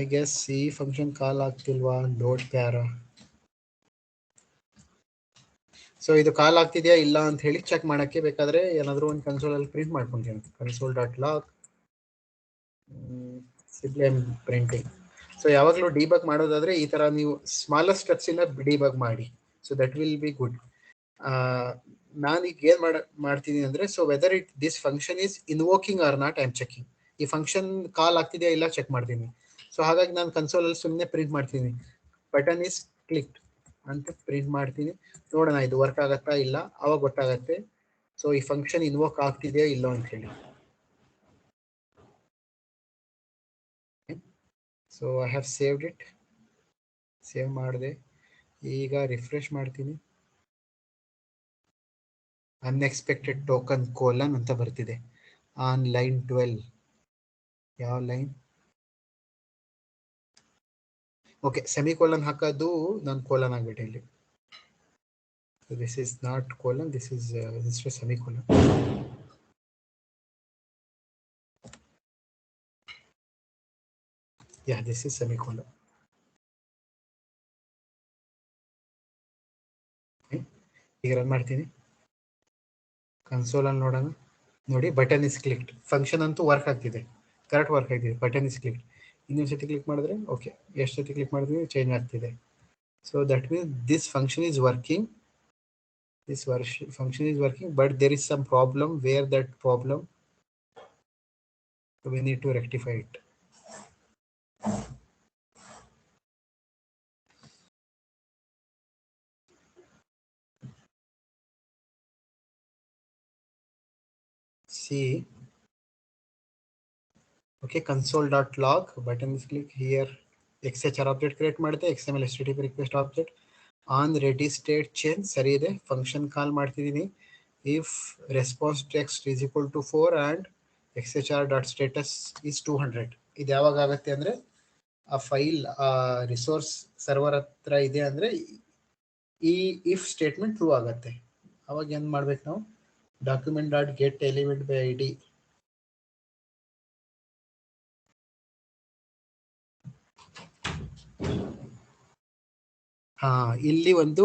ಐ ಗೆಸ್ ಈ ಫಂಕ್ಷನ್ ಕಾಲ್ ಆಗ್ತಿಲ್ವಾ ಲೋಡ್ ಪ್ಯಾರಾ. ಸೊ ಇದು ಕಾಲ್ ಆಗ್ತಿದೆಯಾ ಇಲ್ಲ ಅಂತ ಹೇಳಿ ಚೆಕ್ ಮಾಡಕ್ಕೆ ಬೇಕಾದ್ರೆ ಏನಾದರೂ ಒಂದು ಕನ್ಸೋಲಲ್ಲಿ ಪ್ರಿಂಟ್ ಮಾಡ್ಕೊಂತೀನಿ. Console dot log simply printing. So ಯಾವಾಗಲೂ ಡಿಬಗ್ ಮಾಡೋದಾದ್ರೆ ಈ ತರ ನೀವು ಸ್ಮಾಲರ್ ಸ್ಟೆಪ್ಸ್ ಇಂದ ಡಿಬಗ್ ಮಾಡಿ. So that will be good. ನಾನು ಈಗ ಏನ್ ಮಾಡ್ತೀನಿ ಅಂದ್ರೆ, so whether it this function is invoking or not I am checking. ಈ ಫಂಕ್ಷನ್ ಕಾಲ್ ಆಗ್ತಿದೆಯಾ ಇಲ್ಲ ಚೆಕ್ ಮಾಡ್ತೀನಿ. ಸೊ ಹಾಗಾಗಿ ನಾನು ಕನ್ಸೋಲಲ್ಲಿ ಸುಮ್ಮನೆ ಪ್ರಿಂಟ್ ಮಾಡ್ತೀನಿ, ಬಟನ್ ಈಸ್ ಕ್ಲಿಕ್ಡ್ ಅಂತ ಪ್ರಿಂಟ್ ಮಾಡ್ತೀನಿ. ನೋಡೋಣ ಇದು ವರ್ಕ್ ಆಗತ್ತಾ ಇಲ್ಲ, ಅವಾಗ ಗೊತ್ತಾಗತ್ತೆ ಸೊ ಈ ಫಂಕ್ಷನ್ ಇನ್ವೋಕ್ ಆಗ್ತಿದೆಯಾ ಇಲ್ಲೋ ಅಂತ ಹೇಳಿ. So I have saved it. Save ಮಾಡಿದೆ. ಈಗ ರಿಫ್ರೆಶ್ ಮಾಡ್ತೀನಿ. ಅನ್ಎಕ್ಸ್ಪೆಕ್ಟೆಡ್ ಟೋಕನ್ ಕೋಲನ್ ಅಂತ ಬರ್ತಿದೆ ಆನ್ ಲೈನ್ 12. ಯಾವ ಲೈನ್? ಓಕೆ, ಸೆಮಿಕೋಲನ್ ಹಾಕೋದು ನಾನು ಕೋಲನ್ ಆಗ್ಬಿಟ್ಟೆ ಇಲ್ಲಿ. This is not colon, this is semicolon. Yeah, this is semicolon. ಈಗ ರನ್ ಮಾಡ್ತೀನಿ. ಕನ್ಸೋಲ್ ಅಲ್ಲಿ ನೋಡೋಣ. ನೋಡಿ, ಬಟನ್ ಇಸ್ ಕ್ಲಿಕ್ಡ್. ಫಂಕ್ಷನ್ ಅಂತೂ ವರ್ಕ್ ಆಗ್ತಿದೆ, ಕರೆಕ್ಟ್ ವರ್ಕ್ ಆಗ್ತಿದೆ. Button is clicked. ಇನ್ನೊಂದು ಸತಿ ಕ್ಲಿಕ್ ಮಾಡಿದ್ರೆ ಓಕೆ, ಎಷ್ಟು ಸತಿ ಕ್ಲಿಕ್ ಮಾಡಿದ್ರೆ ಚೇಂಜ್ ಆಗ್ತಿದೆ. So that means this function is working. This function is working, but there is some problem. Where that problem? So we need to rectify it. See, okay, console.log button is click here. XHR object create ಮಾಡುತ್ತೆ, XML HTTP request object on ready state change ಸರಿ ಇದೆ. Function call ಮಾಡ್ತಿದ್ದೀನಿ. if response text is equal to 4 and xhr.status is 200. ಇದು ಯಾವಾಗ ಆಗುತ್ತೆ ಅಂದ್ರೆ, ಆ file resource server ಹತ್ರ ಇದೆ ಅಂದ್ರೆ ಈ ಇಫ್ ಸ್ಟೇಟ್ಮೆಂಟ್ ಟ್ರೂ ಆಗುತ್ತೆ. ಅವಾಗ ಏನ್ ಮಾಡ್ಬೇಕು ನಾವು? Document dot get element by I D ಇಲ್ಲಿ ಒಂದು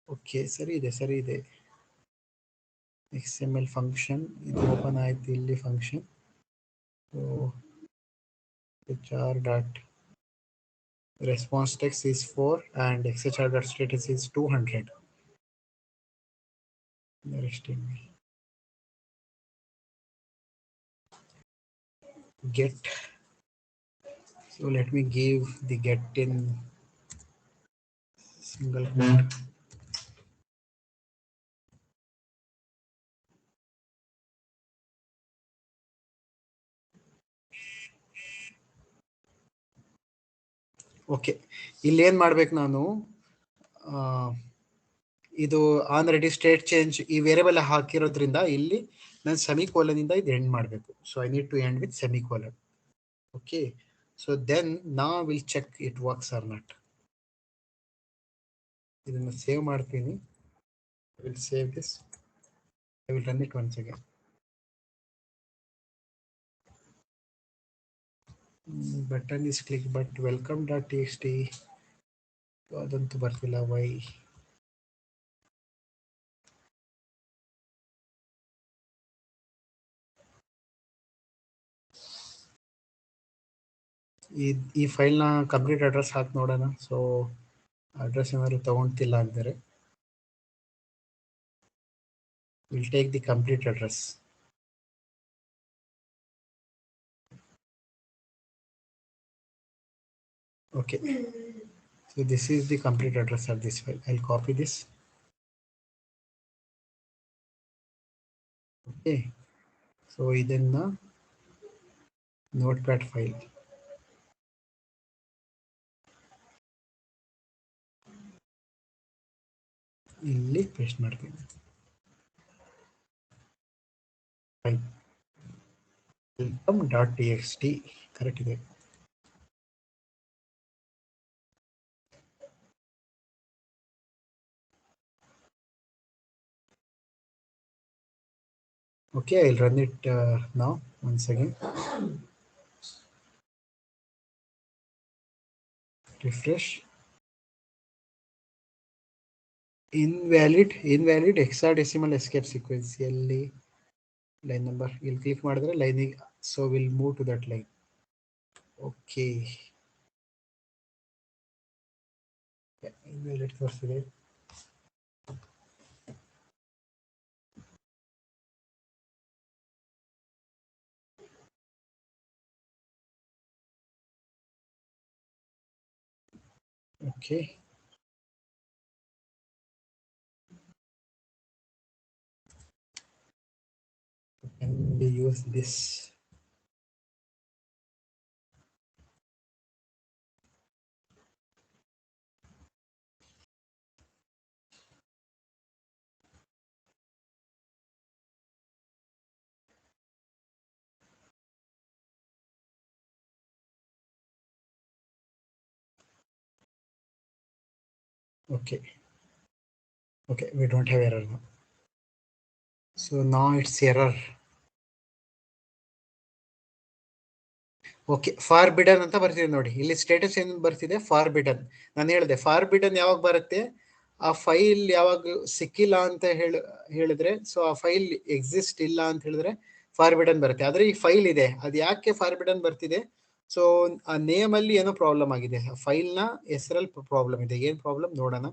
ಓಕೆ ಸರಿ ಇದೆ, ಸರಿ ಇದೆ. XML ಫಂಕ್ಷನ್ ಇದು ಓಪನ್ ಆಯ್ತು. ಇಲ್ಲಿ function HR dot response text is 4 and XHR dot status is 200. Get. So let me give the get in single quote. Okay, ಇಲ್ಲಿ ಏನ್ ಮಾಡ್ಬೇಕು ನಾನು? ಇದು ಆನ್ ರೆಡಿ ಸ್ಟೇಟ್ ಚೇಂಜ್ ಈ ವೇರಿಯಬಲ್ ಹಾಕಿರೋದ್ರಿಂದ ಇಲ್ಲಿ ನಾನು ಸೆಮಿಕೋಲನ್ ಇಂದ ಇದು ಎಂಡ್ ಮಾಡಬೇಕು. So I need to end with semicolon. Okay, so then ನಾ will check it works or not. ಇದನ್ನು ಸೇವ್ ಮಾಡ್ತೀನಿ. I will save this. I will run it once again. Button is clicked, but welcome.txt ಅದಂತೂ ಬರ್ತಿಲ್ಲ. Y? ಈ ಫೈಲ್ನ complete address ಹಾಕಿ ನೋಡೋಣ. So address ಏನಾದ್ರು ತಗೊಳ್ತಿಲ್ಲ ಅಂದರೆ will take the complete address. Okay, so this is the complete address of this file. I'll copy this. Okay, so ಇದನ್ನ notepad file ಇಲ್ಲಿ paste ಮಾಡ್ತೀನಿ. welcome.txt correct ಇದೆ. Okay, I'll run it now once again. Refresh. Invalid hexadecimal escape sequence. Line number. You'll click ಮಾಡಿದ್ರೆ line, so we'll move to that line. Okay. Invalid ತೋರಿಸಿದೆ. Okay. Can we use this? Okay. Okay, we don't have error now. So now it's error. Okay forbidden ಅಂತ ಬರ್ತಿದೆ ನೋಡಿ, ಇಲ್ಲಿ status ಏನು ಬರ್ತಿದೆ, forbidden. ನಾನು ಹೇಳಿದೆ ಫಾರ್ಬಿಡನ್ ಯಾವಾಗ ಬರುತ್ತೆ, ಆ ಫೈಲ್ ಯಾವಾಗ ಸಿಕ್ಕಿಲ್ಲ ಅಂತ ಹೇಳಿದ್ರೆ, ಸೊ ಆ ಫೈಲ್ ಎಕ್ಸಿಸ್ಟ್ ಇಲ್ಲ ಅಂತ ಹೇಳಿದ್ರೆ ಫಾರ್ಬಿಡನ್ ಬರುತ್ತೆ. ಆದ್ರೆ ಈ ಫೈಲ್ ಇದೆ, ಅದು ಯಾಕೆ ಫಾರ್ಬಿಡನ್ ಬರ್ತಿದೆ, ಸೊ ಆ ನೇಮ್ ಅಲ್ಲಿ ಏನೋ ಪ್ರಾಬ್ಲಮ್ ಆಗಿದೆ, ಫೈಲ್ ನ ಹೆಸರಲ್ಲಿ ಪ್ರಾಬ್ಲಮ್ ಇದೆ. ಏನ್ ಪ್ರಾಬ್ಲಮ್ ನೋಡೋಣ.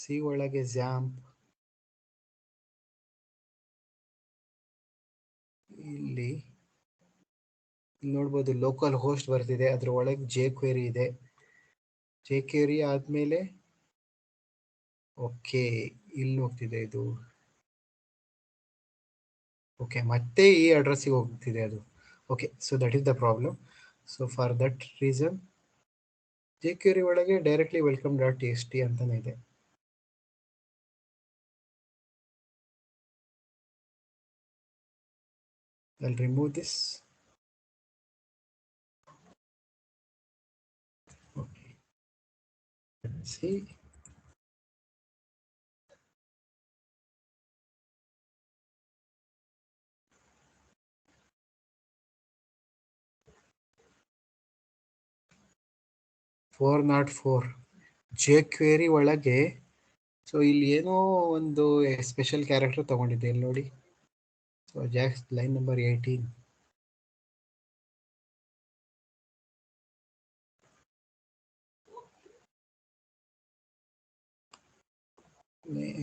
ಸಿ ಒಳಗೆ ಜ್ಯಾಂಪ್, ಇಲ್ಲಿ ನೋಡ್ಬೋದು ಲೋಕಲ್ ಹೋಸ್ಟ್ ಬರ್ತಿದೆ, ಅದ್ರ ಒಳಗೆ ಜೆ ಕ್ವೆರಿ ಇದೆ. ಜೆ ಕ್ವೆರಿ ಆದ್ಮೇಲೆ ಓಕೆ ಇಲ್ಲಿ ಹೋಗ್ತಿದೆ ಇದು. ಓಕೆ ಮತ್ತೆ ಈ ಅಡ್ರೆಸ್ಸಿಗೆ ಹೋಗ್ತಿದೆ ಅದು. Okay, so that is the problem. So for that reason J query ಒಳಗೆ ಡೈರೆಕ್ಟ್ಲಿ welcome.txt ಅಂತಾನೆ ಇದೆ. I'll remove this. Okay. Let's see. .404 jQuery ಒಳಗೆ. ಸೊ ಇಲ್ಲಿ ಏನೋ ಒಂದು ಸ್ಪೆಷಲ್ ಕ್ಯಾರೆಕ್ಟರ್ ತಗೊಂಡಿದೆ ಇಲ್ಲಿ ನೋಡಿ. So Jacks line number 18.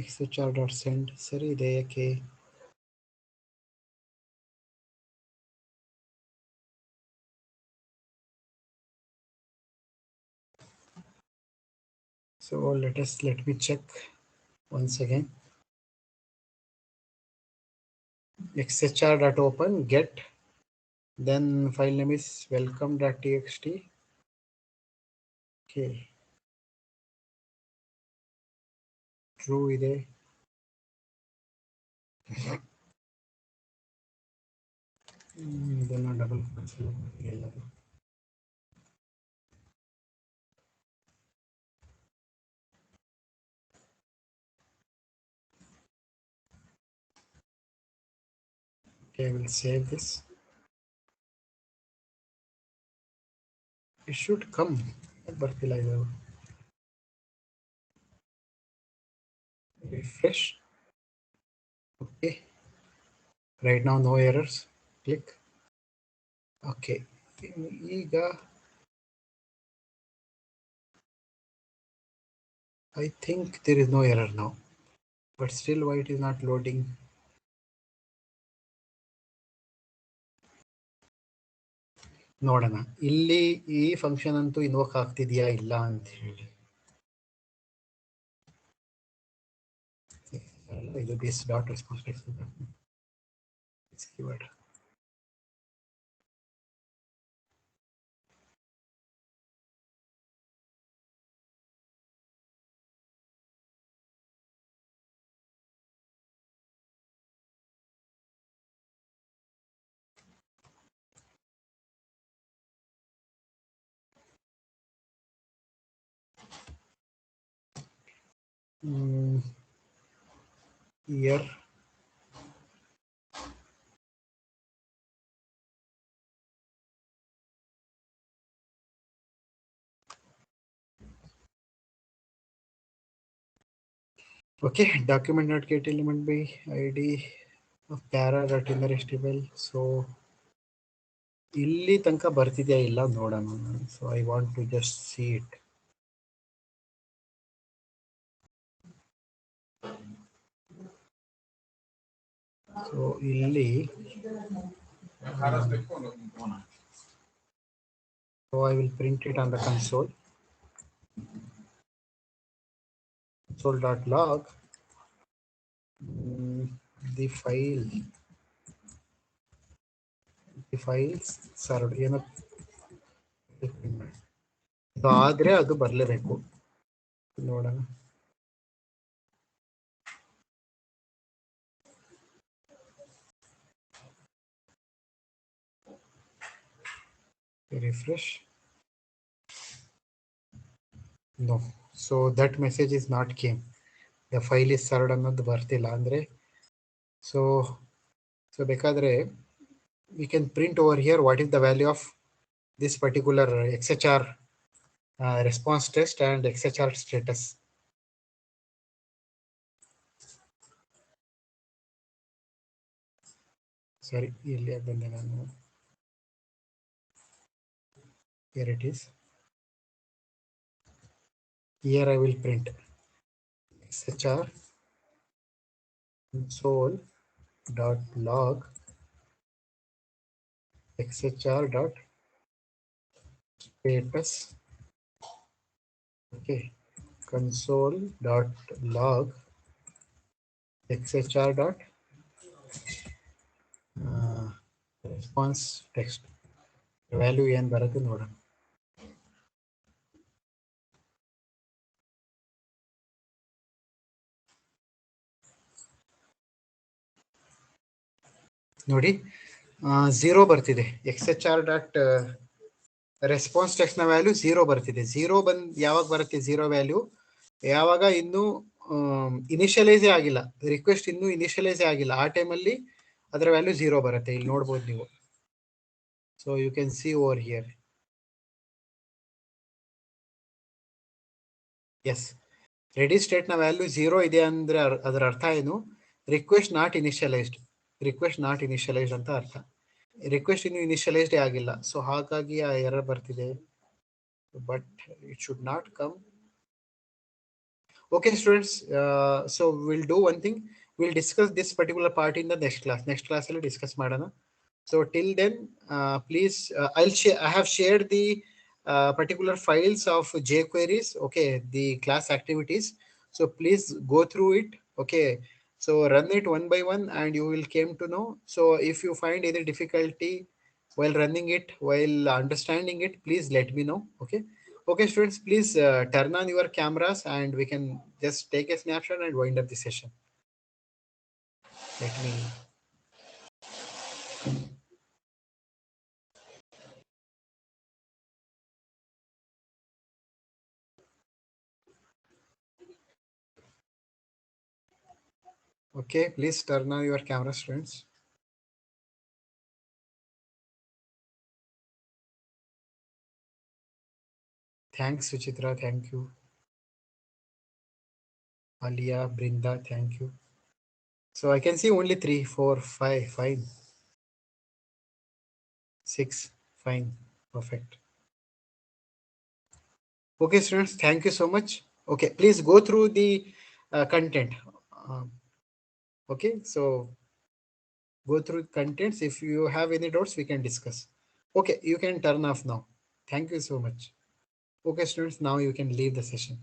xhr.send ಸರಿ ಇದೆ ಯಾಕೆ? So let me check once again. xhr.open get, then file name is welcome.txt. Okay, true ಇದೆ. ಇದನ್ನ ಡಬಲ್ ಎಲ್ಲದು. Okay, I will save this. It should come. ಬರ್ತಿಲ್ಲ ಇದು. Refresh. Okay. Right now no errors. Click. Okay. ಈಗ I think there is no error now. But still why it is not loading? ನೋಡೋಣ ಇಲ್ಲಿ ಈ function ಅಂತೂ invoke ಆಗ್ತಿದೆಯಾ ಇಲ್ಲ ಅಂತ ಹೇಳಿ. ಇದು this dot response keyword. Year. Okay, document not get element by ID of para dot in the restable. So ಇಲ್ಲಿ ತನಕ ಬರ್ತಿದೆಯಾ ಇಲ್ಲ ನೋಡೋಣ. So I want to just see it. So ಇಲ್ಲಿ so I will print it on the console. Console.log. The files served ಏನೋ ಆದ್ರೆ ಅದು ಬರಲೇಬೇಕು. ನೋಡೋಣ. Refresh. No, so that message is not came. The file is served ಅನ್ನೋದು ಬರ್ತಿಲ್ಲ ಅಂದ್ರೆ so ಬೇಕಾದ್ರೆ we can print over here what is the value of this particular XHR response test and XHR status. Sorry, ಇಲ್ಲಿ ಬಂದೆ ನಾನು. Here it is. Here I will print XHR console.log XHR.status. Okay, console.log XHR. Response text value ಏನು ಬರುತ್ತೆ ನೋಡೋಣ. ನೋಡಿ 0 ಬರ್ತಿದೆ. XHR dot response text ನ value 0 ಬರ್ತಿದೆ. 0 ಯಾವಾಗ ಬರುತ್ತೆ 0 ವ್ಯಾಲ್ಯೂ? ಯಾವಾಗ ಇನ್ನು ಇನಿಷಿಯಲೈಸೇ ಆಗಿಲ್ಲ, ರಿಕ್ವೆಸ್ಟ್ ಇನ್ನು ಇನಿಷಿಯಲೈಸೇ ಆಗಿಲ್ಲ, ಆ ಟೈಮಲ್ಲಿ ಅದರ ವ್ಯಾಲ್ಯೂ 0 ಬರುತ್ತೆ. ಇಲ್ಲಿ ನೋಡ್ಬೋದು ನೀವು. So you can see over here. Yes, ready state ನ ವ್ಯಾಲ್ಯೂ 0 ಇದೆ ಅಂದ್ರೆ ಅದರ ಅರ್ಥ ಏನು? ರಿಕ್ವೆಸ್ಟ್ ನಾಟ್ ಇನಿಷಿಯಲೈಸ್ಡ್ ಅಂತ ಅರ್ಥ. ರಿಕ್ವೆಸ್ಟ್ ಇನ್ನು ಇನಿಷಿಯಲೈಸ್ಡ್ ಆಗಿಲ್ಲ, ಸೊ ಹಾಗಾಗಿ ಆ ಎರರ್ ಬರ್ತಿದೆ. But it should not come. Okay students, so we'll do one thing. We'll discuss this particular part in the next class. Next class we'll discuss madana. So till then, please, I have shared the particular files of jQueries. Okay, the class activities. So please go through it. Okay, so run it one by one and you will came to know. So if you find any difficulty while running it, while understanding it, please let me know. Okay students, please turn on your cameras and we can just take a snapshot and wind up the session. Let me. Okay, please turn on your camera students. Thanks Suchitra, thank you. Alia, Brinda, thank you. So I can see only 3, 4, 5, fine. 6, fine, perfect. Okay students, thank you so much. Okay, please go through the content. Okay, so go through contents. If you have any doubts, we can discuss. Okay, you can turn off now. Thank you so much. Okay students, now you can leave the session.